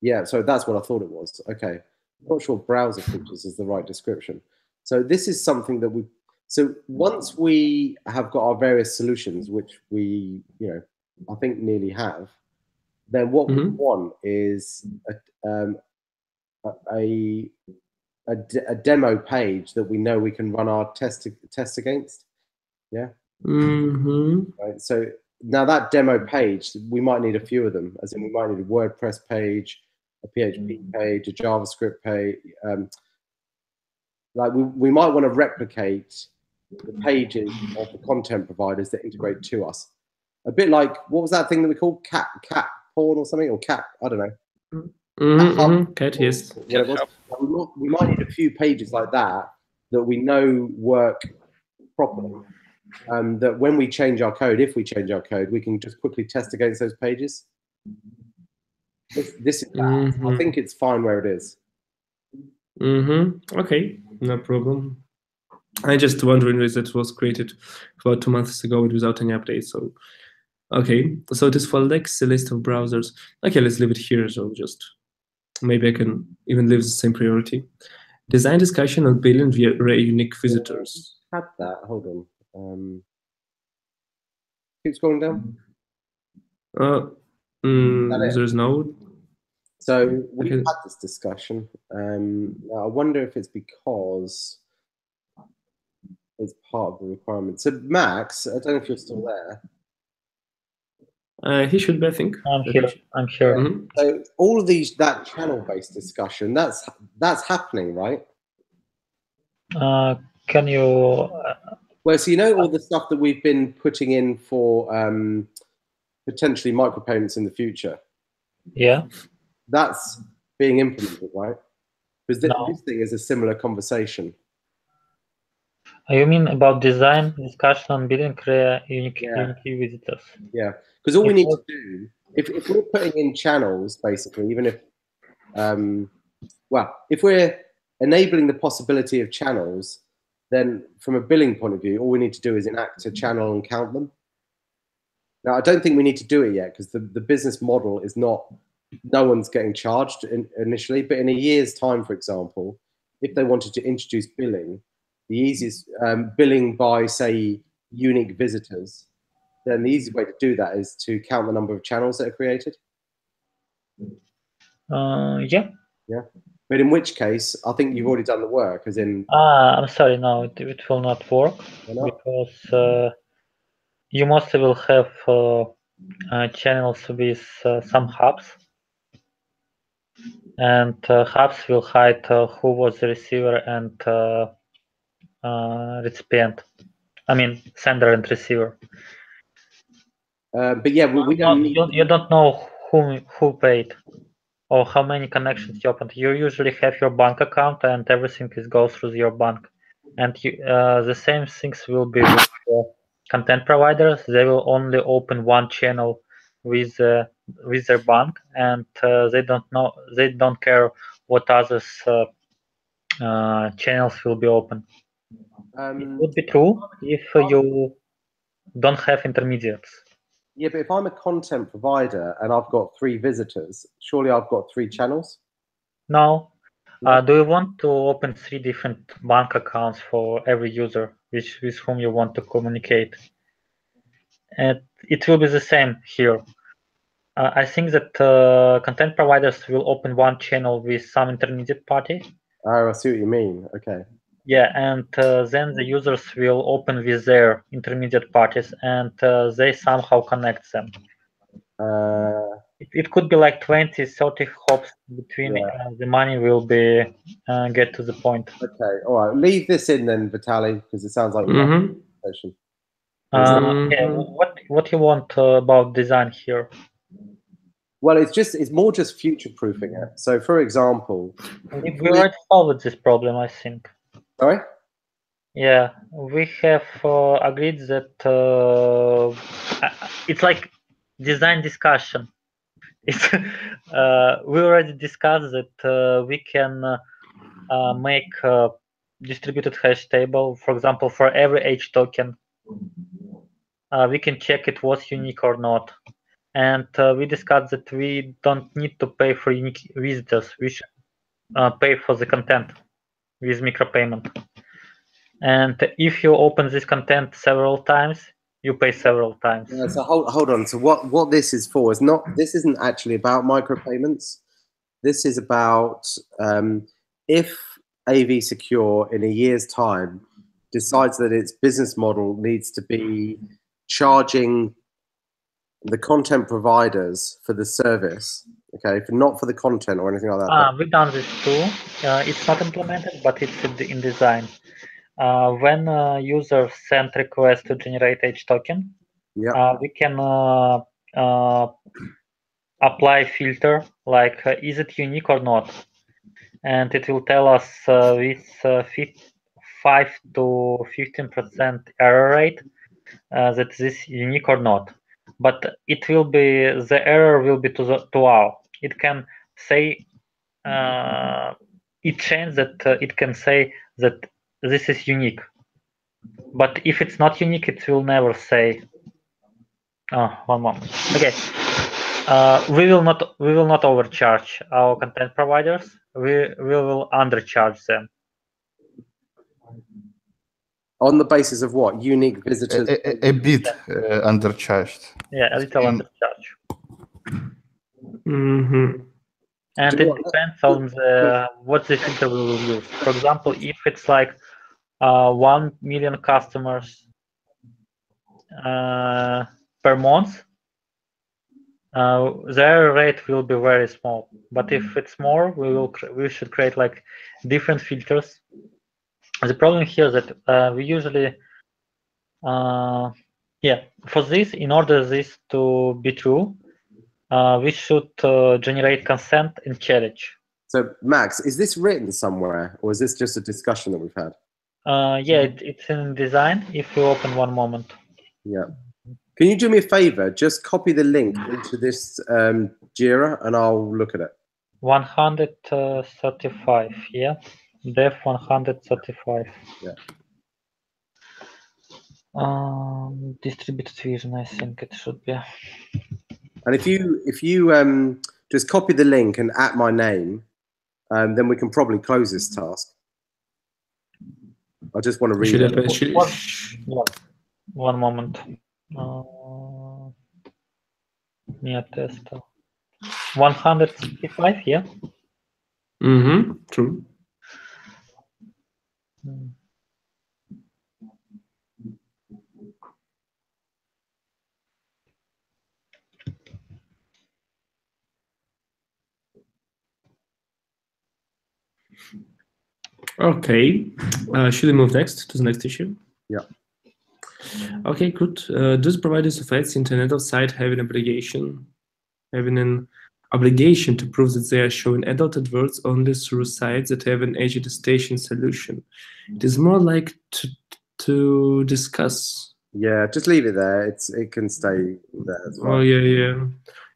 Yeah, so that's what I thought it was. Okay. I'm not sure browser features is the right description. So this is something that so once we have got our various solutions, which we, I think nearly have, then what we want is a demo page that we know we can run our tests against. Yeah. Right. So now that demo page, we might need a few of them, as in we might need a WordPress page, a PHP page, a JavaScript page. Like we might want to replicate the pages of the content providers that integrate to us. A bit like, what was that thing that we called cat porn or something, or cat? I don't know. Cat, yes. We might need a few pages like that we know work properly. That when we change our code, if we change our code, we can just quickly test against those pages. This is that. I think it's fine where it is. Okay, no problem. I just wondering if it was created about 2 months ago without any updates. So, okay, so it is for Lex, a list of browsers. Okay, let's leave it here. So just maybe I can even leave the same priority. Design discussion on billing via unique visitors. Had that. Hold on. Keep scrolling down. There's no. So we've had this discussion. Now I wonder if it's because it's part of the requirement. So Max, I don't know if you're still there. He should be, I think. I'm sure. So all of that channel-based discussion, that's happening, right? Can you? Well, so all the stuff that we've been putting in for potentially micropayments in the future. Yeah. That's being implemented, right? Because this thing is a similar conversation. You mean about design discussion on billing unique visitors? Yeah, because all we need to do, if we're putting in channels, basically, even if, if we're enabling the possibility of channels, then from a billing point of view, all we need to do is enact a channel and count them. Now, I don't think we need to do it yet because the business model is not, no one's getting charged initially, but in a year's time, for example, if they wanted to introduce billing, the easiest billing by, say, unique visitors, then the easy way to do that is to count the number of channels that are created. Yeah. Yeah. But in which case, I think you've already done the work, as in... I'm sorry, no, it will not work. Because you mostly will have channels with some hubs. And hubs will hide who was the receiver and recipient. I mean, sender and receiver. But yeah, we don't need... You don't know who paid or how many connections you opened. You usually have your bank account and everything goes through your bank. And the same things will be with content providers. They will only open one channel with their bank, and they don't care what others channels will be open. It would be true if you don't have intermediates. Yeah, but if I'm a content provider and I've got 3 visitors, surely I've got 3 channels? No. Do you want to open 3 different bank accounts for every user with whom you want to communicate? And it will be the same here. I think that content providers will open one channel with some intermediate party. Oh, I see what you mean. Okay. Yeah, and then the users will open with their intermediate parties, and they somehow connect them. It could be like 20, 30 hops between the money will be get to the point. Okay, all right. Leave this in then, Vitaly, because it sounds like yeah, what you want about design here? Well, it's more just future-proofing it. So, for example, we already solved this problem, I think. Sorry? Yeah, we have agreed that it's like design discussion. It's we already discussed that we can make a distributed hash table. For example, for every H token, we can check it was unique or not. And we discussed that we don't need to pay for unique visitors. We should pay for the content with micropayment. And if you open this content several times, you pay several times. Yeah, so hold on. So what this is for is this isn't actually about micropayments. This is about if AV Secure in a year's time decides that its business model needs to be charging the content providers for the service, okay, not for the content or anything like that. We've done this too. It's not implemented, but it's in design. When users send request to generate H token, we can apply filter like is it unique or not, and it will tell us with 5 to 15% error rate that this is unique or not. But it will be the error will be to wow. It can say it changed that it can say that this is unique, but if it's not unique, it will never say. One moment. Okay, we will not overcharge our content providers. We will undercharge them. On the basis of what? Unique visitors? A bit undercharged. Yeah, a little undercharged. And it depends on what the filter we will use. For example, if it's like 1 million customers per month, their rate will be very small. But if it's more, we should create like different filters. The problem here is that we usually, for this, in order this to be true, we should generate consent and challenge. So, Max, is this written somewhere, or is this just a discussion that we've had? It's in design. If you open one moment. Yeah. Can you do me a favor? Just copy the link into this Jira, and I'll look at it. 135, yeah. Dev 135. Yeah. Distributed vision, I think it should be. And if you just copy the link and at my name, then we can probably close this task. I just want to read it. One moment. Test 165, yeah. True. Okay, should we move next to the next issue? Yeah. Okay, good. Does providers of ads internet site have an obligation to prove that they are showing adult adverts only through sites that have an age attestation solution? It is more like to discuss. Yeah, just leave it there. It can stay there as well. Oh yeah.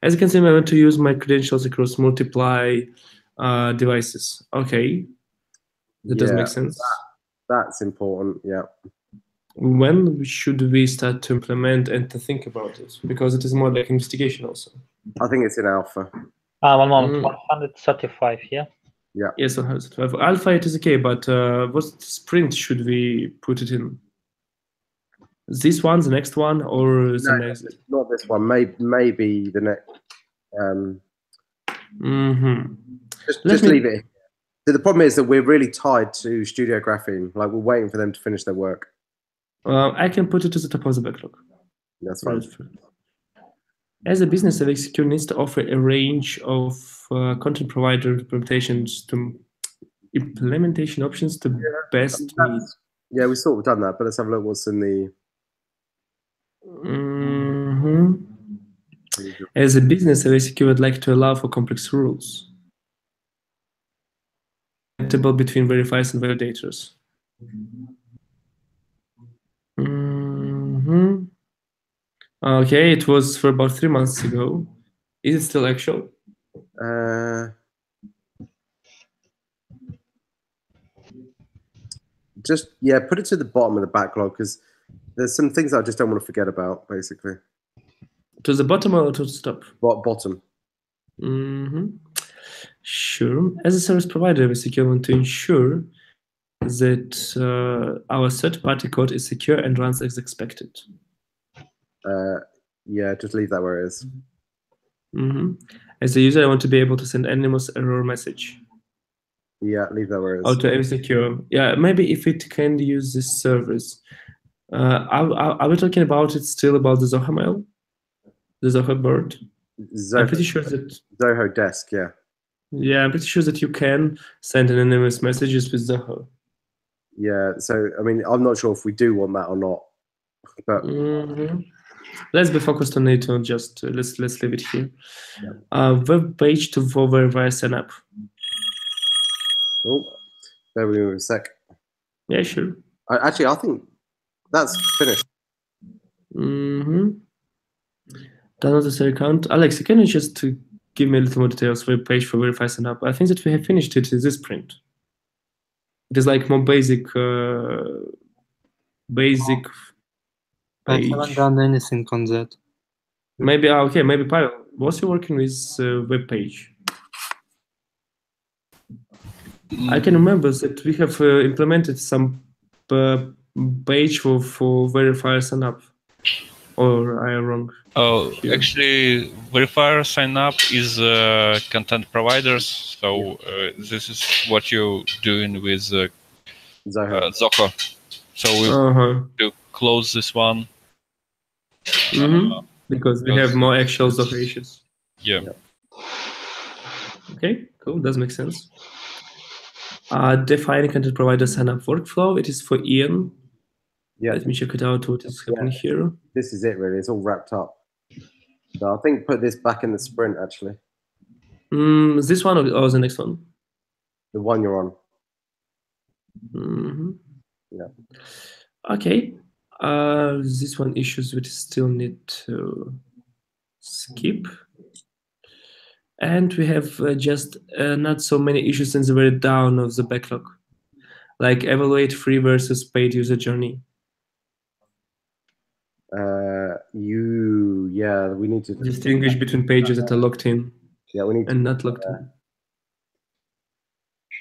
As you can see, I want to use my credentials across multiple devices. Okay, that does make sense. That's important. Yeah. When should we start to implement and to think about it? Because it is more like investigation also. I think it's in alpha. One moment, 135, yeah? Yeah. Yes, 135. Alpha, it is okay, but what sprint should we put it in? This one, the next one, or the next? Not this one. Maybe the next. Just leave it. So the problem is that we're really tied to Studio Graphene. Like, we're waiting for them to finish their work. I can put it to the top of the backlog. That's fine. As a business, AveXSecure needs to offer a range of content provider implementation options to best meet. Yeah, we sort of done that, but let's have a look what's in the... As a business, AveXSecure would like to allow for complex rules between verifiers and validators. Okay, it was for about 3 months ago. Is it still actual? Just, yeah, put it to the bottom of the backlog, because there's some things I just don't want to forget about, basically. To the bottom or to the top? Bottom. Sure. As a service provider, AveXSecure want to ensure that our third-party code is secure and runs as expected. Yeah, just leave that where it is. As a user, I want to be able to send anonymous error message. Yeah, leave that where it is. Or to AveXSecure. Yeah, maybe if it can use this service. Are we talking about it still about the Zoho mail? The Zoho board? I'm pretty sure that... Zoho desk, yeah. Yeah, I'm pretty sure that you can send anonymous messages with Zoho. Yeah, so, I mean, I'm not sure if we do want that or not. But let's be focused on it, or just let's leave it here. Web page for verify sign up. Oh, bear with me a sec. Yeah, sure. Actually, I think that's finished. Download the account. Alex, can you just give me a little more details? Web page for verify sign up. I think that we have finished it in this sprint. It is like more basic. I haven't done anything on that. Maybe okay. Maybe Pavel, was you working with web page? I can remember that we have implemented some page for verifier sign up. Or am I wrong? Oh, actually, verifier sign up is content providers. So this is what you're doing with Zoho. So we to close this one. Because we have more actual Zoho issues. Yeah. Okay, cool. Does make sense. Define content provider sign up workflow. It is for Ian. Yeah. Let me check it out. What is happening here? This is it, really. It's all wrapped up. So I think put this back in the sprint, actually. This one or the next one? The one you're on. Yeah. Okay. This one issues we still need to skip. And we have just not so many issues in the very down of the backlog, like evaluate free versus paid user journey. We need to distinguish between pages that are logged in. Yeah, we need and not logged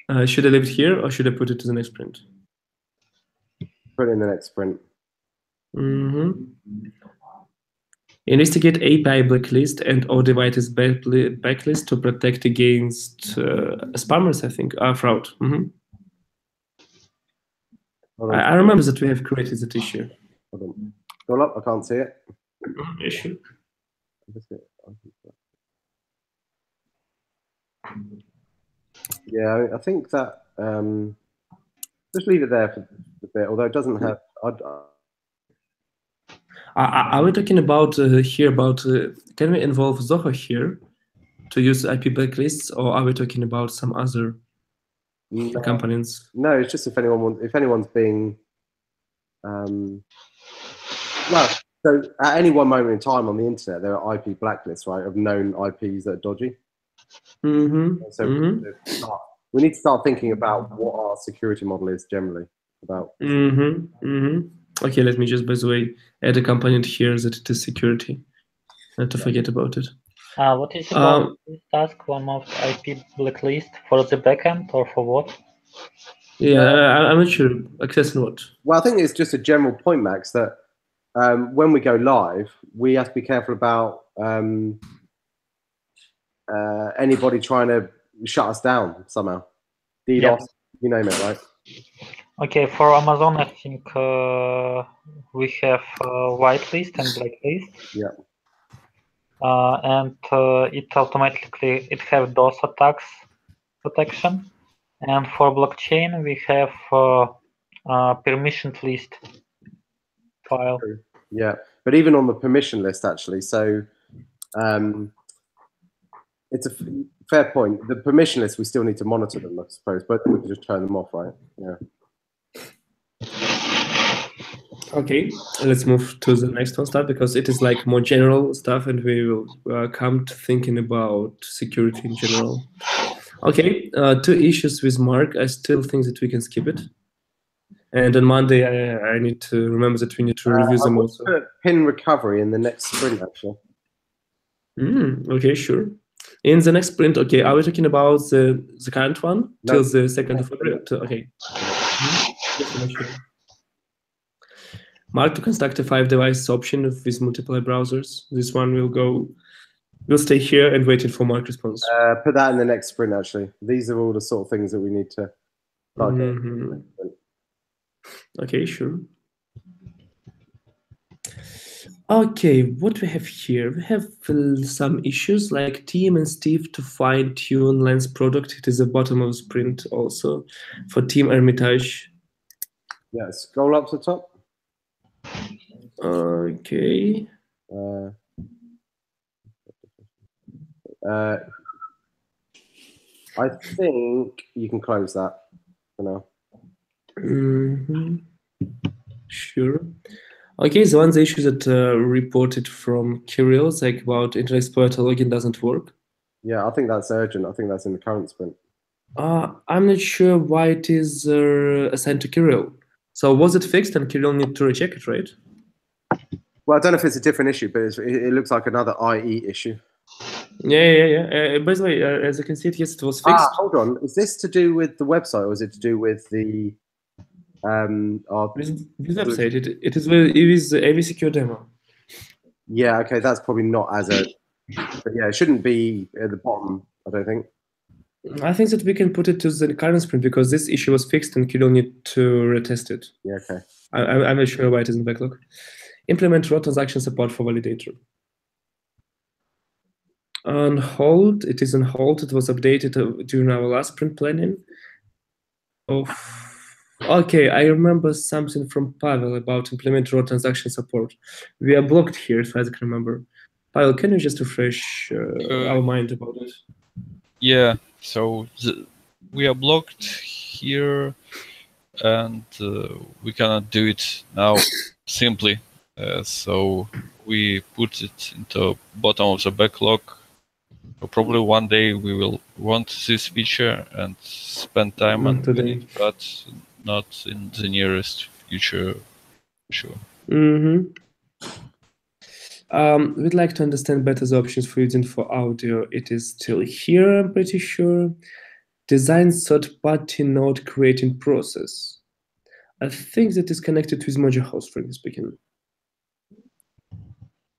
in. Should I leave it here or should I put it to the next sprint? Put it in the next sprint. Investigate API blacklist and all devices backlist to protect against spammers, I think, fraud. I remember that we have created that issue. Hold on. Scroll up, I can't see it. Issue. Yeah, I think that just leave it there for a bit, although it doesn't have. Are we talking about here about can we involve Zoho here to use IP backlists, or are we talking about some other components? No, it's just if anyone's being well, so at any one moment in time on the internet, there are IP blacklists, right, of known IPs that are dodgy. So we need to start thinking about what our security model is generally about. Okay, let me just, by the way, add a component here that it is security, not to forget about it. What is about this task, one of IP blacklist for the backend or for what? Yeah, I'm not sure. Access and what? Well, I think it's just a general point, Max, that when we go live, we have to be careful about anybody trying to shut us down somehow, DDoS, you name it, right? Okay, for Amazon, I think we have whitelist and blacklist. Yeah. And it automatically have DOS attacks protection. And for blockchain, we have permissioned list file. Yeah, but even on the permission list, actually, so it's a fair point. The permission list, we still need to monitor them, I suppose, but we can just turn them off, right? Yeah. Okay, let's move to the next one stuff, because it is like more general stuff, and we will come to thinking about security in general. Okay, 2 issues with Mark. I still think that we can skip it. And on Monday, I need to remember that we need to review them also. Put pin recovery in the next sprint, actually. Okay, sure. In the next sprint, okay, are we talking about the current one till the 2nd of February? Okay. Just to make sure. Mark, to construct a 5-device option with multiple browsers. This one will go. We'll stay here and waiting for Mark's response. Put that in the next sprint, actually. These are all the sort of things that we need to plug in. Okay, sure. Okay, what we have here? We have some issues like Team and Steve to fine-tune Lens product. It is the bottom of the sprint also for Team Hermitage. Yeah, scroll up to the top. Okay. I think you can close that for now. Sure. Okay, so one of the issues that reported from Kirill is like about Internet Explorer login doesn't work. Yeah, I think that's urgent. I think that's in the current sprint. I'm not sure why it is assigned to Kirill. So was it fixed and Kirill need to recheck it, right? Well, I don't know if it's a different issue, but it looks like another IE issue. Yeah. By the way, as you can see, yes, it was fixed. Hold on. Is this to do with the website, or is it to do with the this website? It is AV Secure demo. Yeah, okay, that's probably not as a. But yeah, it shouldn't be at the bottom, I don't think. I think that we can put it to the current sprint because this issue was fixed and you don't need to retest it. Yeah, okay. I'm not sure why it is in the backlog. Implement raw transaction support for validator. On hold, it is on hold. It was updated during our last sprint planning. Okay, I remember something from Pavel about implement raw transaction support. We are blocked here, as far as I can remember. Pavel, can you just refresh our mind about it? Yeah, so we are blocked here, and we cannot do it now simply. So we put it into bottom of the backlog. So probably one day we will want this feature and spend time on it, but not in the nearest future, sure. We'd like to understand better the options for using for audio. It is still here, I'm pretty sure. Design third-party node creating process. I think that is connected with Mojo Host, frankly speaking.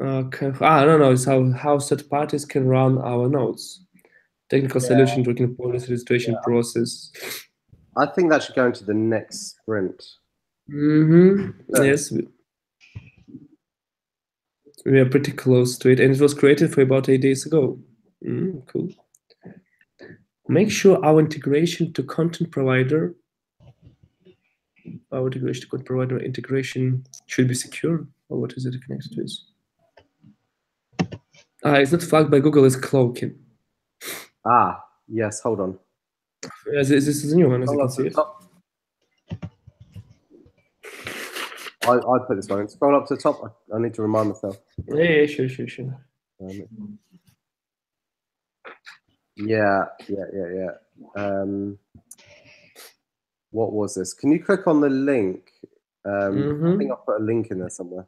Okay. I don't know. It's how third parties can run our nodes. Technical solution, working policy registration process. I think that should go into the next sprint. Yes. We are pretty close to it, and it was created for about 8 days ago. Cool. Make sure our integration to content provider, integration should be secure. Or what is it connected with? It's not flagged by Google as cloaking. Yes, hold on. This is a new one, as you can see it. I put this one. Scroll up to the top. I need to remind myself. Yeah, sure. Yeah. What was this? Can you click on the link? I think I put a link in there somewhere.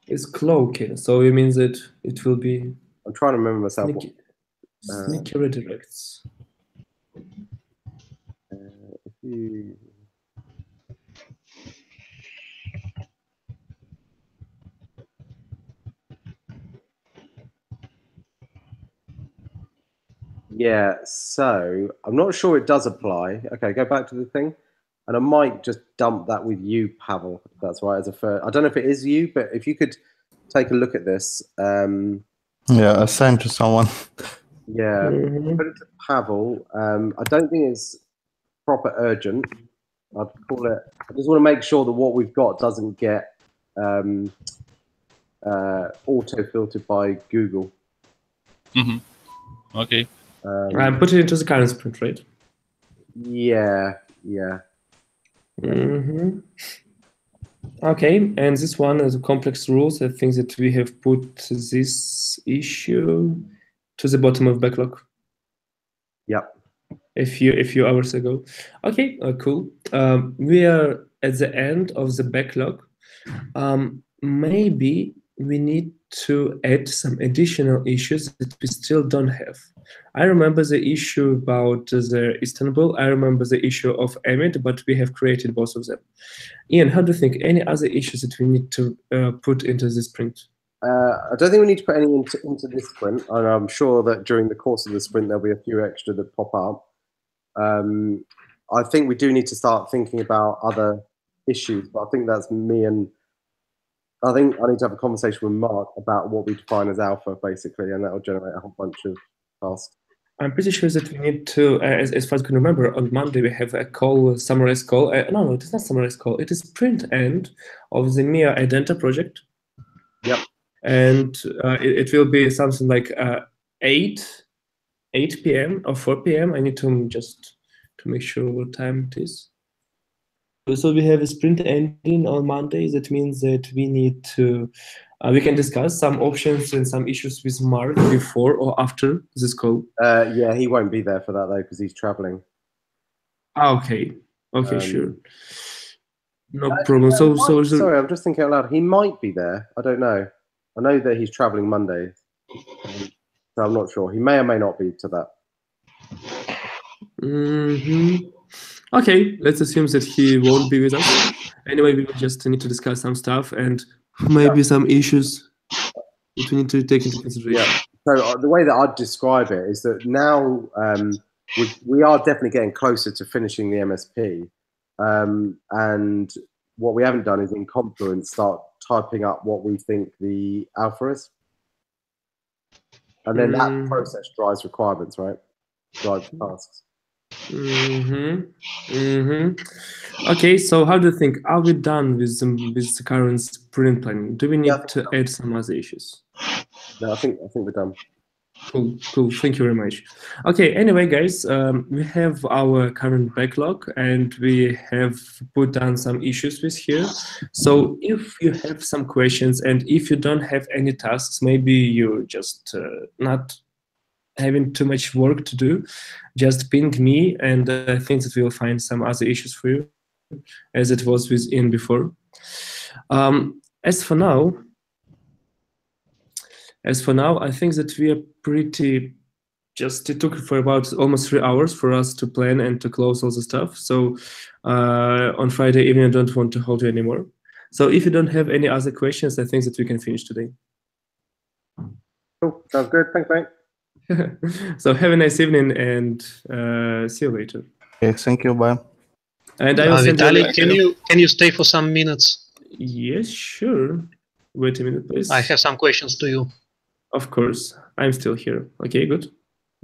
It's cloaking, so it means that it will be. I'm trying to remember myself. Sneaky redirects. If you... Yeah, so I'm not sure it does apply. Okay, go back to the thing. And I might just dump that with you, Pavel. If that's right. As a first, I don't know if it is you, but if you could take a look at this. Yeah, assign to someone. Yeah, put it to Pavel. I don't think it's proper urgent. I'd call it. I just want to make sure that what we've got doesn't get auto-filtered by Google. Okay. I put it into the current sprint, right? Yeah. Okay, and this one is complex rules. I think that we have put this issue to the bottom of backlog. Yep. A few hours ago. Okay, cool. We are at the end of the backlog. Maybe we need to add some additional issues that we still don't have. I remember the issue about the Istanbul. I remember the issue of Emmet, but we have created both of them. Ian, how do you think? Any other issues that we need to put into this sprint? I don't think we need to put any into this sprint, and I'm sure that during the course of the sprint there'll be a few extra that pop up. I think we do need to start thinking about other issues, but I think that's me, and I think I need to have a conversation with Mark about what we define as alpha, basically, and that will generate a whole bunch of tasks. I'm pretty sure that we need to, as far as I can remember, on Monday we have a call, summarize call. No, it is not summarize call. It is sprint end of the Mia Identa project. Yep. And it will be something like 8 p.m. or 4 p.m. I need to just to make sure what time it is. So we have a sprint ending on Monday. That means that we need to, we can discuss some options and some issues with Mark before or after this call. Yeah, he won't be there for that though because he's traveling. Okay. Sure. No problem. So sorry, I'm just thinking out loud. He might be there. I don't know. I know that he's traveling Monday, so I'm not sure. He may or may not be to that. Okay, let's assume that he won't be with us. Anyway, we just need to discuss some stuff and maybe some issues that we need to take into consideration. Yeah. So the way that I'd describe it is that now we are definitely getting closer to finishing the MSP, and what we haven't done is in Confluence start typing up what we think the alpha is, and then that process drives requirements, right? Drives tasks. Okay, so how do you think? Are we done with the current sprint planning? Do we need to add some other issues? No, I think we're done. Cool. Thank you very much. Okay, anyway, guys, we have our current backlog and we have put down some issues with here. So if you have some questions and if you don't have any tasks, maybe you're just not having too much work to do, just ping me and I think that we'll find some other issues for you as it was with Ian before. As for now, I think that we are pretty it took for about almost 3 hours for us to plan and to close all the stuff. So on Friday evening, I don't want to hold you anymore. So if you don't have any other questions, I think that we can finish today. Cool, sounds good. Thanks, mate. So have a nice evening and see you later. Okay, thank you. Bye. And I will Vitaly, can you stay for some minutes? Yes, sure. Wait a minute, please. I have some questions to you. Of course, I'm still here. Okay, good.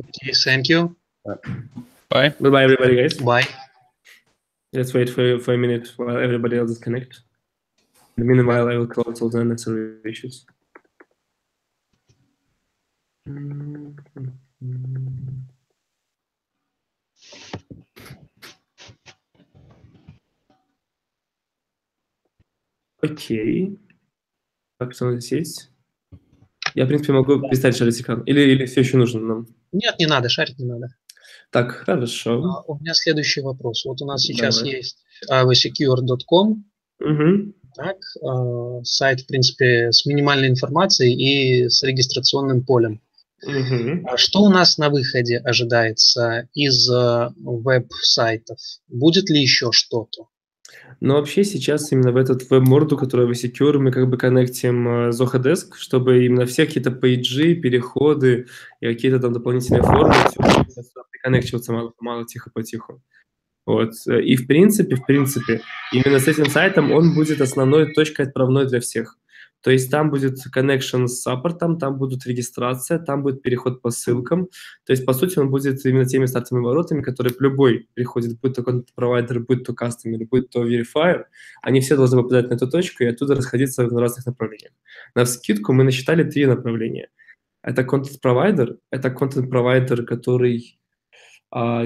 Okay, thank you. Bye. Bye, everybody, guys. Bye. Let's wait for a minute while everybody else is connected. In the meanwhile, I will close all the unnecessary issues. Окей. Так, что здесь есть? Я, в принципе, могу перестать шарить экран. Или все еще нужно нам? Нет, не надо, шарить не надо. Так, хорошо. У меня следующий вопрос. Вот у нас сейчас есть avsecure.com. Так, сайт, в принципе, с минимальной информацией и с регистрационным полем. Что у нас на выходе ожидается из веб-сайтов? Будет ли еще что-то? Но вообще сейчас именно в этот веб-морду, который в Secure, мы как бы коннектим Zoho Desk, чтобы именно все какие-то пейджи, переходы и какие-то там дополнительные формы приконнективаться мало тихо-потиху. Вот. И в принципе, именно с этим сайтом он будет основной точкой отправной для всех. То есть там будет connection с саппортом, там будет регистрация, там будет переход по ссылкам. То есть, по сути, он будет именно теми стартовыми воротами, которые любой приходит, будь то контент-провайдер, будь то кастомер, будь то verifier, они все должны попадать на эту точку и оттуда расходиться в разных направлениях. Навскидку мы насчитали 3 направления. Это контент-провайдер, который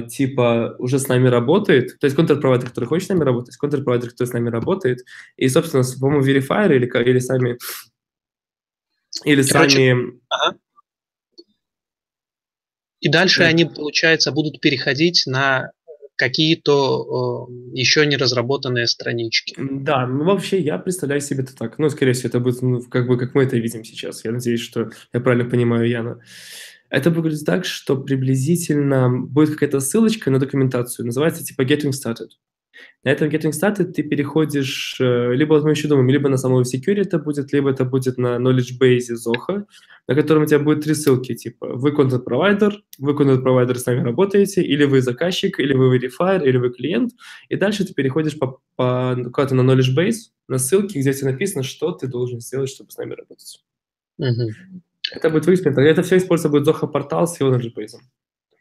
типа уже с нами работает, то есть контент-провайдер, который хочет с нами работать, контент-провайдер, который с нами работает, и, собственно, по-моему, verifier или сами... Ага. И дальше они, получается, будут переходить на какие-то еще не разработанные странички. Да, ну вообще я представляю себе это так. Ну, скорее всего, это будет как бы как мы это видим сейчас. Я надеюсь, что я правильно понимаю Яна. Это выглядит так, что приблизительно будет какая-то ссылочка на документацию, называется типа Getting Started. На этом Getting Started ты переходишь либо, мы еще думаем, либо на самого Secure это будет, либо это будет на knowledge base Zoho, на котором у тебя будет 3 ссылки, типа вы контент-провайдер с нами работаете, или вы заказчик, или вы verifier, или вы клиент, и дальше ты переходишь куда-то на knowledge base, на ссылки, где тебе написано, что ты должен сделать, чтобы с нами работать. Это будет выяснено. Это все используется будет Zoho портал с его knowledge base.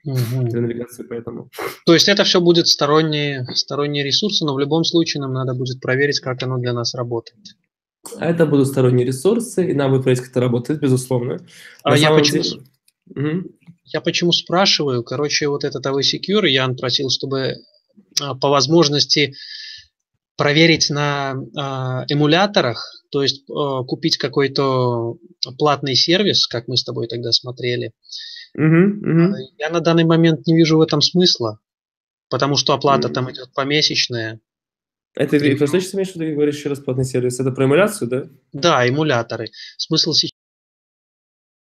Для навигации, поэтому. То есть это все будет сторонние ресурсы, но в любом случае нам надо будет проверить, как оно для нас работает. А это будут сторонние ресурсы, и нам будет проверить, как это работает, безусловно. Я почему спрашиваю? Короче, вот этот AV Secure Ян просил, чтобы по возможности проверить на эмуляторах, то есть купить какой-то платный сервис, как мы с тобой тогда смотрели. Я на данный момент не вижу в этом смысла, потому что оплата там идет помесячная. Это что ты имеешь в виду, говоришь еще раз, платный сервис? Это про эмуляцию, да? Да, эмуляторы. Смысл сейчас